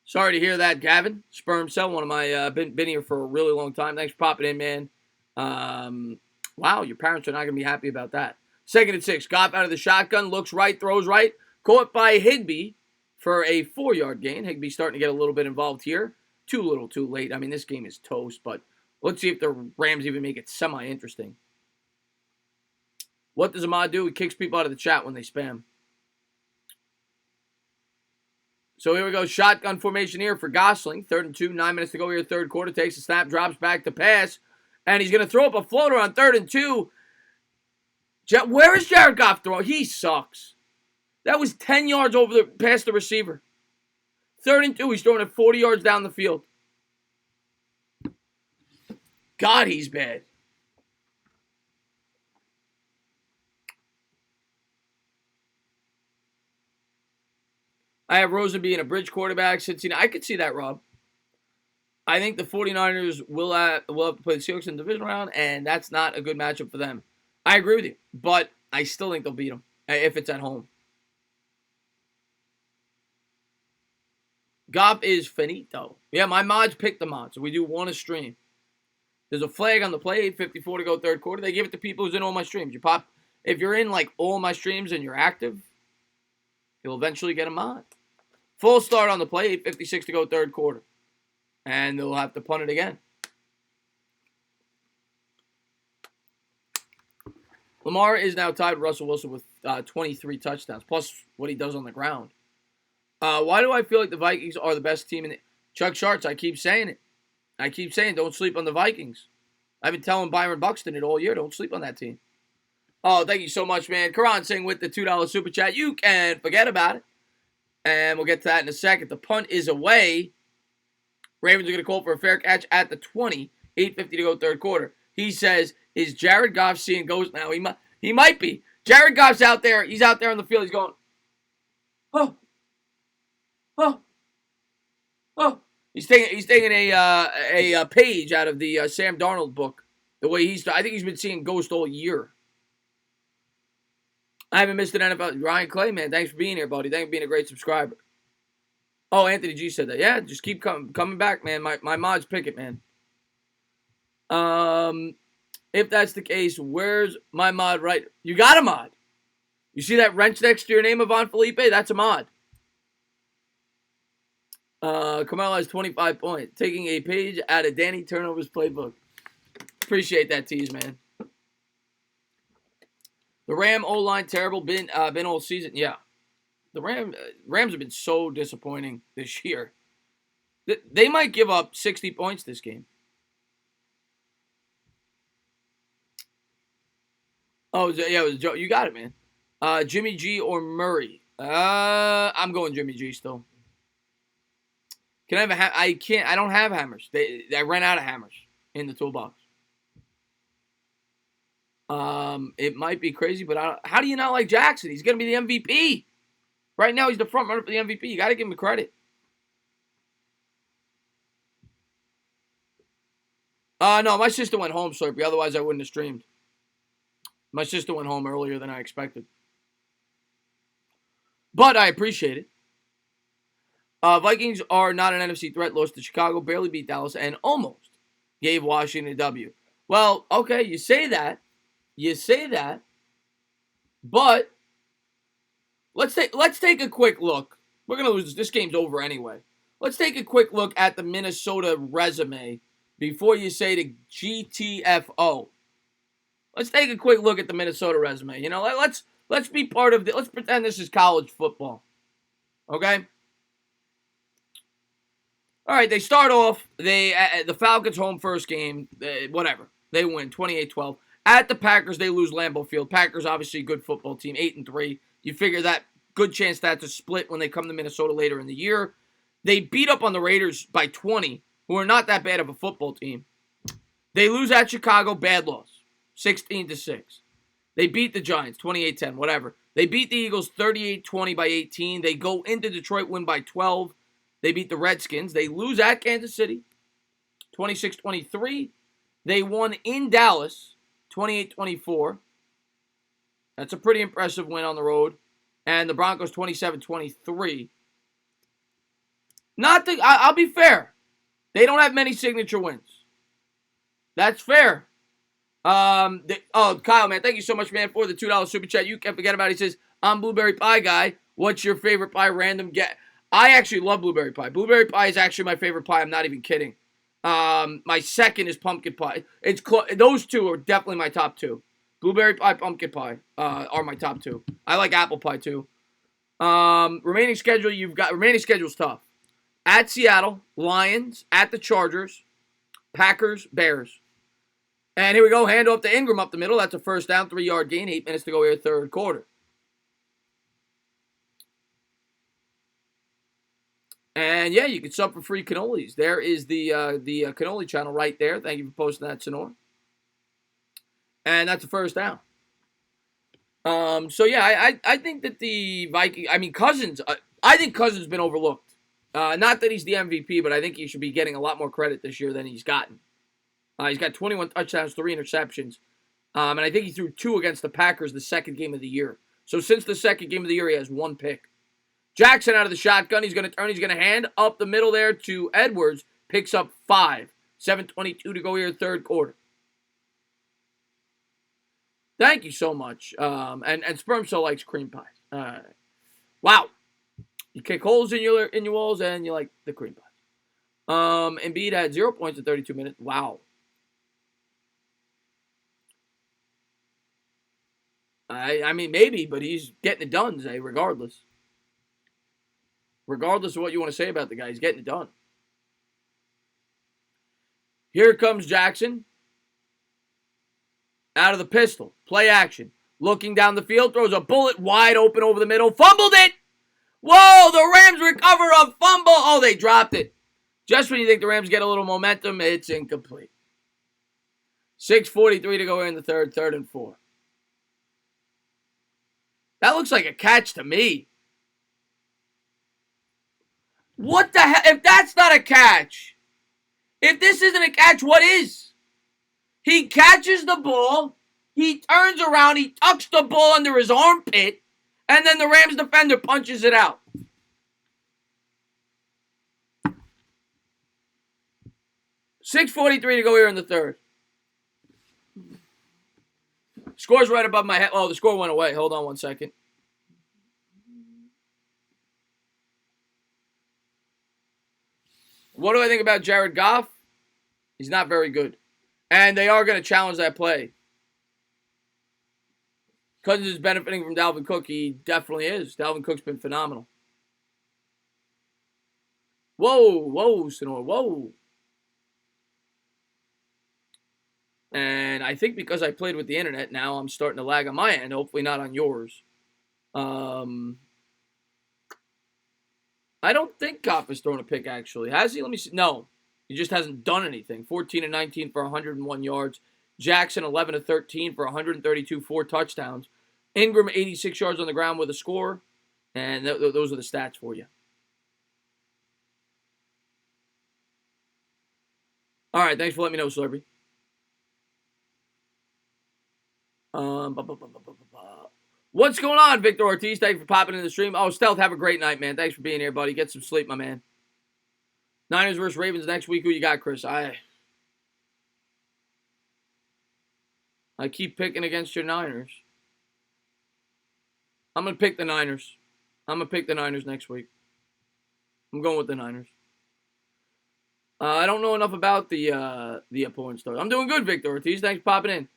Sorry to hear that, Gavin. Sperm Cell, one of my, been here for a really long time. Thanks for popping in, man. Wow, your parents are not going to be happy about that. 2nd and 6. Goff out of the shotgun, looks right, throws right. Caught by Higbee for a 4-yard gain. Higbee starting to get a little bit involved here. Too little, too late. I mean, this game is toast, but let's see if the Rams even make it semi-interesting. What does Ahmad do? He kicks people out of the chat when they spam. So here we go. Shotgun formation here for Gosling. 3rd and 2. 9 minutes to go here. Third quarter. Takes a snap. Drops back to pass. And he's going to throw up a floater on 3rd and 2. Where is Jared Goff throwing? He sucks. That was 10 yards over past the receiver. 3rd and 2. He's throwing it 40 yards down the field. God, he's bad. I have Rosen being a bridge quarterback. I could see that, Rob. I think the 49ers will have to play the Seahawks in the division round, and that's not a good matchup for them. I agree with you, but I still think they'll beat them if it's at home. Goff is finito. Yeah, my mods pick the mods, so we do one a stream. There's a flag on the play, 8:54 to go third quarter. They give it to people who's in all my streams. If you're in like all my streams and you're active, you'll eventually get a mod. Full start on the play, 8:56 to go third quarter. And they'll have to punt it again. Lamar is now tied with Russell Wilson with 23 touchdowns, plus what he does on the ground. Why do I feel like the Vikings are the best team in it? Chuck Sharts, I keep saying it. I keep saying don't sleep on the Vikings. I've been telling Byron Buxton it all year. Don't sleep on that team. Oh, thank you so much, man. Karan Singh with the $2 super chat. You can forget about it. And we'll get to that in a second. The punt is away. Ravens are going to call for a fair catch at the 20. 8:50 to go third quarter. He says, is Jared Goff seeing ghosts now? He might be. Jared Goff's out there. He's out there on the field. He's going, oh. He's taking a page out of the Sam Darnold book. The way I think he's been seeing ghosts all year. I haven't missed an NFL. Ryan Clay, man, thanks for being here, buddy. Thanks for being a great subscriber. Oh, Anthony G said that. Yeah, just keep coming back, man. My mods pick it, man. If that's the case, where's my mod right? You got a mod. You see that wrench next to your name, Yvonne Felipe? That's a mod. Kamala has 25 points. Taking a page out of Danny Turnover's playbook. Appreciate that tease, man. The Ram O-line terrible. Been all season. Yeah. The Rams have been so disappointing this year. They might give up 60 points this game. Oh, yeah, it was Joe. You got it, man. Jimmy G or Murray. I'm going Jimmy G still. Can I have a I can't. I don't have hammers. I ran out of hammers in the toolbox. It might be crazy, but how do you not like Jackson? He's gonna be the MVP. Right now, he's the front runner for the MVP. You got to give him the credit. No, my sister went home, Slurpee. Otherwise, I wouldn't have streamed. My sister went home earlier than I expected. But I appreciate it. Vikings are not an NFC threat. Lost to Chicago, barely beat Dallas, and almost gave Washington a W. Well, okay, you say that. But let's take a quick look. We're gonna lose. This game's over anyway. Let's take a quick look at the Minnesota resume before you say the GTFO. Let's take a quick look at the Minnesota resume. You know, let's be part of it. Let's pretend this is college football. Okay? All right, they start off, the Falcons home first game, whatever. They win 28-12. At the Packers, they lose Lambeau Field. Packers, obviously, a good football team, 8-3. You figure that good chance that's a split when they come to Minnesota later in the year. They beat up on the Raiders by 20, who are not that bad of a football team. They lose at Chicago, bad loss, 16-6. They beat the Giants, 28-10, whatever. They beat the Eagles 38-20 by 18. They go into Detroit, win by 12. They beat the Redskins. They lose at Kansas City, 26-23. They won in Dallas, 28-24. That's a pretty impressive win on the road. And the Broncos, 27-23. I'll be fair. They don't have many signature wins. That's fair. Kyle, man, thank you so much, man, for the $2 super chat. You can't forget about it. He says, I'm Blueberry Pie Guy. What's your favorite pie? Random get. I actually love blueberry pie. Blueberry pie is actually my favorite pie. I'm not even kidding. My second is pumpkin pie. Those two are definitely my top two. Blueberry pie, pumpkin pie are my top two. I like apple pie too. Remaining schedule's tough. At Seattle, Lions. At the Chargers, Packers, Bears. And here we go. Hand off to Ingram up the middle. That's a first down, 3-yard gain. 8 minutes to go here, third quarter. And yeah, you can sub for free cannolis. There is the cannoli channel right there. Thank you for posting that, Sonor. And that's a first down. So yeah, I think that the Vikings. I mean, Cousins. I think Cousins has been overlooked. Not that he's the MVP, but I think he should be getting a lot more credit this year than he's gotten. He's got 21 touchdowns, 3 interceptions, and I think he threw 2 against the Packers the second game of the year. So since the second game of the year, he has 1 pick. Jackson out of the shotgun. He's going to turn. He's going to hand up the middle there to Edwards. Picks up 5. 7:22 to go here, third quarter. Thank you so much. And Sperm so likes cream pies. Wow. You kick holes in your walls and you like the cream pies. Embiid had 0 points in 32 minutes. Wow. I mean, maybe, but he's getting it done, Zay, regardless. Regardless of what you want to say about the guy, he's getting it done. Here comes Jackson. Out of the pistol. Play action. Looking down the field. Throws a bullet wide open over the middle. Fumbled it. Whoa, the Rams recover a fumble. Oh, they dropped it. Just when you think the Rams get a little momentum, it's incomplete. 6:43 to go here in the third and 4. That looks like a catch to me. What the hell? If that's not a catch, if this isn't a catch, what is? He catches the ball, he turns around, he tucks the ball under his armpit, and then the Rams defender punches it out. $6:43 to go here in the third. Score's right above my head. Oh, the score went away. Hold on one second. What do I think about Jared Goff? He's not very good. And they are going to challenge that play. Cousins is benefiting from Dalvin Cook. He definitely is. Dalvin Cook's been phenomenal. Whoa, Sonor, whoa. And I think because I played with the internet, now I'm starting to lag on my end. Hopefully not on yours. I don't think Goff has thrown a pick, actually. Has he? Let me see. No, he just hasn't done anything. 14 and 19 for 101 yards. Jackson, 11 to 13 for 132, 4 touchdowns. Ingram, 86 yards on the ground with a score. And those are the stats for you. All right, thanks for letting me know, Celebrity. What's going on, Victor Ortiz? Thanks for popping in the stream. Oh, Stealth, have a great night, man. Thanks for being here, buddy. Get some sleep, my man. Niners versus Ravens next week. Who you got, Chris? I keep picking against your Niners. I'm going to pick the Niners. I'm going to pick the Niners next week. I'm going with the Niners. I don't know enough about the opponent start. I'm doing good, Victor Ortiz. Thanks for popping in.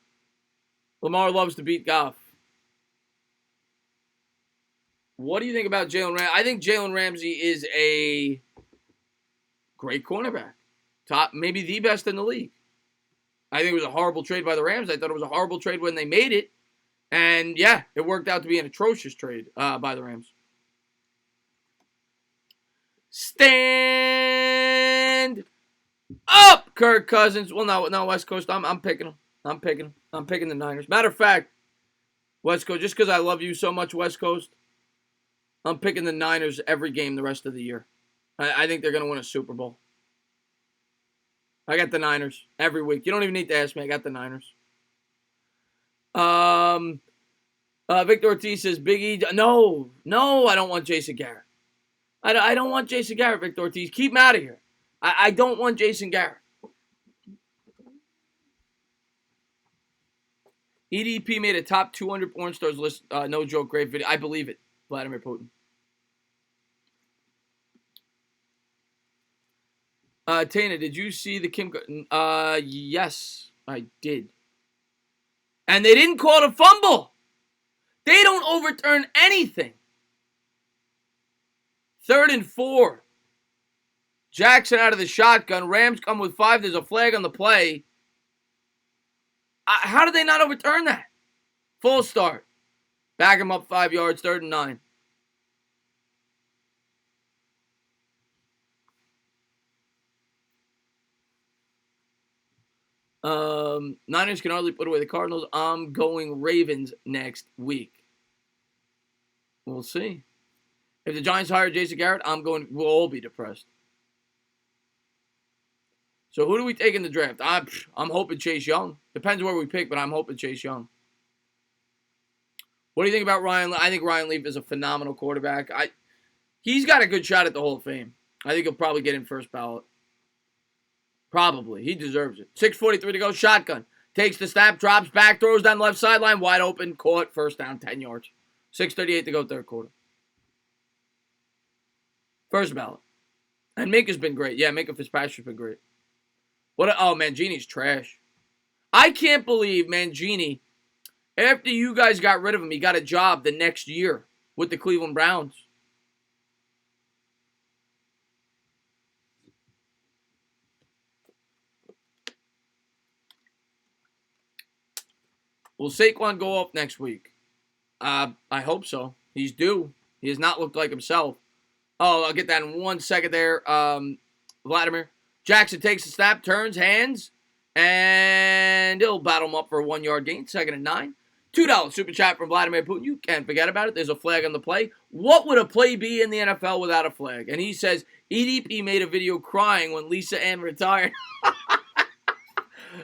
Lamar loves to beat Goff. What do you think about Jalen Ramsey? I think Jalen Ramsey is a great cornerback. Top, maybe the best in the league. I think it was a horrible trade by the Rams. I thought it was a horrible trade when they made it. And, yeah, it worked out to be an atrocious trade by the Rams. Stand up, Kirk Cousins. Well, no, West Coast. I'm picking them. I'm picking the Niners. Matter of fact, West Coast, just because I love you so much, West Coast, I'm picking the Niners every game the rest of the year. I think they're going to win a Super Bowl. I got the Niners every week. You don't even need to ask me. I got the Niners. Victor Ortiz says, Big E. No, I don't want Jason Garrett. I don't want Jason Garrett, Victor Ortiz. Keep him out of here. I don't want Jason Garrett. EDP made a top 200 porn stars list. No joke, great video. I believe it. Vladimir Putin. Tana, did you see the Kim? Yes, I did. And they didn't call it a fumble. They don't overturn anything. 3rd and 4. Jackson out of the shotgun. Rams come with 5. There's a flag on the play. How did they not overturn that? Full start. Back him up 5 yards. 3rd and 9. Niners can hardly put away the Cardinals. I'm going Ravens next week. We'll see. If the Giants hire Jason Garrett, we'll all be depressed. So who do we take in the draft? I'm hoping Chase Young. Depends where we pick, but I'm hoping Chase Young. What do you think about Ryan? I think Ryan Leaf is a phenomenal quarterback. He's got a good shot at the Hall of Fame. I think he'll probably get in first ballot. Probably. He deserves it. 6:43 to go. Shotgun. Takes the snap, drops back, throws down the left sideline, wide open, caught, first down, 10 yards. 6:38 to go, third quarter. First ballot. And Minka's been great. Yeah, Minka Fitzpatrick's been great. Mangini's trash. I can't believe Mangini, after you guys got rid of him, he got a job the next year with the Cleveland Browns. Will Saquon go off next week? I hope so. He's due. He has not looked like himself. Oh, I'll get that in 1 second there. Vladimir. Jackson takes the snap, turns, hands, and he'll battle him up for a 1-yard gain. 2nd and 9. $2 super chat from Vladimir Putin. You can't forget about it. There's a flag on the play. What would a play be in the NFL without a flag? And he says, EDP made a video crying when Lisa Ann retired.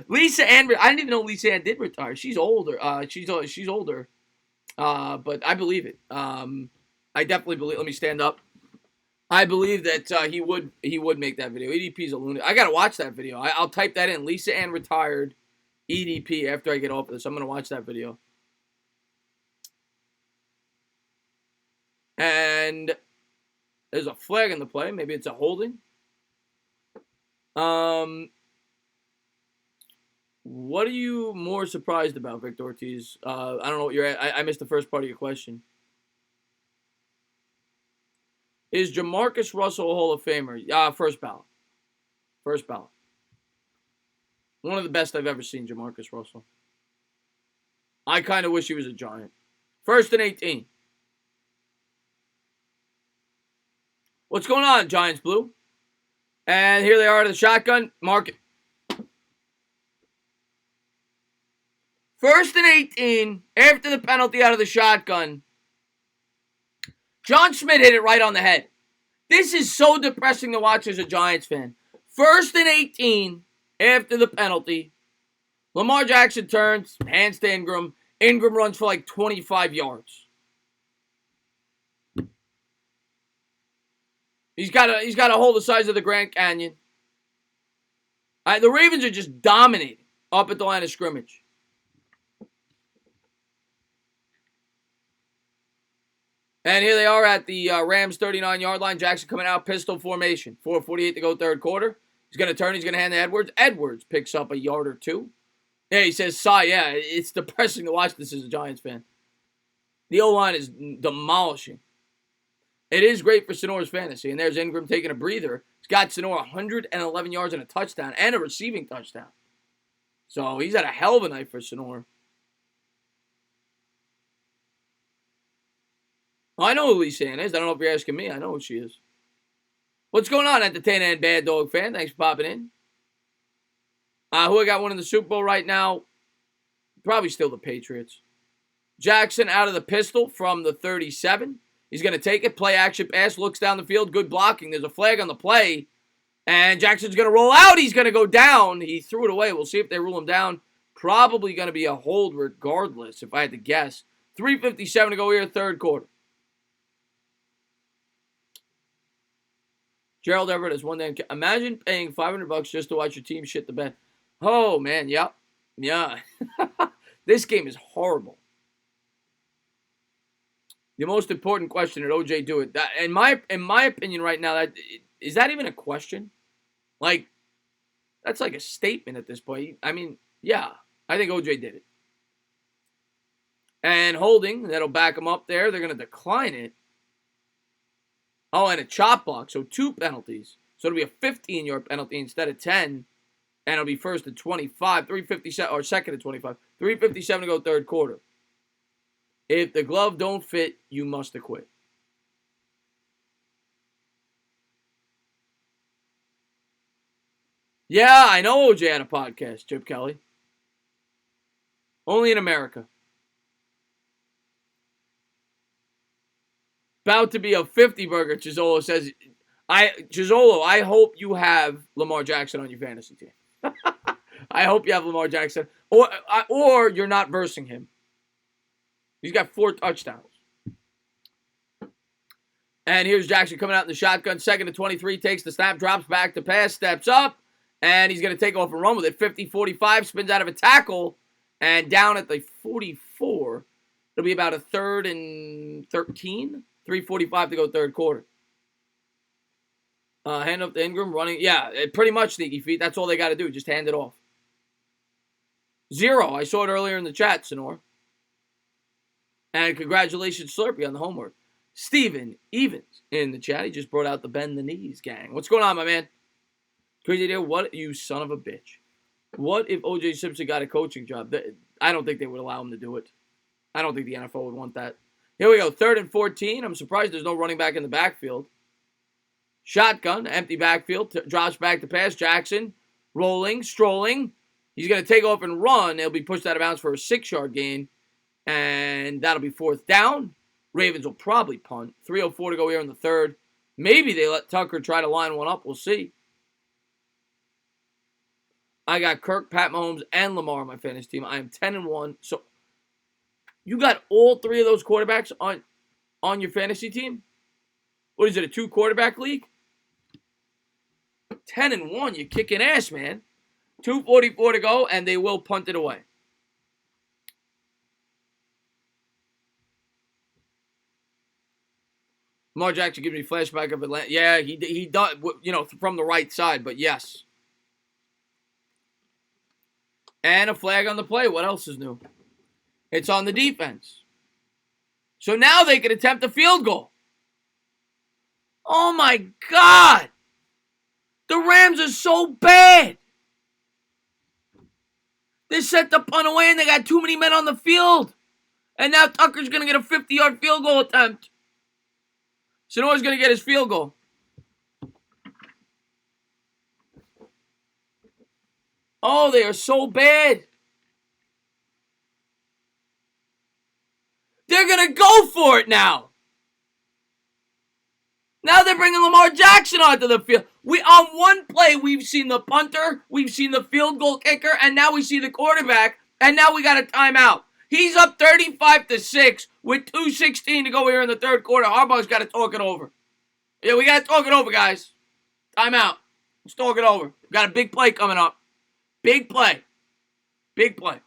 Lisa Ann, I didn't even know Lisa Ann did retire. She's older. She's older. But I believe it. I definitely believe. Let me stand up. I believe that he would make that video. EDP's a lunatic. I gotta watch that video. I'll type that in. Lisa Ann retired. EDP after I get off of this. I'm gonna watch that video. And there's a flag in the play. Maybe it's a holding. What are you more surprised about, Victor Ortiz? I don't know what you're at. I missed the first part of your question. Is Jamarcus Russell a Hall of Famer? First ballot. First ballot. One of the best I've ever seen, Jamarcus Russell. I kind of wish he was a Giant. 1st and 18. What's going on, Giants Blue? And here they are at the shotgun. Mark it. 1st and 18 after the penalty out of the shotgun. John Schmidt hit it right on the head. This is so depressing to watch as a Giants fan. 1st and 18 after the penalty. Lamar Jackson turns, hands to Ingram. Ingram runs for like 25 yards. He's got a hole the size of the Grand Canyon. The Ravens are just dominating up at the line of scrimmage. And here they are at the Rams 39-yard line. Jackson coming out, pistol formation. 4:48 to go, third quarter. He's going to turn. He's going to hand to Edwards. Edwards picks up a yard or two. Yeah, he says, yeah, it's depressing to watch this as a Giants fan. The O-line is demolishing. It is great for Sonora's fantasy. And there's Ingram taking a breather. He's got Sonora 111 yards and a touchdown and a receiving touchdown. So he's had a hell of a night for Sonora. I know who Lisa Ann is. I don't know if you're asking me. I know who she is. What's going on, Entertainer and Bad Dog fan? Thanks for popping in. Who I got one in the Super Bowl right now? Probably still the Patriots. Jackson out of the pistol from the 37. He's going to take it. Play action pass. Looks down the field. Good blocking. There's a flag on the play. And Jackson's going to roll out. He's going to go down. He threw it away. We'll see if they rule him down. Probably going to be a hold regardless, if I had to guess. 3:57 to go here, third quarter. Gerald Everett is one day. Imagine paying $500 just to watch your team shit the bed. Oh, man, yep. Yeah. This game is horrible. The most important question, did OJ do it? That, in my opinion right now, is that even a question? Like, that's like a statement at this point. I mean, yeah, I think OJ did it. And holding, that'll back him up there. They're going to decline it. Oh, and a chop block. So 2 penalties. So it'll be a 15-yard penalty instead of 10. And it'll be first and 25. 3:57, or second and 25. 3:57 to go third quarter. If the glove don't fit, you must acquit. Yeah, I know OJ had a podcast, Chip Kelly. Only in America. About to be a 50 burger, Chisolo says. Chisolo, I hope you have Lamar Jackson on your fantasy team. I hope you have Lamar Jackson. Or you're not versing him. He's got 4 touchdowns. And here's Jackson coming out in the shotgun. 2nd and 23. Takes the snap. Drops back to pass. Steps up. And he's going to take off and run with it. 50-45. Spins out of a tackle. And down at the 44. It'll be about a 3rd and 13. 3:45 to go third quarter. Hand up to Ingram. Running. Yeah, pretty much sneaky feet. That's all they got to do. Just hand it off. 0. I saw it earlier in the chat, Sonor. And congratulations, Slurpee, on the homework. Steven Evans in the chat. He just brought out the bend the knees gang. What's going on, my man? Crazy idea. What, you son of a bitch. What if O.J. Simpson got a coaching job? I don't think they would allow him to do it. I don't think the NFL would want that. Here we go. 3rd and 14. I'm surprised there's no running back in the backfield. Shotgun. Empty backfield. Drops back to pass. Jackson. Rolling. Strolling. He's going to take off and run. He'll be pushed out of bounds for a 6-yard gain. And that'll be 4th down. Ravens will probably punt. 3:04 to go here in the 3rd. Maybe they let Tucker try to line one up. We'll see. I got Kirk, Pat Mahomes, and Lamar on my fantasy team. I am 10-1. So you got all 3 of those quarterbacks on your fantasy team? What is it, a 2-quarterback league? 10-1. You're kicking ass, man. 2:44 to go, and they will punt it away. Lamar Jackson gives me a flashback of Atlanta. Yeah, he does, from the right side, but yes. And a flag on the play. What else is new? It's on the defense. So now they can attempt a field goal. Oh, my God. The Rams are so bad. They set the punt away, and they got too many men on the field. And now Tucker's going to get a 50-yard field goal attempt. Sonora's going to get his field goal. Oh, they are so bad. They're going to go for it now. Now they're bringing Lamar Jackson onto the field. On one play, we've seen the punter, we've seen the field goal kicker, and now we see the quarterback, and now we got a timeout. He's up 35-6 with 2:16 to go here in the third quarter. Harbaugh's got to talk it over. Yeah, we got to talk it over, guys. Timeout. Let's talk it over. We got a big play coming up. Big play. Big play.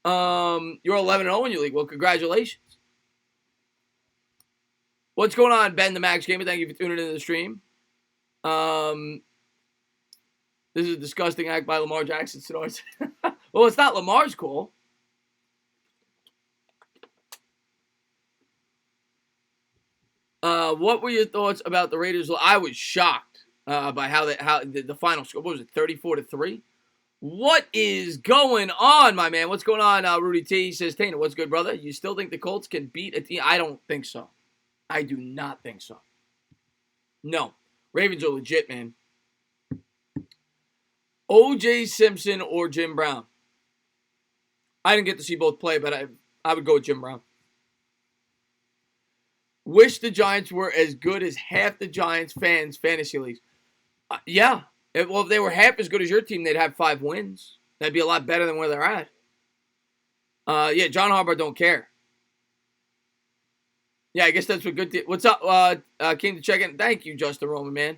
You're 11-0 in your league. Well, congratulations. What's going on, Ben the Max Gamer? Thank you for tuning into the stream. This is a disgusting act by Lamar Jackson. Well, it's not Lamar's call. What were your thoughts about the Raiders? I was shocked by how the final score. What was it, 34-3? What is going on, my man? What's going on, Rudy T? He says, Tainer, what's good, brother? You still think the Colts can beat a team? I don't think so. I do not think so. No. Ravens are legit, man. O.J. Simpson or Jim Brown? I didn't get to see both play, but I would go with Jim Brown. Wish the Giants were as good as half the Giants fans' fantasy leagues. Yeah. If they were half as good as your team, they'd have 5 wins. That'd be a lot better than where they're at. Yeah, John Harbaugh don't care. Yeah, I guess that's what good. What's up? Came to check in. Thank you, Justin Roman, man.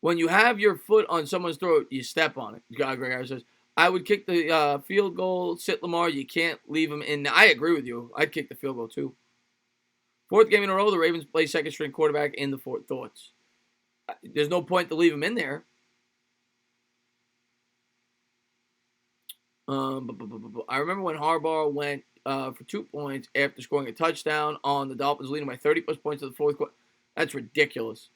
When you have your foot on someone's throat, you step on it. Greg says, I would kick the field goal, sit Lamar. You can't leave him in. I agree with you. I'd kick the field goal, too. 4th game in a row, the Ravens play second-string quarterback in the fourth. Thoughts? There's no point to leave him in there. I remember when Harbaugh went for 2 points after scoring a touchdown on the Dolphins, leading by 30-plus points in the fourth quarter. That's ridiculous.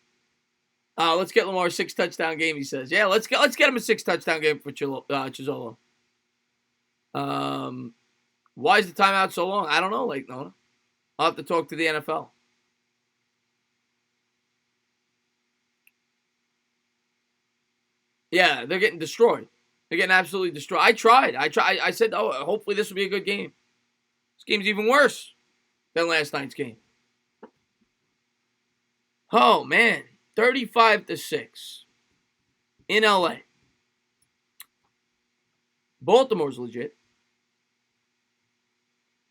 Let's get Lamar a 6-touchdown game, he says. Yeah, let's get him a 6-touchdown game for Chizzolo. Why is the timeout so long? I don't know, Lake Nona. I'll have to talk to the NFL. Yeah, they're getting destroyed. They're getting absolutely destroyed. I tried. I said, hopefully this will be a good game. This game's even worse than last night's game. Oh, man. 35-6 in LA. Baltimore's legit.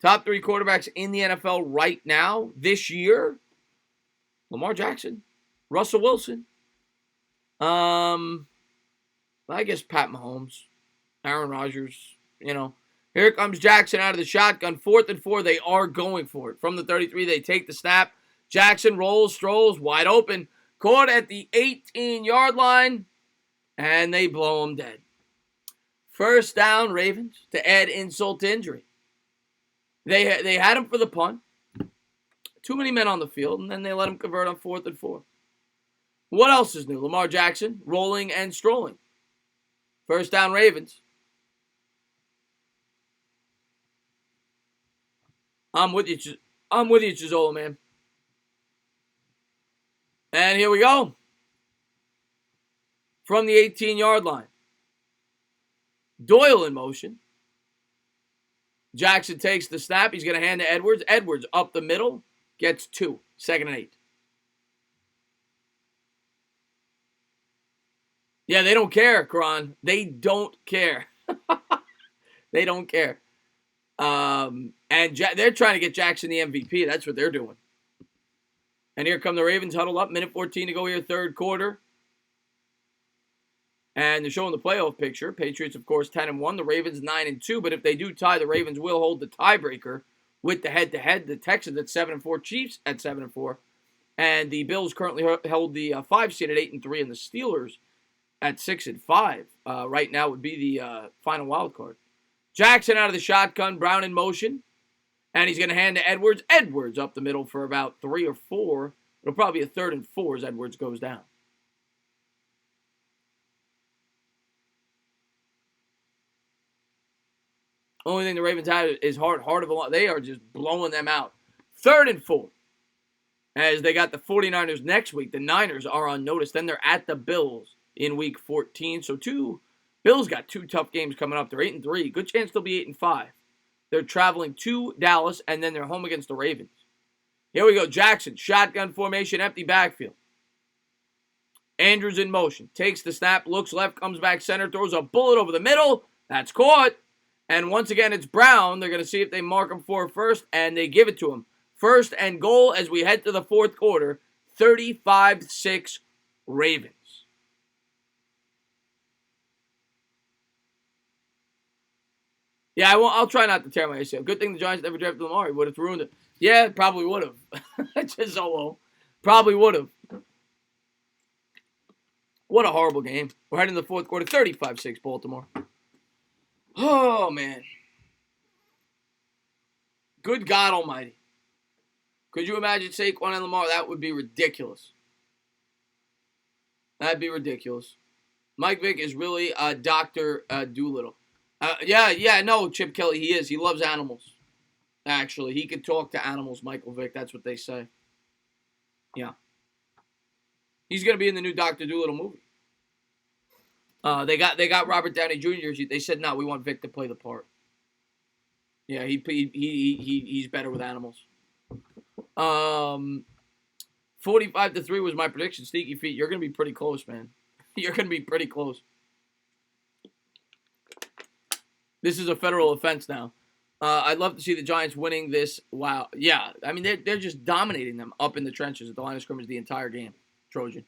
Top 3 quarterbacks in the NFL right now, this year. Lamar Jackson. Russell Wilson. I guess Pat Mahomes. Aaron Rodgers. Here comes Jackson out of the shotgun. 4th and 4. They are going for it. From the 33, they take the snap. Jackson rolls, strolls, wide open. Caught at the 18-yard line. And they blow him dead. First down, Ravens, to add insult to injury. They had him for the punt. Too many men on the field, and then they let him convert on 4th and 4. What else is new? Lamar Jackson rolling and strolling. First down, Ravens. I'm with you, Chizola, man. And here we go. From the 18-yard line. Doyle in motion. Jackson takes the snap. He's going to hand to Edwards. Edwards up the middle. Gets 2. 2nd and 8. Yeah, they don't care, Karan. They don't care. They don't care. And they're trying to get Jackson the MVP. That's what they're doing. And here come the Ravens huddled up. Minute 14 to go here, third quarter. And they're showing the playoff picture. Patriots, of course, 10-1. The Ravens 9-2. But if they do tie, the Ravens will hold the tiebreaker with the head-to-head. The Texans at 7-4, Chiefs at 7-4. And the Bills currently held the 5 seed at 8-3, and the Steelers at 6-5. Right now would be the final wild card. Jackson out of the shotgun, Brown in motion. And he's going to hand to Edwards. Edwards up the middle for about 3 or 4. It'll probably be a 3rd and 4 as Edwards goes down. Only thing the Ravens had is heart of a lot. They are just blowing them out. 3rd and 4. As they got the 49ers next week. The Niners are on notice. Then they're at the Bills. in Week 14. So Bills got 2 tough games coming up. They're 8-3. Good chance they'll be 8-5. They're traveling to Dallas, and then they're home against the Ravens. Here we go. Jackson, shotgun formation, empty backfield. Andrews in motion. Takes the snap, looks left, comes back center, throws a bullet over the middle. That's caught. And once again, it's Brown. They're going to see if they mark him for first, and they give it to him. First and goal as we head to the fourth quarter. 35-6 Ravens. Yeah, I'll try not to tear my ACL. Good thing the Giants never drafted Lamar. He would have ruined it. Yeah, probably would have. Just so low. Probably would have. What a horrible game. We're heading to the fourth quarter. 35-6 Baltimore. Oh, man. Good God almighty. Could you imagine Saquon and Lamar? That would be ridiculous. That'd be ridiculous. Mike Vick is really Dr. Doolittle. No, Chip Kelly, he is. He loves animals. Actually, he could talk to animals, Michael Vick. That's what they say. Yeah. He's going to be in the new Dr. Doolittle movie. They got Robert Downey Jr. They said, no, we want Vic to play the part. Yeah, he's better with animals. 45-3 was my prediction. Sneaky feet, you're going to be pretty close, man. You're going to be pretty close. This is a federal offense now. I'd love to see the Giants winning this. Wow. Yeah, I mean, they're just dominating them up in the trenches at the line of scrimmage the entire game. Trojan.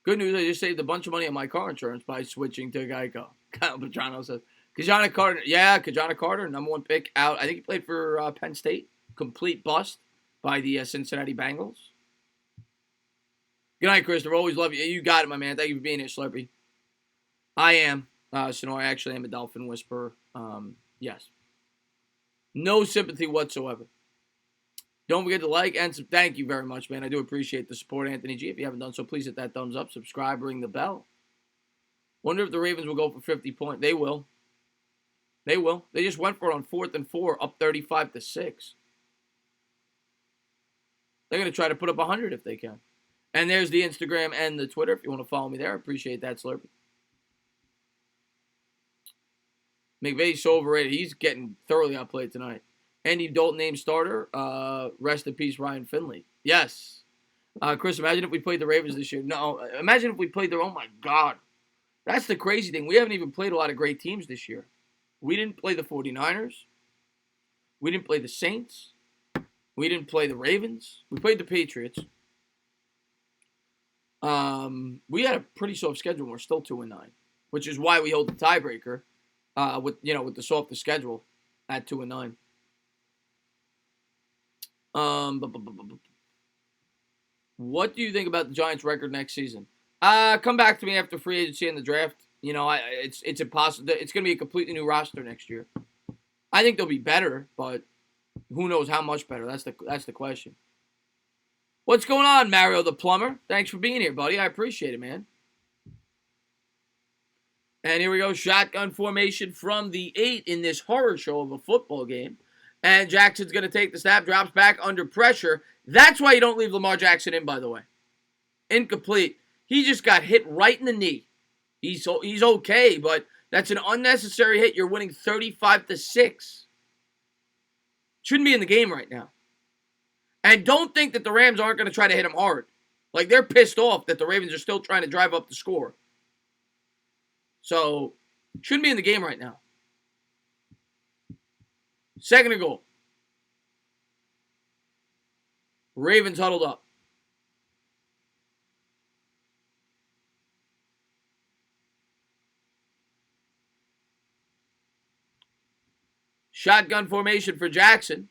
Good news, I just saved a bunch of money on my car insurance by switching to Geico. Kyle Petrano says. Kajana Carter, number 1 pick out. I think he played for Penn State. Complete bust by the Cincinnati Bengals. Good night, Christopher. Always love you. You got it, my man. Thank you for being here, Slurpee. I am. So no, I actually am a Dolphin whisperer. Yes. No sympathy whatsoever. Don't forget to like and thank you very much, man. I do appreciate the support, Anthony G. If you haven't done so, please hit that thumbs up, subscribe, ring the bell. Wonder if the Ravens will go for 50 points. They will. They will. They just went for it on 4th and 4, up 35-6. They're going to try to put up 100 if they can. And there's the Instagram and the Twitter if you want to follow me there. I appreciate that, Slurpee. McVay's so overrated. He's getting thoroughly outplayed tonight. Andy Dalton named starter. Rest in peace, Ryan Finley. Yes. Chris, imagine if we played the Ravens this year. No, imagine if we played their. Oh, my God. That's the crazy thing. We haven't even played a lot of great teams this year. We didn't play the 49ers. We didn't play the Saints. We didn't play the Ravens. We played the Patriots. We had a pretty soft schedule, and we're still 2-9, which is why we hold the tiebreaker with the softer schedule at 2-9. What do you think about the Giants' record next season? Come back to me after free agency and the draft. It's impossible. It's going to be a completely new roster next year. I think they'll be better, but who knows how much better? That's the question. What's going on, Mario the Plumber? Thanks for being here, buddy. I appreciate it, man. And here we go. Shotgun formation from the 8 in this horror show of a football game. And Jackson's going to take the snap, drops back under pressure. That's why you don't leave Lamar Jackson in, by the way. Incomplete. He just got hit right in the knee. He's okay, but that's an unnecessary hit. You're winning 35-6. Shouldn't be in the game right now. And don't think that the Rams aren't going to try to hit him hard. Like, they're pissed off that the Ravens are still trying to drive up the score. So, shouldn't be in the game right now. Second and goal. Ravens huddled up. Shotgun formation for Jackson.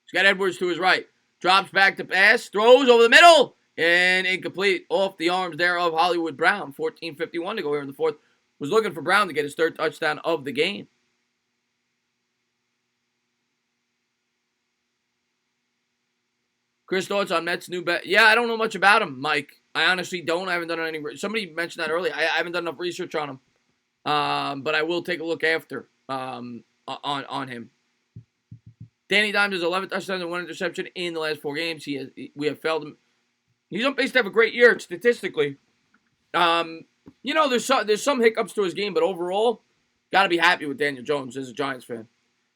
He's got Edwards to his right. Drops back to pass. Throws over the middle. And incomplete. Off the arms there of Hollywood Brown. 14:51 to go here in the fourth. Was looking for Brown to get his 3rd touchdown of the game. Chris, thoughts on Mets' new bet? Yeah, I don't know much about him, Mike. I honestly don't. I haven't done any. Somebody mentioned that earlier. I haven't done enough research on him. But I will take a look after on him. Danny Dimes has 11 touchdowns and 1 interception in the last 4 games. We have failed him. He's on pace to have a great year statistically. There's some hiccups to his game, but overall, got to be happy with Daniel Jones as a Giants fan.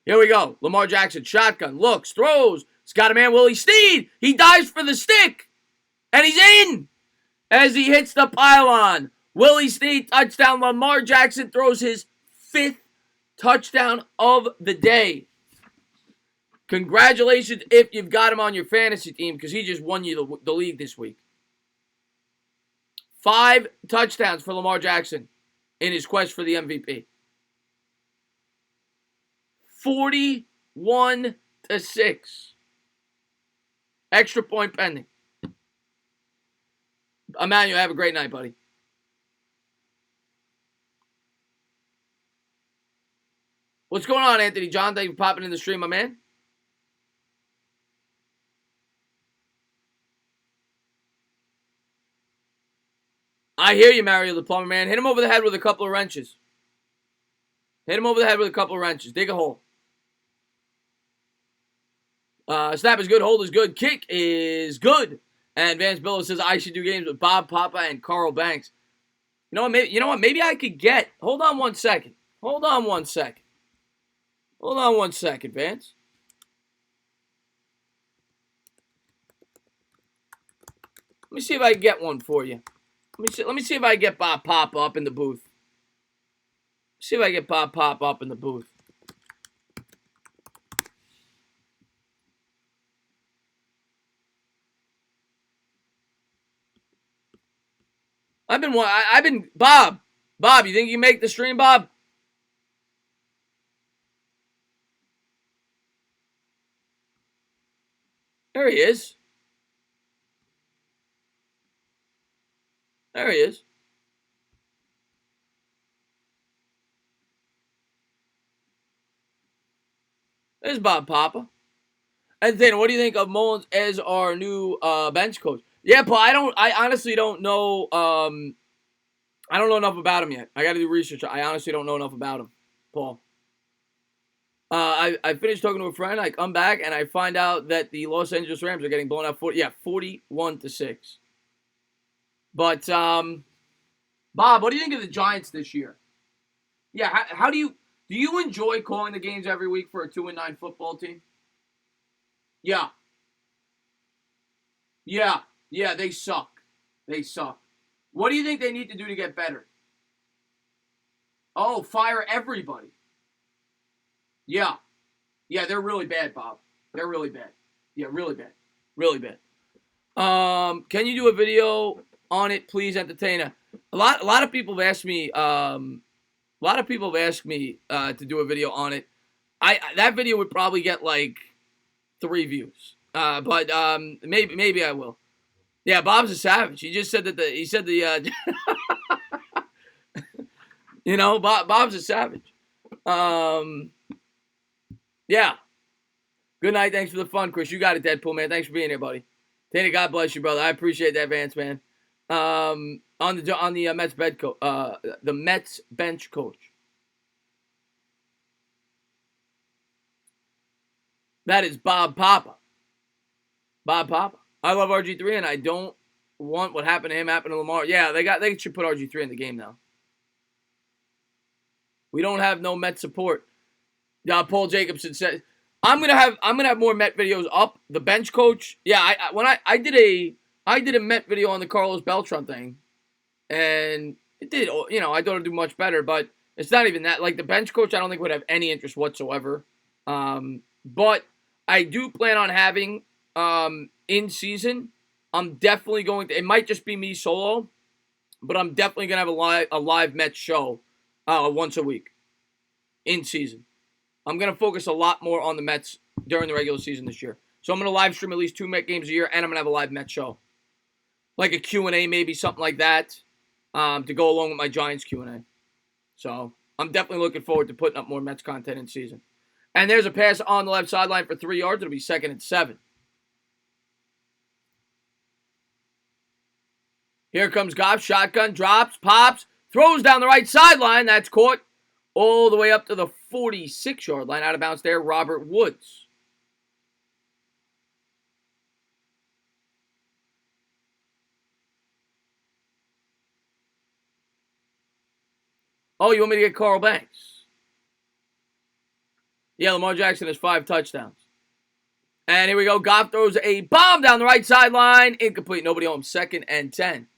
Here we go. Lamar Jackson, shotgun, looks, throws. He's got a man, Willie Snead. He dives for the stick, and he's in as he hits the pylon. Willie Snead, touchdown. Lamar Jackson throws his 5th touchdown of the day. Congratulations if you've got him on your fantasy team because he just won you the league this week. 5 touchdowns for Lamar Jackson in his quest for the MVP. 41-6. Extra point pending. Emmanuel, have a great night, buddy. What's going on, Anthony John? Thank you for popping in the stream, my man. I hear you, Mario the Plumber, man. Hit him over the head with a couple of wrenches. Hit him over the head with a couple of wrenches. Dig a hole. Snap is good. Hold is good. Kick is good. And Vance Billow says I should do games with Bob Papa and Carl Banks. You know what? Maybe I could get. Hold on one second, Vance. Let me see if I can get one for you. Let me see if I can get Bob Papa up in the booth. See if I can get Bob Papa up in the booth. I've been Bob, you think you can make the stream, Bob? There he is. There's Bob Papa. And then, what do you think of Mullins as our new bench coach? Yeah, Paul, I honestly don't know. I don't know enough about him yet. I got to do research. I honestly don't know enough about him, Paul. I finished talking to a friend. I come back and I find out that the Los Angeles Rams are getting blown out 41-6. But Bob, what do you think of the Giants this year? Yeah, how do you enjoy calling the games every week for a 2-9 football team? Yeah, they suck. What do you think they need to do to get better? Oh, fire everybody. Yeah, they're really bad, Bob. They're really bad. Yeah, really bad. Can you do a video on it, please, Entertainer? A lot of people have asked me. To do a video on it. That video would probably get like 3 views. But maybe I will. Yeah, Bob's a savage. He just said that Bob's a savage. Yeah. Good night. Thanks for the fun, Chris. You got it, Deadpool, man. Thanks for being here, buddy. Tanner, God bless you, brother. I appreciate that, Vance, man. On the Mets the Mets bench coach. That is Bob Papa. I love RG3, and I don't want what happened to him happen to Lamar. Yeah, they should put RG3 in the game now. We don't have no Met support. Paul Jacobson said, I'm gonna have more Met videos up. The bench coach. Yeah, I did a Met video on the Carlos Beltran thing, and it did. I thought it'd do much better, but it's not even that. Like the bench coach, I don't think would have any interest whatsoever. But I do plan on having in season. I'm definitely going to. It might just be me solo, but I'm definitely gonna have a live Mets show once a week in season. I'm going to focus a lot more on the Mets during the regular season this year. So I'm going to live stream at least 2 Met games a year, and I'm going to have a live Mets show. Like a Q&A, maybe, something like that, to go along with my Giants Q&A. So I'm definitely looking forward to putting up more Mets content in season. And there's a pass on the left sideline for 3 yards. It'll be 2nd and 7. Here comes Goff. Shotgun, drops, pops, throws down the right sideline. That's caught all the way up to the 46-yard line. Out of bounds there, Robert Woods. Oh, you want me to get Carl Banks? Yeah, Lamar Jackson has 5 touchdowns. And here we go. Goff throws a bomb down the right sideline. Incomplete. Nobody home. 2nd and 10.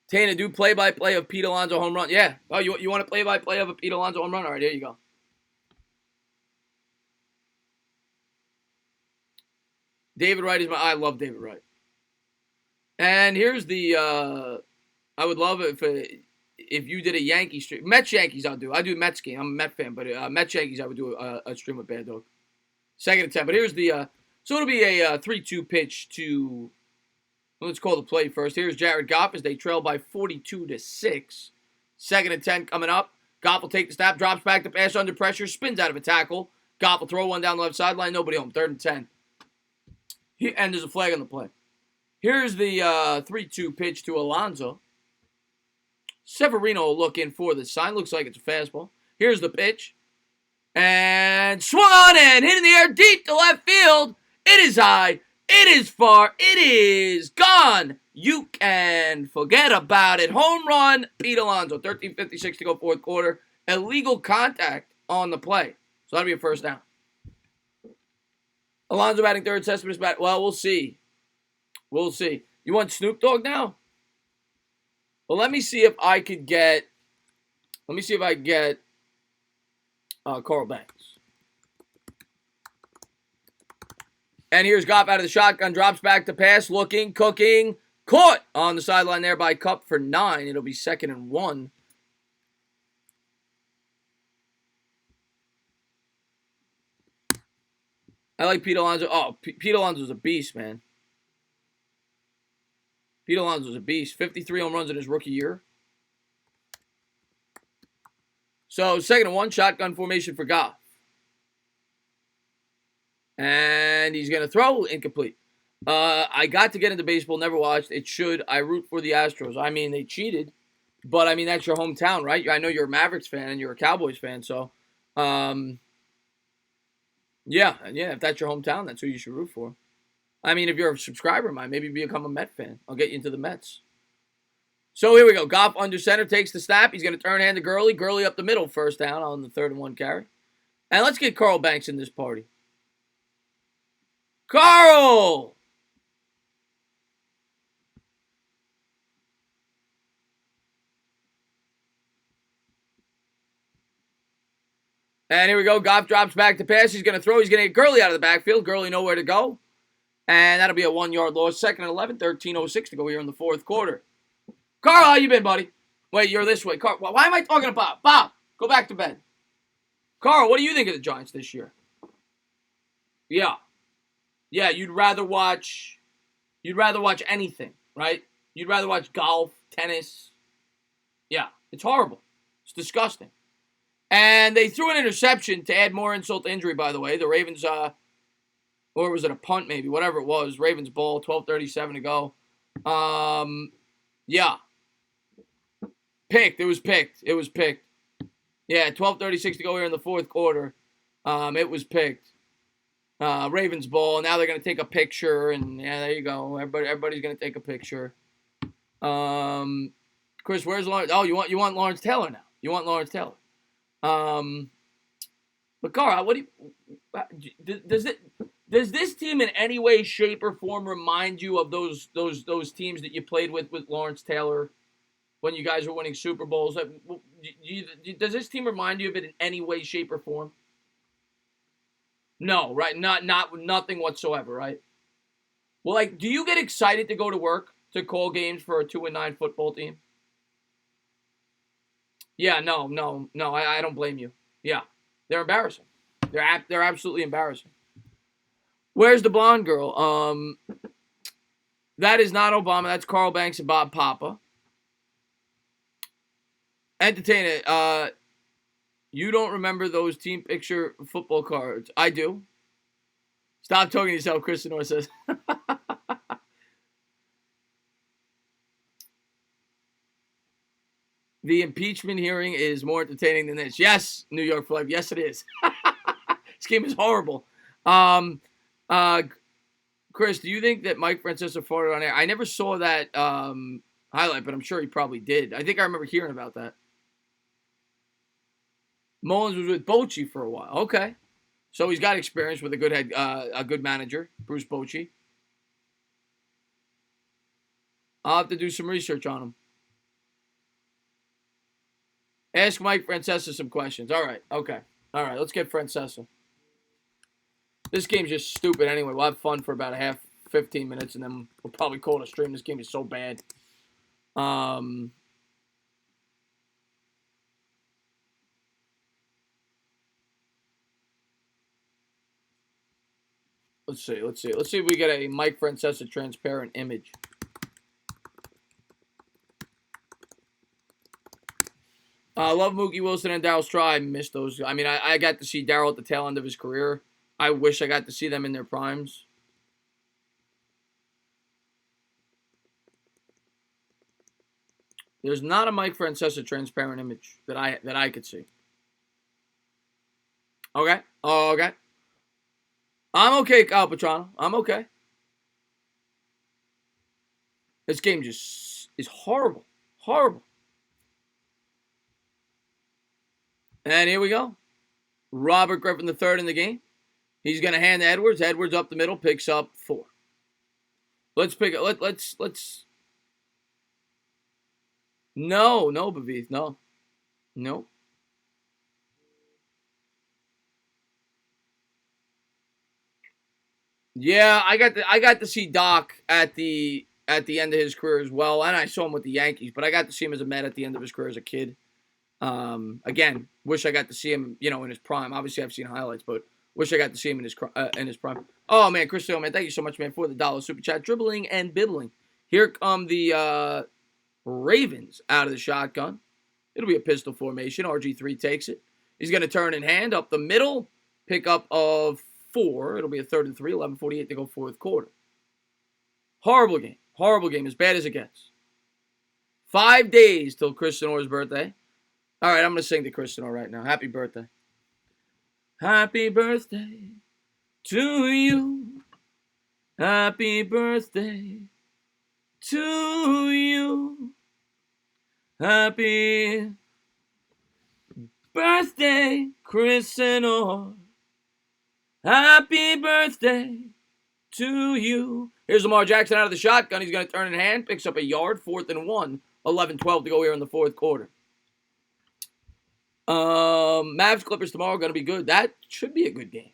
Tana, do play-by-play of Pete Alonso home run. Yeah. Oh, you want a play-by-play of a Pete Alonso home run? All right, here you go. David Wright is I love David Wright. And here's the, I would love it if you did a Yankee stream. Mets Yankees I'll do. I do Mets game. I'm a Met fan, but Mets Yankees I would do a stream with Bad Dog. 2nd and 10. But here's the, so it'll be a 3-2 pitch to, let's call the play first. Here's Jared Goff as they trail by 42-6. 2nd and 10 coming up. Goff will take the snap, drops back to pass under pressure, spins out of a tackle. Goff will throw one down the left sideline. Nobody home. 3rd and 10. And there's a flag on the play. Here's the 3-2 pitch to Alonso. Severino will look in for the sign. Looks like it's a fastball. Here's the pitch. And swung on and hit in the air deep to left field. It is high. It is far. It is gone. You can forget about it. Home run, Pete Alonso. 13:56 to go, 4th quarter. Illegal contact on the play. So that'll be a first down. Alonso batting 3rd. Cespedes bat. Well, we'll see. We'll see. You want Snoop Dogg now? Well, let me see if I could get. Let me see if I can get Carl Banks. And here's Goff out of the shotgun, drops back to pass, looking, cooking, caught on the sideline there by Kupp for 9. It'll be 2nd and 1. I like Pete Alonso. Oh, Pete Alonso's a beast, man. Pete Alonso's a beast. 53 home runs in his rookie year. So, 2nd and 1, shotgun formation for Goff. And he's going to throw, incomplete. I got to get into baseball, never watched. It should. I root for the Astros. I mean, they cheated. But, I mean, that's your hometown, right? I know you're a Mavericks fan and you're a Cowboys fan. So, yeah, if that's your hometown, that's who you should root for. I mean, if you're a subscriber of mine, maybe become a Met fan. I'll get you into the Mets. So here we go. Goff under center, takes the snap. He's going to turn hand to Gurley. Gurley up the middle, first down on the 3rd and 1 carry. And let's get Carl Banks in this party. Carl! And here we go. Goff drops back to pass. He's going to throw. He's going to get Gurley out of the backfield. Gurley nowhere to go. And that'll be a 1-yard loss. 2nd and 11, 13:06 to go here in the 4th quarter. Carl, how you been, buddy? Wait, you're this way. Carl, why am I talking to Bob? Bob, go back to bed. Carl, what do you think of the Giants this year? Yeah. Yeah, you'd rather watch anything, right? You'd rather watch golf, tennis. Yeah, it's horrible. It's disgusting. And they threw an interception to add more insult to injury, by the way. The Ravens, or was it a punt maybe? Whatever it was. Ravens ball, 12:37 to go. Yeah. Picked. It was picked. Yeah, 12:36 to go here in the 4th quarter. It was picked. Ravens ball. Now they're going to take a picture. And, yeah, there you go. Everybody's going to take a picture. Chris, where's Lawrence? Oh, you want Lawrence Taylor now. You want Lawrence Taylor. But Carl, what do you, does this team in any way, shape, or form remind you of those teams that you played with Lawrence Taylor when you guys were winning Super Bowls? Does this team remind you of it in any way, shape, or form? No, right? Nothing whatsoever, right? Well, like, do you get excited to go to work to call games for a 2-9 football team? Yeah, no, I don't blame you. Yeah, they're embarrassing. They're absolutely embarrassing. Where's the blonde girl? That is not Obama. That's Carl Banks and Bob Papa. Entertain it. You don't remember those team picture football cards? I do. Stop talking to yourself, Chris Senor says. The impeachment hearing is more entertaining than this. Yes, New York for life. Yes, it is. This game is horrible. Chris, do you think that Mike Francesa farted on air? I never saw that highlight, but I'm sure he probably did. I think I remember hearing about that. Mullins was with Bochy for a while. Okay. So he's got experience with a good manager, Bruce Bochy. I'll have to do some research on him. Ask Mike Francesa some questions. All right. Okay. All right. Let's get Francesa. This game's just stupid anyway. We'll have fun for about a half, 15 minutes, and then we'll probably call it a stream. This game is so bad. Let's see. Let's see if we get a Mike Francesa transparent image. I love Mookie Wilson and Darryl Straw. I miss those. I mean, I got to see Darryl at the tail end of his career. I wish I got to see them in their primes. There's not a Mike Francesa transparent image that I could see. Okay. Oh, okay. I'm okay, Kyle Petrano. I'm okay. This game just is horrible. Horrible. And here we go. Robert Griffin III in the game. He's going to hand to Edwards. Edwards up the middle, picks up 4. Let's pick it. Let's. No, Bavith. No. Yeah, I got to see Doc at the end of his career as well, and I saw him with the Yankees, but I got to see him as a Met at the end of his career as a kid. Again, wish I got to see him, in his prime. Obviously, I've seen highlights, but wish I got to see him in his prime. Oh man, Cristiano, man, thank you so much, man, for the $1 super chat, dribbling and bibbling. Here come the Ravens out of the shotgun. It'll be a pistol formation. RG3 takes it. He's going to turn in hand up the middle, pick up of 4. It'll be a 3rd and 3, 11:48 to go fourth quarter. Horrible game, as bad as it gets. 5 days till Cristiano's birthday. All right, I'm going to sing to Cristiano right now. Happy birthday. Happy birthday to you. Happy birthday to you. Happy birthday, Cristiano. Happy birthday to you. Here's Lamar Jackson out of the shotgun. He's going to turn in hand, picks up a yard, 4th and 1, 11:12 to go here in the fourth quarter. Mavs Clippers tomorrow going to be good. That should be a good game.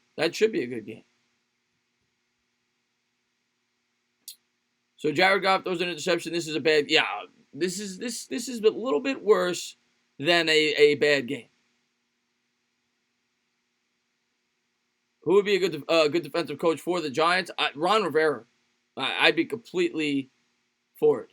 So Jared Goff throws an interception. This is a bad. Yeah, this is a little bit worse than a bad game. Who would be a good defensive coach for the Giants? Ron Rivera. I'd be completely for it.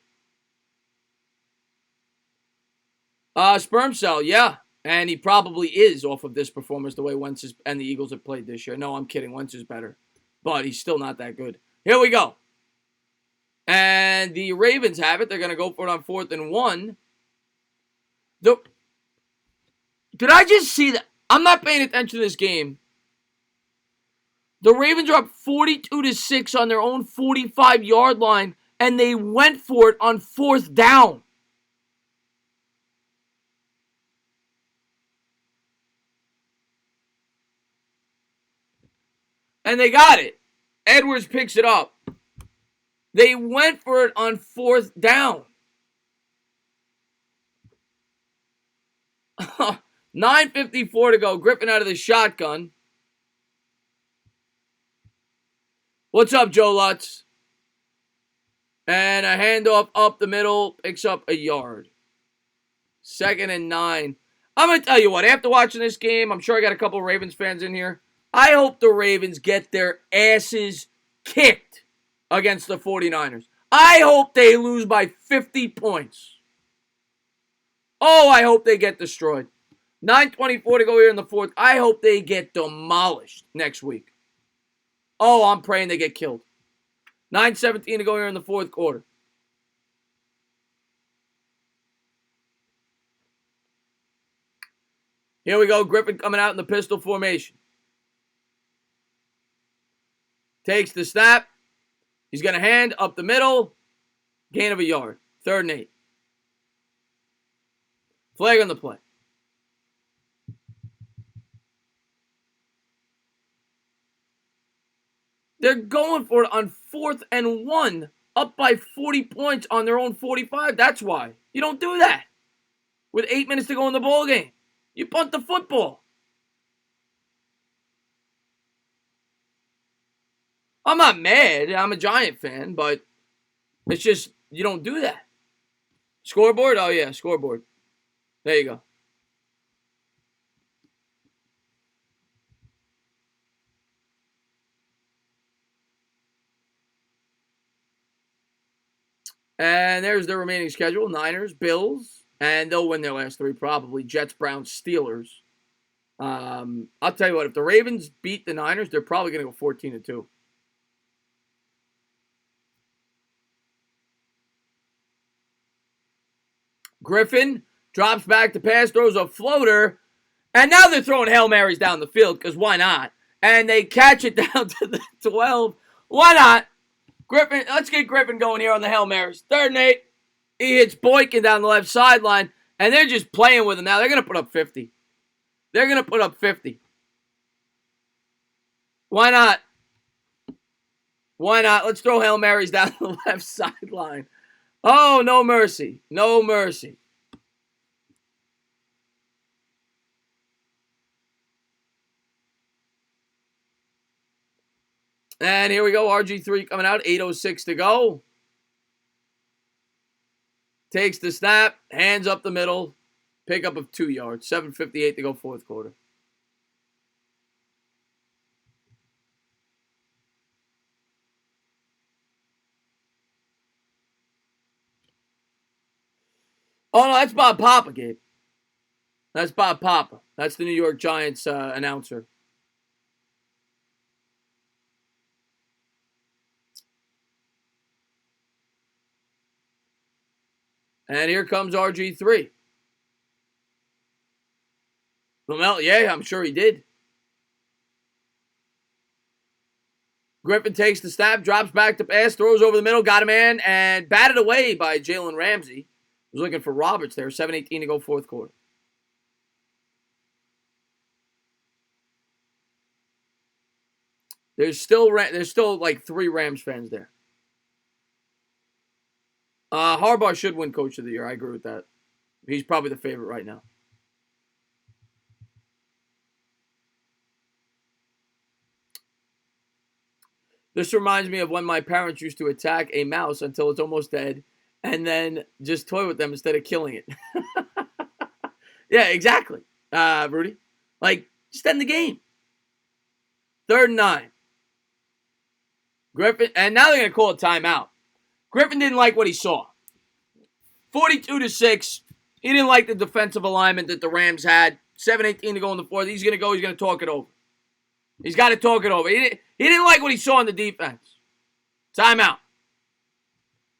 Sperm cell, yeah. And he probably is off of this performance the way Wentz and the Eagles have played this year. No, I'm kidding. Wentz is better. But he's still not that good. Here we go. And the Ravens have it. They're going to go for it on 4th and 1. Did I just see that? I'm not paying attention to this game. The Ravens are up 42-6 on their own 45-yard line, and they went for it on 4th down. And they got it. Edwards picks it up. They went for it on 4th down. 9:54 to go. Griffin out of the shotgun. What's up, Joe Lutz? And a handoff up the middle. Picks up a yard. 2nd and 9. I'm going to tell you what. After watching this game, I'm sure I got a couple of Ravens fans in here. I hope the Ravens get their asses kicked against the 49ers. I hope they lose by 50 points. Oh, I hope they get destroyed. 9:24 to go here in the fourth. I hope they get demolished next week. Oh, I'm praying they get killed. 9:17 to go here in the fourth quarter. Here we go. Griffin coming out in the pistol formation. Takes the snap. He's going to hand up the middle. Gain of a yard. 3rd and 8. Flag on the play. They're going for it on 4th and 1, up by 40 points on their own 45. That's why. You don't do that with 8 minutes to go in the ball game. You punt the football. I'm not mad. I'm a Giant fan, but it's just you don't do that. Scoreboard? Oh, yeah, scoreboard. There you go. And there's their remaining schedule. Niners, Bills, and they'll win their last 3 probably. Jets, Browns, Steelers. I'll tell you what, if the Ravens beat the Niners, they're probably going to go 14-2. Griffin drops back to pass, throws a floater, and now they're throwing Hail Marys down the field, because why not? And they catch it down to the 12. Why not? Griffin, let's get Griffin going here on the Hail Marys. 3rd and 8. He hits Boykin down the left sideline, and they're just playing with him now. They're going to put up 50. They're going to put up 50. Why not? Why not? Let's throw Hail Marys down the left sideline. Oh, no mercy. No mercy. And here we go. RG3 coming out. 8:06 to go. Takes the snap. Hands up the middle. Pickup of 2 yards. 7:58 to go, 4th quarter. Oh, no, that's Bob Papa, Gabe. That's Bob Papa. That's the New York Giants announcer. And here comes RG3. Lamel, yeah, I'm sure he did. Griffin takes the snap, drops back to pass, throws over the middle, got a man, and batted away by Jalen Ramsey. Was looking for Roberts there. 7:18 to go, 4th quarter. There's still like 3 Rams fans there. Harbaugh should win Coach of the Year. I agree with that. He's probably the favorite right now. This reminds me of when my parents used to attack a mouse until it's almost dead and then just toy with them instead of killing it. Yeah, exactly, Rudy. Like, just end the game. 3rd and 9. Griffin, and now they're going to call a timeout. Griffin didn't like what he saw. 42-6. He didn't like the defensive alignment that the Rams had. 7:18 to go in the 4th. He's going to go. He's going to talk it over. He's got to talk it over. He didn't like what he saw in the defense. Timeout.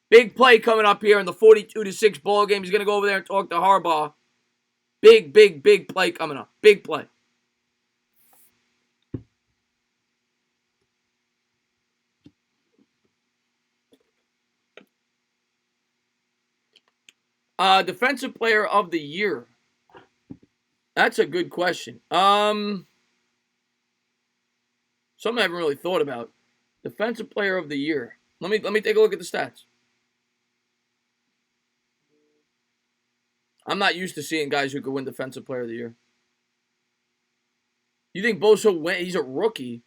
Big play coming up here in the 42-6 ball game. He's going to go over there and talk to Harbaugh. Big play coming up. Big play. Defensive player of the year. That's a good question. Something I haven't really thought about. Defensive player of the year. Let me take a look at the stats. I'm not used to seeing guys who could win Defensive Player of the Year. You think Bosa will win? He's a rookie.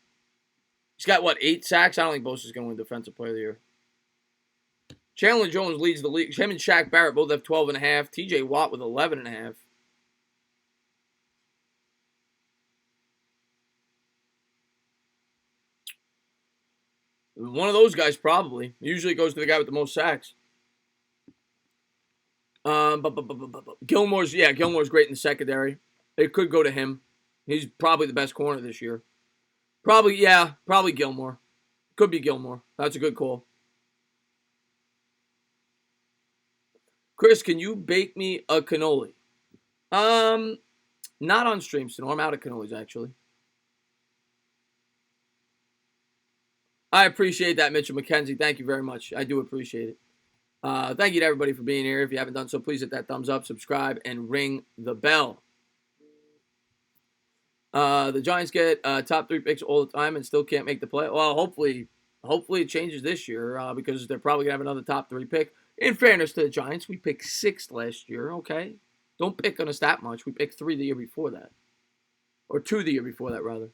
He's got, 8 sacks? I don't think Bosa's going to win Defensive Player of the Year. Chandler Jones leads the league. Him and Shaq Barrett both have 12.5. TJ Watt with 11.5. One of those guys probably. Usually goes to the guy with the most sacks. Gilmore's great in the secondary. It could go to him. He's probably the best corner this year. Probably Gilmore. Could be Gilmore. That's a good call. Chris, can you bake me a cannoli? Not on StreamStorm. I'm out of cannolis, actually. I appreciate that, Mitchell McKenzie. Thank you very much. I do appreciate it. Thank you to everybody for being here. If you haven't done so, please hit that thumbs up, subscribe, and ring the bell. The Giants get top 3 picks all the time and still can't make the play. Well, hopefully it changes this year because they're probably gonna have another top 3 pick. In fairness to the Giants, we picked 6th last year. Okay, don't pick on us that much. We picked 3 the year before that, or 2 the year before that rather.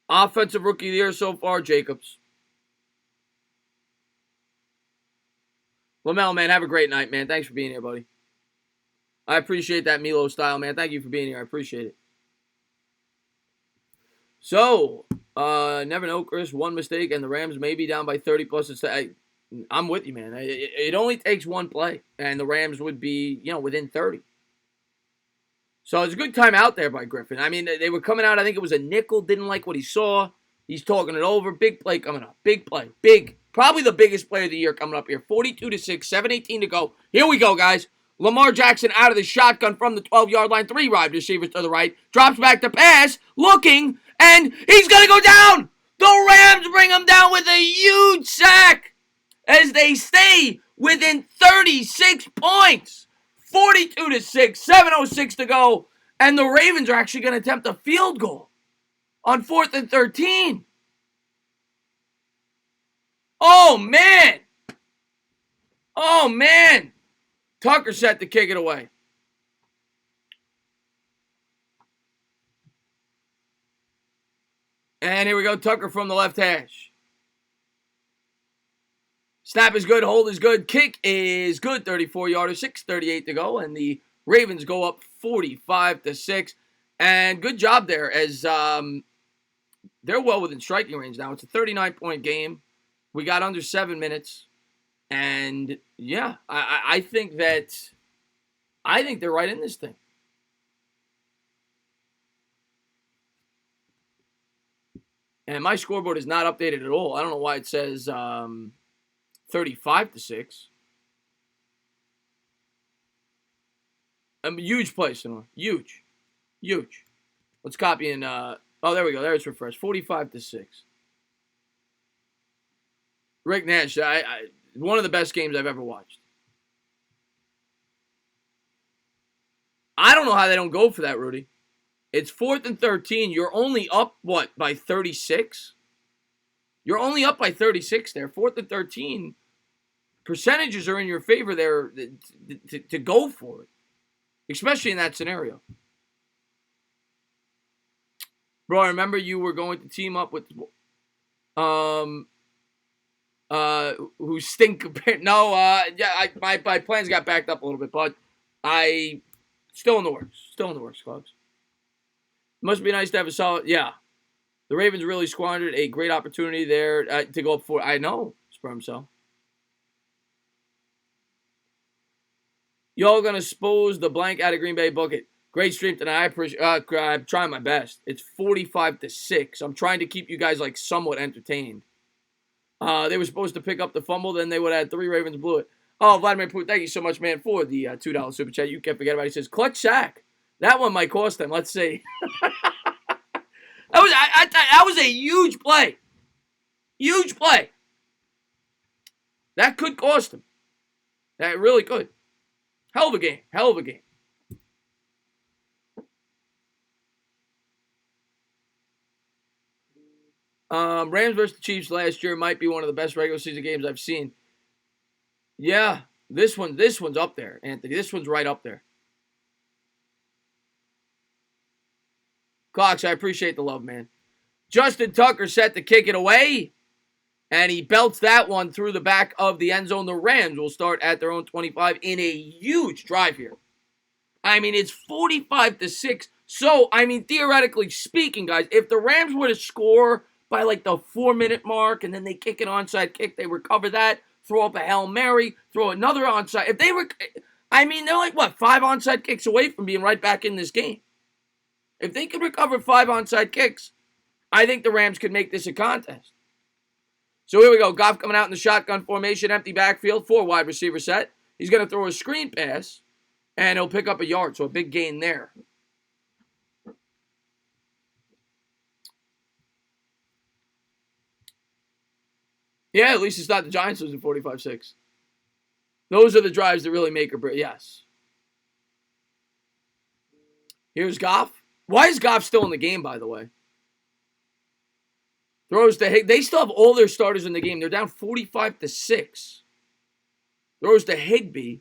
Offensive rookie of the year so far, Jacobs. Lamell, man, have a great night, man. Thanks for being here, buddy. I appreciate that Milo style, man. Thank you for being here. I appreciate it. So, never know, Chris. One mistake, and the Rams may be down by 30 plus. I'm with you, man. It only takes one play, and the Rams would be, within 30. So it's a good time out there by Griffin. I mean, they were coming out. I think it was a nickel. Didn't like what he saw. He's talking it over. Big play coming up. Big play. Big. Probably the biggest play of the year coming up here. 42-6, 7:18 to go. Here we go, guys. Lamar Jackson out of the shotgun from the 12-yard line. 3 wide receivers to the right. Drops back to pass. Looking. And he's going to go down. The Rams bring him down with a huge sack as they stay within 36 points. 42-6, 7:06 to go. And the Ravens are actually going to attempt a field goal on 4th and 13. Oh, man. Oh, man. Tucker set to kick it away. And here we go, Tucker from the left hash. Snap is good, hold is good, kick is good, 34-yarder, 6:38 to go, and the Ravens go up 45-6. And good job there, as they're well within striking range now. It's a 39-point game. We got under 7 minutes, and yeah, I think they're right in this thing. And my scoreboard is not updated at all. I don't know why it says 35-6. Huge play, Sonora. Huge. Let's copy in. Oh, there we go. There it's refreshed. 45-6. Rick Nash, one of the best games I've ever watched. I don't know how they don't go for that, Rudy. It's 4th and 13. You're only up, by 36? You're only up by 36 there. 4th and 13. Percentages are in your favor there to go for it, especially in that scenario. Bro, I remember you were going to team up with who stink. No, my plans got backed up a little bit, but still in the works, folks. Must be nice to have a solid. Yeah, the Ravens really squandered a great opportunity there to go up for. I know, sperm cell. Y'all gonna expose the blank out of Green Bay bucket. Great stream tonight. I appreciate. I'm trying my best. It's 45-6. I'm trying to keep you guys somewhat entertained. They were supposed to pick up the fumble, then they would have had 3. Ravens blew it. Oh, Vladimir Putin, thank you so much, man, for the $2 super chat. You can't forget about it. He says clutch sack. That one might cost them. Let's see. That was a huge play. Huge play. That could cost them. That really could. Hell of a game. Rams versus the Chiefs last year might be one of the best regular season games I've seen. Yeah, this one's up there, Anthony. This one's right up there. Cox, I appreciate the love, man. Justin Tucker set to kick it away, and he belts that one through the back of the end zone. The Rams will start at their own 25 in a huge drive here. I mean, it's 45-6. So, I mean, theoretically speaking, guys, if the Rams were to score by the 4-minute mark, and then they kick an onside kick, they recover that, throw up a Hail Mary, throw another onside. If they were, I mean, they're 5 onside kicks away from being right back in this game. If they could recover 5 onside kicks, I think the Rams could make this a contest. So here we go. Goff coming out in the shotgun formation, empty backfield, 4 wide receiver set. He's going to throw a screen pass, and he'll pick up a yard, so a big gain there. Yeah, at least it's not the Giants losing 45-6. Those are the drives that really make or break. Yes. Here's Goff. Why is Goff still in the game, by the way? Throws to Higby. They still have all their starters in the game. They're down 45-6. Throws to Higby.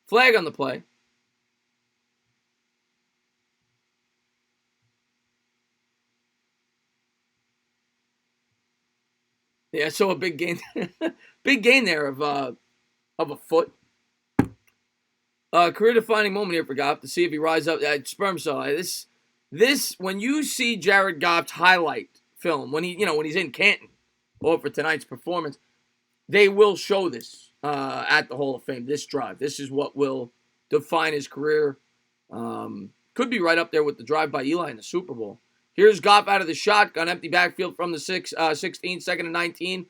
Flag on the play. Yeah, so a big gain. Big gain there of a foot. Career-defining moment here for Goff to see if he rises up. Sperm cell. This when you see Jared Goff's highlight film when he's in Canton or for tonight's performance, they will show this at the Hall of Fame. This drive. This is what will define his career. Could be right up there with the drive by Eli in the Super Bowl. Here's Goff out of the shotgun, empty backfield from the 16, second and 19.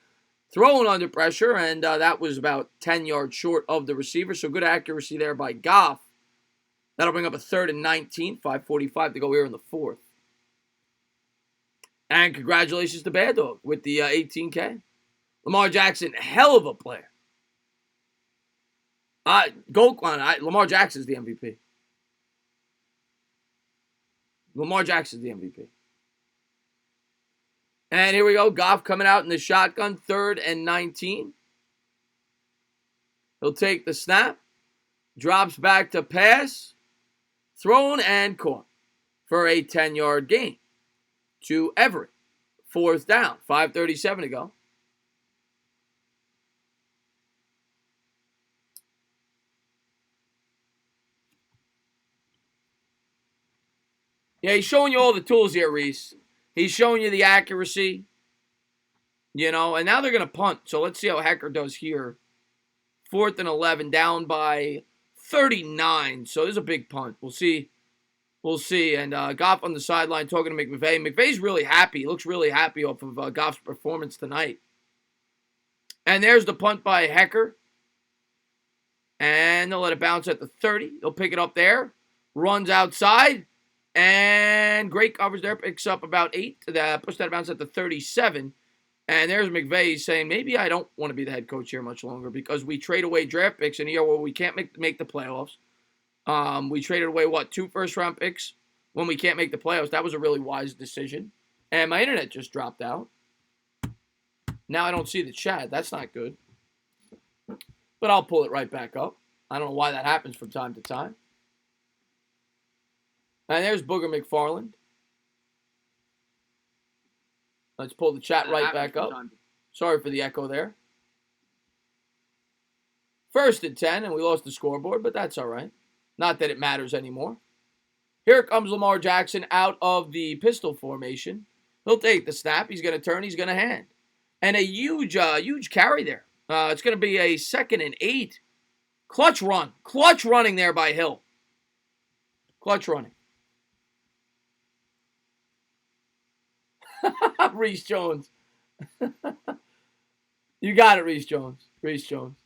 Throwing under pressure, and that was about 10 yards short of the receiver. So good accuracy there by Goff. That'll bring up a 3rd and 19, 5:45 to go here in the 4th. And congratulations to Bad Dog with the 18K. Lamar Jackson, hell of a player. Lamar Jackson's the MVP. Lamar Jackson's the MVP. And here we go. Goff coming out in the shotgun. 3rd and 19. He'll take the snap. Drops back to pass. Thrown and caught for a 10-yard gain to Everett. 4th down. 5:37 to go. Yeah, he's showing you all the tools here, Reese. He's showing you the accuracy, and now they're going to punt. So let's see how Hecker does here. 4th and 11, down by 39. So there's a big punt. We'll see. And Goff on the sideline talking to McVay. McVay's really happy. He looks really happy off of Goff's performance tonight. And there's the punt by Hecker. And they'll let it bounce at the 30. They'll pick it up there. Runs outside. And great coverage there. Picks up about 8. Puts that bounce at the 37. And there's McVay saying, maybe I don't want to be the head coach here much longer because we trade away draft picks in a year where we can't make the playoffs. We traded away, 2 first-round picks when we can't make the playoffs. That was a really wise decision. And my internet just dropped out. Now I don't see the chat. That's not good. But I'll pull it right back up. I don't know why that happens from time to time. And there's Booger McFarland. Let's pull the chat right back up. Sorry for the echo there. 1st and 10, and we lost the scoreboard, but that's all right. Not that it matters anymore. Here comes Lamar Jackson out of the pistol formation. He'll take the snap. He's going to turn. He's going to hand. And a huge carry there. It's going to be a 2nd and 8. Clutch run. Clutch running there by Hill. Clutch running. Reese Jones. You got it, Reese Jones. Reese Jones.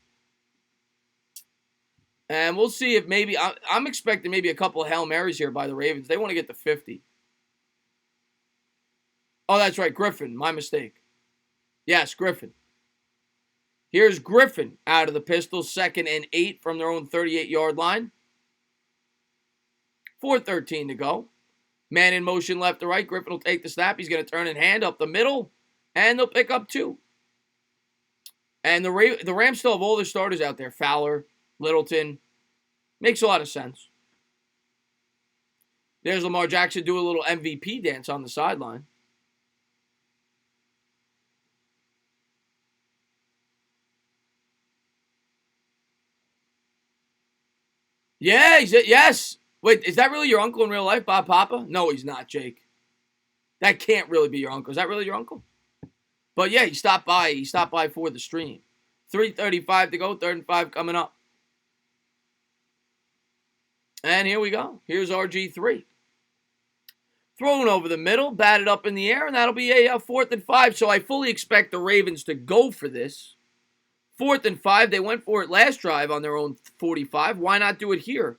And we'll see if maybe, I'm expecting maybe a couple of Hail Marys here by the Ravens. They want to get to 50. Oh, that's right, Griffin. My mistake. Yes, Griffin. Here's Griffin out of the pistol. 2nd and 8 from their own 38-yard line. 4:13 to go. Man in motion left to right. Griffin will take the snap. He's going to turn and hand up the middle. And they'll pick up 2. And the Rams still have all their starters out there. Fowler, Littleton. Makes a lot of sense. There's Lamar Jackson do a little MVP dance on the sideline. Yeah, yes. Wait, is that really your uncle in real life, Bob Papa? No, he's not, Jake. That can't really be your uncle. Is that really your uncle? But yeah, he stopped by. He stopped by for the stream. 3:35 to go. 3rd and 5 coming up. And here we go. Here's RG3. Thrown over the middle, batted up in the air, and that'll be a 4th and 5. So I fully expect the Ravens to go for this. 4th and 5. They went for it last drive on their own 45. Why not do it here?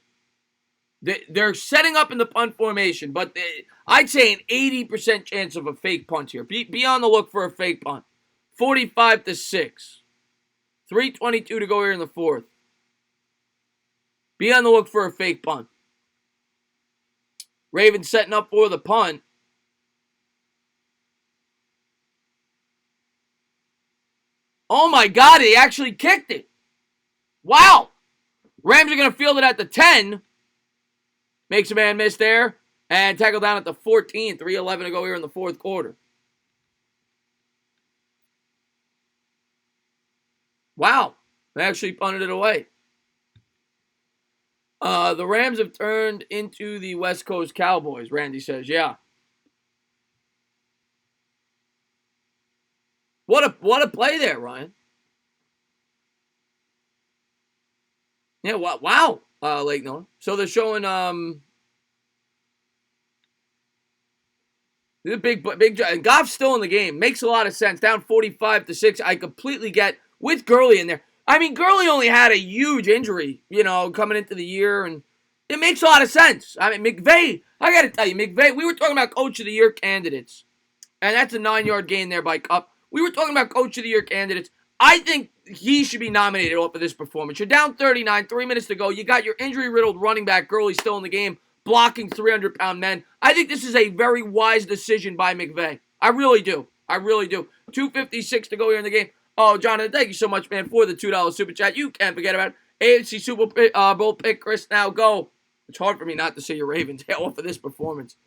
They're setting up in the punt formation, but I'd say an 80% chance of a fake punt here. Be on the look for a fake punt. 45-6. 3:22 to go here in the fourth. Be on the look for a fake punt. Ravens setting up for the punt. Oh my God, he actually kicked it. Wow. Rams are going to field it at the 10. Makes a man miss there. And tackle down at the 14. 3:11 to go here in the fourth quarter. Wow. They actually punted it away. The Rams have turned into the West Coast Cowboys, Randy says. Yeah. What a play there, Ryan. Yeah, wow. Lake Noah. So they're showing the big and Goff's still in the game. Makes a lot of sense. Down 45-6. I completely get with Gurley in there. I mean, Gurley only had a huge injury, coming into the year, and it makes a lot of sense. I mean, McVay, I got to tell you, McVay, we were talking about Coach of the Year candidates, and that's a 9-yard gain there by Kupp. We were talking about Coach of the Year candidates. I think he should be nominated off of this performance. You're down 39, 3 minutes to go. You got your injury-riddled running back, Gurley, still in the game, blocking 300-pound men. I think this is a very wise decision by McVay. I really do. 2:56 to go here in the game. Oh, Jonathan, thank you so much, man, for the $2 super chat. You can't forget about it. AFC Super Bowl pick, Chris. Now go. It's hard for me not to say your Ravens off of this performance.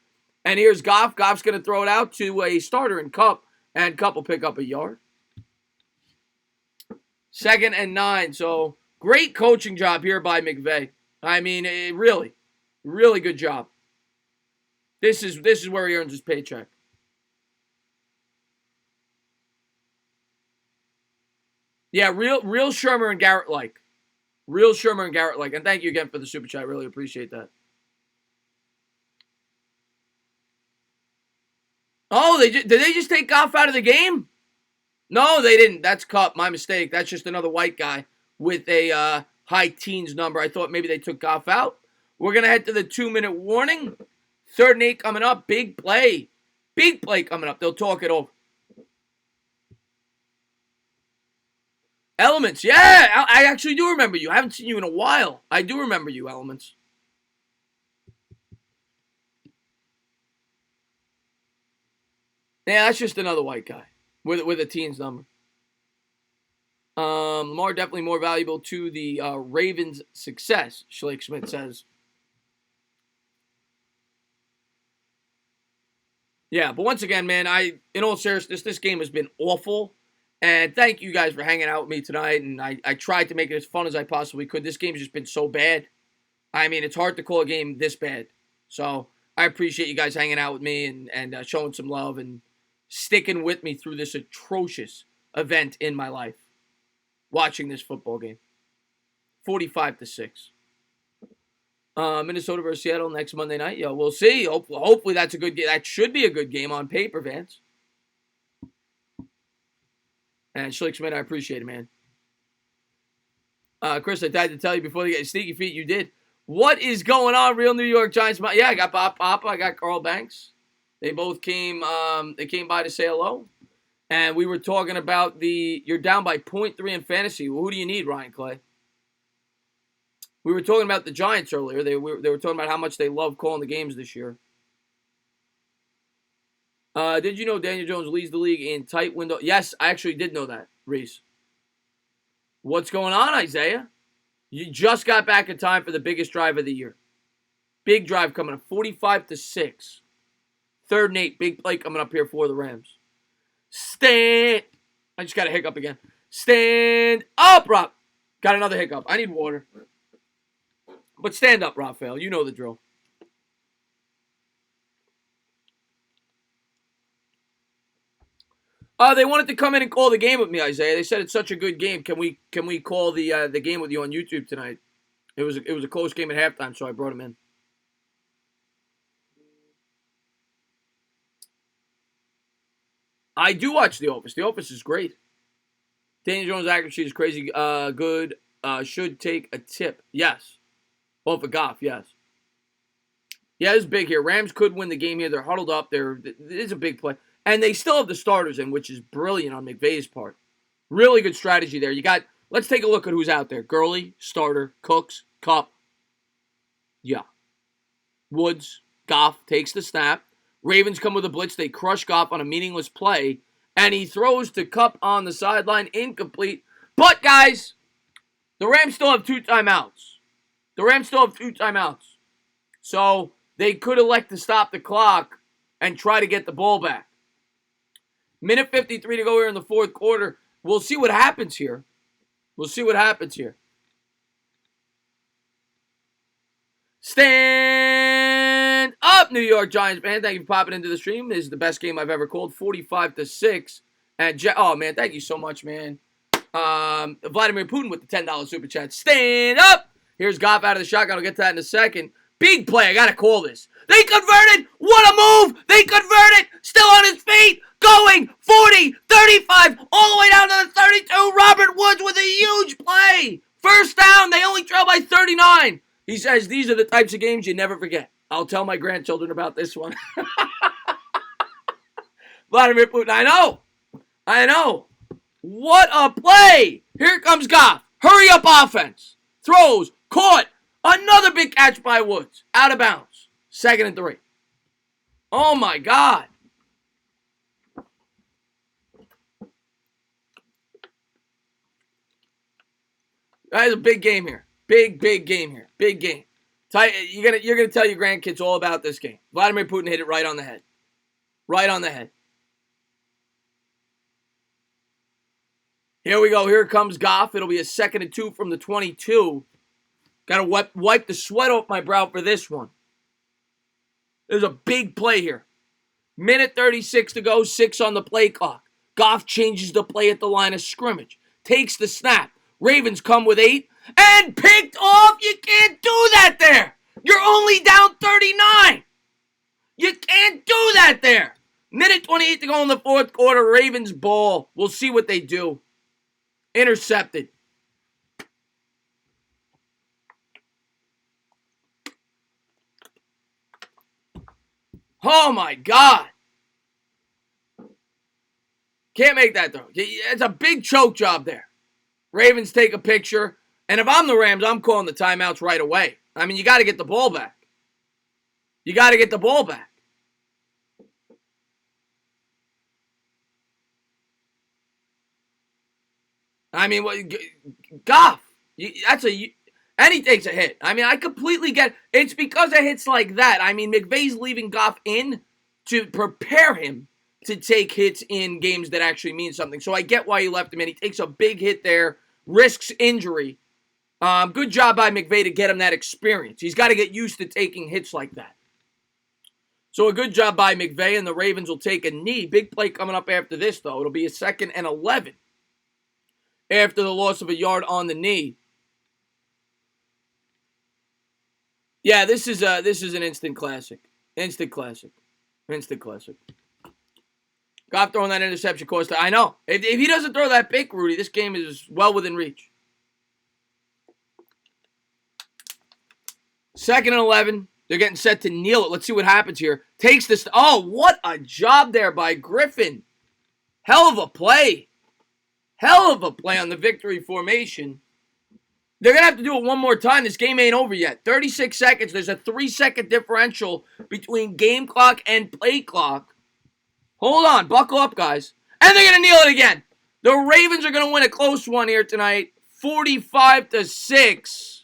And here's Goff. Goff's going to throw it out to a starter in Kupp, and Kupp will pick up a yard. 2nd and 9. So great coaching job here by McVay. I mean, really good job. This is where he earns his paycheck. Yeah, real Shermer and Garrett like. Real Shermer and Garrett like. And thank you again for the super chat. Really appreciate that. Oh, did they just take Goff out of the game? No, they didn't. That's Kupp. My mistake. That's just another white guy with a high teens number. I thought maybe they took Goff out. We're going to head to the 2-minute warning. 3rd and 8 coming up. Big play. Big play coming up. They'll talk it over. Elements. Yeah, I actually do remember you. I haven't seen you in a while. I do remember you, Elements. Yeah, that's just another white guy with a teens number. Lamar definitely more valuable to the Ravens' success, Schleich Schmidt says. Yeah, but once again, man, in all seriousness, this game has been awful. And thank you guys for hanging out with me tonight. And I tried to make it as fun as I possibly could. This game's just been so bad. I mean, it's hard to call a game this bad. So I appreciate you guys hanging out with me and showing some love and sticking with me through this atrocious event in my life. Watching this football game. 45-6. Minnesota versus Seattle next Monday night. Yo, we'll see. Hopefully that's a good game. That should be a good game on paper, Vance. And Schlick Schmidt, I appreciate it, man. Chris, I tried to tell you before they get sneaky feet. You did. What is going on, real New York Giants? Yeah, I got Bob Papa. I got Carl Banks. They both came. They came by to say hello, and we were talking about you're down by 0.3 in fantasy. Well, who do you need, Ryan Clay? We were talking about the Giants earlier. They were talking about how much they love calling the games this year. Did you know Daniel Jones leads the league in tight window? Yes, I actually did know that, Reese. What's going on, Isaiah? You just got back in time for the biggest drive of the year. Big drive coming up, 45-6. 3rd and 8, big play coming up here for the Rams. I just got a hiccup again. Stand up, Rob. Got another hiccup. I need water. But stand up, Raphael. You know the drill. They wanted to come in and call the game with me, Isaiah. They said it's such a good game. Can we call the game with you on YouTube tonight? It was a close game at halftime, so I brought him in. I do watch The Office. The Office is great. Daniel Jones' accuracy is crazy good. Should take a tip. Yes. Well, for Goff, yes. Yeah, it's big here. Rams could win the game here. They're huddled up. It is a big play. And they still have the starters in, which is brilliant on McVay's part. Really good strategy there. You got Let's take a look at who's out there. Gurley, starter. Cooks, Kupp. Yeah. Woods, Goff takes the snap. Ravens come with a blitz. They crush Goff on a meaningless play. And he throws to Kupp on the sideline. Incomplete. But, guys, the Rams still have 2 timeouts. So they could elect to stop the clock and try to get the ball back. Minute 53 to go here in the fourth quarter. We'll see what happens here. Stand up, New York Giants, man. Thank you for popping into the stream. This is the best game I've ever called, 45-6. And oh, man, thank you so much, man. Vladimir Putin with the $10 super chat. Stand up. Here's Goff out of the shotgun. I'll get to that in a second. Big play. I got to call this. They converted. What a move. They converted. Still on his feet. Going 40, 35, all the way down to the 32. Robert Woods with a huge play. First down. They only trail by 39. He says these are the types of games you never forget. I'll tell my grandchildren about this one. Vladimir Putin. I know. What a play. Here comes Goff. Hurry up offense. Throws. Caught. Another big catch by Woods. Out of bounds. 2nd and 3. Oh, my God. That is a big game here. Big game here. Big game. You're gonna tell your grandkids all about this game. Vladimir Putin hit it right on the head. Right on the head. Here we go. Here comes Goff. It'll be a 2nd and 2 from the 22. Got to wipe the sweat off my brow for this one. There's a big play here. Minute 36 to go. 6 on the play clock. Goff changes the play at the line of scrimmage. Takes the snap. Ravens come with 8. And picked off. You can't do that there. You're only down 39. You can't do that there. Minute 28 to go in the fourth quarter. Ravens ball. We'll see what they do. Intercepted. Oh, my God. Can't make that throw. It's a big choke job there. Ravens take a picture. And if I'm the Rams, I'm calling the timeouts right away. I mean, you got to get the ball back. I mean, Goff, and he takes a hit. I mean, I completely get it. It's because of hits like that. I mean, McVay's leaving Goff in to prepare him to take hits in games that actually mean something. So I get why you left him in. He takes a big hit there, risks injury. Good job by McVay to get him that experience. He's got to get used to taking hits like that. So a good job by McVay, and the Ravens will take a knee. Big play coming up after this, though. It'll be a 2nd and 11 after the loss of a yard on the knee. Yeah, this is an instant classic. Instant classic. Goff throwing that interception cost. I know. If he doesn't throw that pick, Rudy, this game is well within reach. 2nd and 11. They're getting set to kneel it. Let's see what happens here. Takes this. Oh, what a job there by Griffin. Hell of a play. On the victory formation. They're going to have to do it one more time. This game ain't over yet. 36 seconds. There's a 3-second differential between game clock and play clock. Hold on. Buckle up, guys. And they're going to kneel it again. The Ravens are going to win a close one here tonight. 45-6.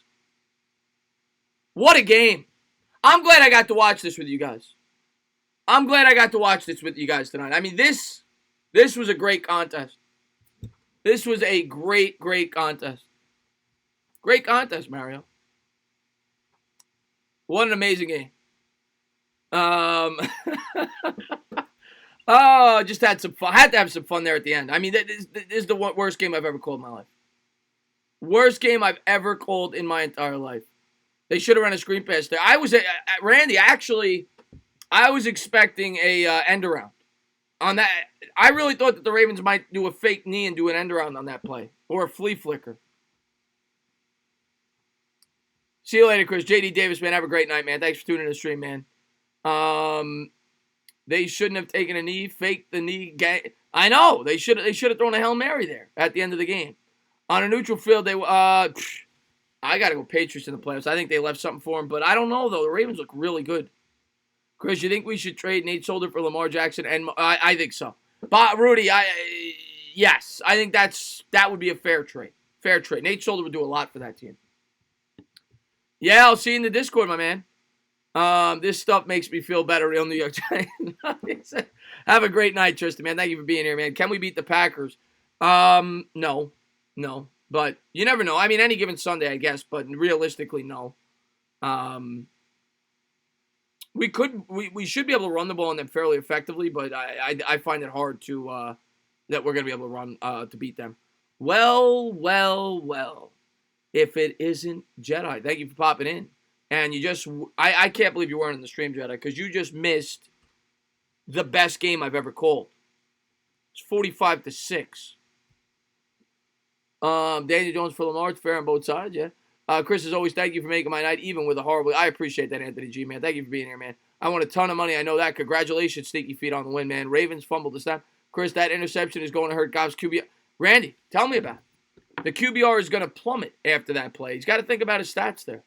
What a game. I'm glad I got to watch this with you guys. Tonight. I mean, this was a great contest. This was a great contest. Great contest, Mario. What an amazing game. Just had some fun. Had to have some fun there at the end. I mean, this is the worst game I've ever called in my life. Worst game I've ever called in my entire life. They should have run a screen pass there. Randy, actually, I was expecting a end around on that. I really thought that the Ravens might do a fake knee and do an end around on that play. Or a flea flicker. See you later, Chris. JD Davis, man. Have a great night, man. Thanks for tuning in the stream, man. They shouldn't have taken a knee, faked the knee. I know. They should have thrown a Hail Mary there at the end of the game. On a neutral field, I got to go Patriots in the playoffs. I think they left something for them, but I don't know, though. The Ravens look really good. Chris, you think we should trade Nate Solder for Lamar Jackson? And I think so. But Rudy, yes, I think that would be a fair trade. Fair trade. Nate Solder would do a lot for that team. Yeah, I'll see you in the Discord, my man. This stuff makes me feel better, real New York Giants. Have a great night, Tristan, man. Thank you for being here, man. Can we beat the Packers? No. But you never know. I mean, any given Sunday, I guess, but realistically, no. We should be able to run the ball on them fairly effectively, but I find it hard to that we're going to be able to run to beat them. Well. If it isn't Jedi, thank you for popping in. And I can't believe you weren't in the stream, Jedi, because you just missed the best game I've ever called. It's 45-6. Daniel Jones for Lamar. It's fair on both sides, yeah. Chris, as always, thank you for making my night, even with a horrible. I appreciate that, Anthony G, man. Thank you for being here, man. I want a ton of money. I know that. Congratulations, Sneaky Feet on the win, man. Ravens fumbled the snap. Chris, that interception is going to hurt Goff's QB. Randy, tell me about it. The QBR is going to plummet after that play. He's got to think about his stats there.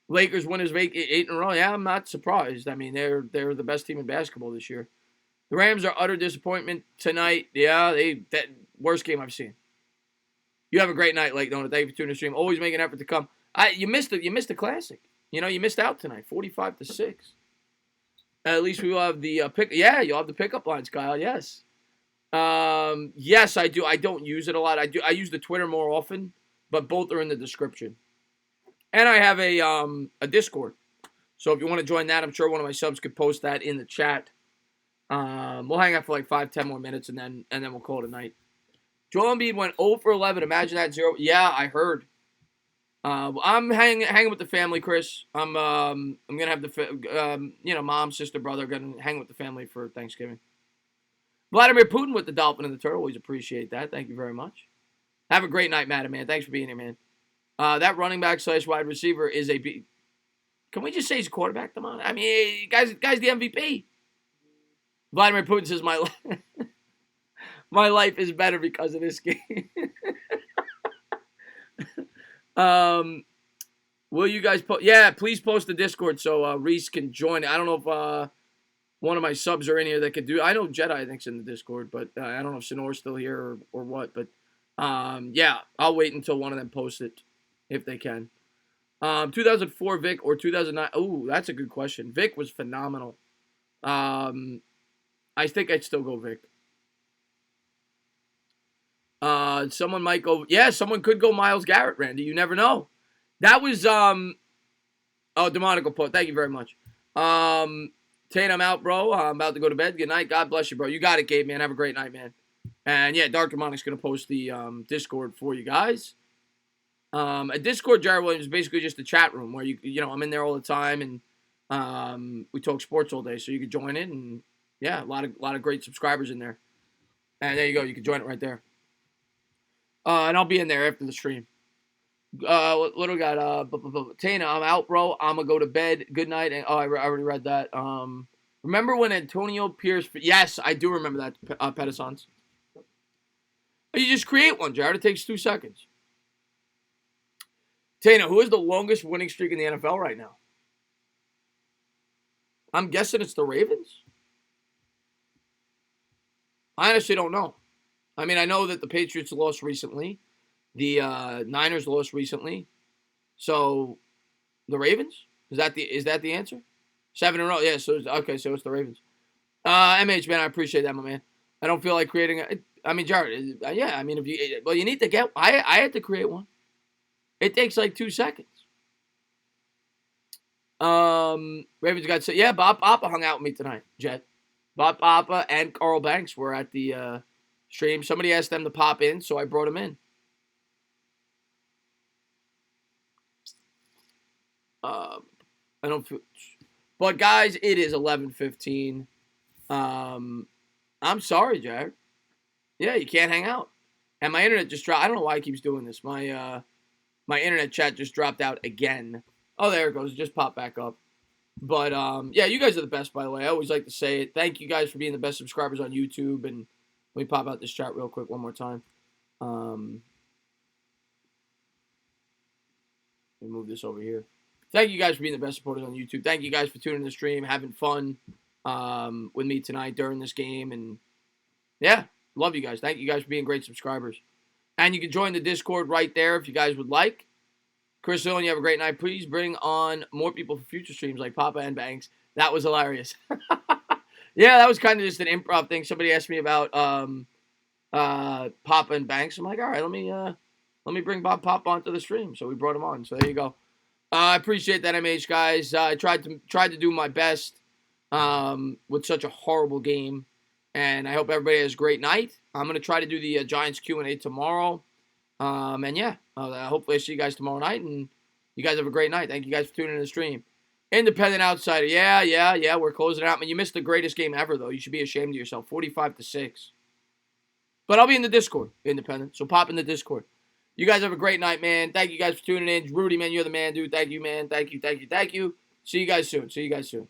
Lakers win his 8 in a row. Yeah, I'm not surprised. I mean, they're the best team in basketball this year. The Rams are utter disappointment tonight. Yeah, that worst game I've seen. You have a great night, Lake Donut. Thank you for tuning in the stream. Always make an effort to come. You missed the classic. You missed out tonight. 45-6. At least we will have the pick. Yeah, you'll have the pickup lines, Kyle. Yes. Yes, I do. I don't use it a lot. I use the Twitter more often, but both are in the description. And I have a Discord. So if you want to join that, I'm sure one of my subs could post that in the chat. We'll hang out for like 5-10 more minutes, and then we'll call it a night. Joel Embiid went 0 for 11. Imagine that 0. Yeah, I heard. I'm hanging with the family, Chris. I'm gonna have the mom, sister, brother gonna hang with the family for Thanksgiving. Vladimir Putin with the Dolphin and the Turtle. Always appreciate that. Thank you very much. Have a great night, Madam Man. Thanks for being here, man. That running back / wide receiver is a B. Can we just say he's a quarterback, Damon? I mean, guy's the MVP. Vladimir Putin says my life is better because of this game. Will you guys post? Yeah, please post the Discord so Reese can join. I don't know if one of my subs are in here that could do. I know Jedi, I think, is in the Discord, but I don't know if Sonor's still here or what. But yeah, I'll wait until one of them posts it if they can. 2004 Vic or 2009. Oh, that's a good question. Vic was phenomenal. I think I'd still go Vic. Someone might go. Yeah, someone could go Myles Garrett, Randy. You never know. That was Demonical Poet. Thank you very much. Tate, I'm out, bro. I'm about to go to bed. Good night. God bless you, bro. You got it, Gabe, man. Have a great night, man. And yeah, Dark Demonic's gonna post the Discord for you guys. A Discord, Jared Williams, is basically just a chat room where I'm in there all the time, and we talk sports all day. So you could join in, and yeah, a lot of great subscribers in there. And there you go. You can join it right there. And I'll be in there after the stream. What do we got? Tana, I'm out, bro. I'm gonna go to bed. Good night. And I already read that. Remember when Antonio Pierce? Yes, I do remember that. Pedisons. You just create one, Jared. It takes 2 seconds. Tana, who is the longest winning streak in the NFL right now? I'm guessing it's the Ravens. I honestly don't know. I mean, I know that the Patriots lost recently. The Niners lost recently. So, the Ravens? Is that the answer? 7 in a row. Yeah, so it's the Ravens. MH, man, I appreciate that, my man. I don't feel like creating Jared, yeah, I mean, you need to get, I had to create one. It takes like 2 seconds. Ravens got to say, yeah, Bob Papa hung out with me tonight, Jet. Bob Papa and Carl Banks were at the stream. Somebody asked them to pop in, so I brought them in. I don't feel, but guys, it is 11:15. I'm sorry, Jared. Yeah, you can't hang out. And my internet just dropped. I don't know why it keeps doing this. My internet chat just dropped out again. Oh, there it goes. It just popped back up. But yeah, you guys are the best, by the way. I always like to say it. Thank you guys for being the best subscribers on YouTube. And let me pop out this chat real quick one more time. Um, Let me move this over here. Thank you guys for being the best supporters on YouTube. Thank you guys for tuning in the stream, having fun with me tonight during this game. And yeah, love you guys. Thank you guys for being great subscribers. And you can join the Discord right there if you guys would like. Chris Owen, you have a great night. Please bring on more people for future streams like Papa and Banks. That was hilarious. Yeah, that was kind of just an improv thing. Somebody asked me about Papa and Banks. I'm like, all right, let me bring Bob Pop onto the stream. So we brought him on. So there you go. I appreciate that, MH guys. I tried to do my best with such a horrible game, and I hope everybody has a great night. I'm gonna try to do the Giants Q&A tomorrow, and yeah, hopefully I see you guys tomorrow night, and you guys have a great night. Thank you guys for tuning in the stream. Independent Outsider, yeah, we're closing out. Man, you missed the greatest game ever, though. You should be ashamed of yourself. 45-6. But I'll be in the Discord, Independent. So pop in the Discord. You guys have a great night, man. Thank you guys for tuning in. Rudy, man, you're the man, dude. Thank you, man. Thank you. See you guys soon.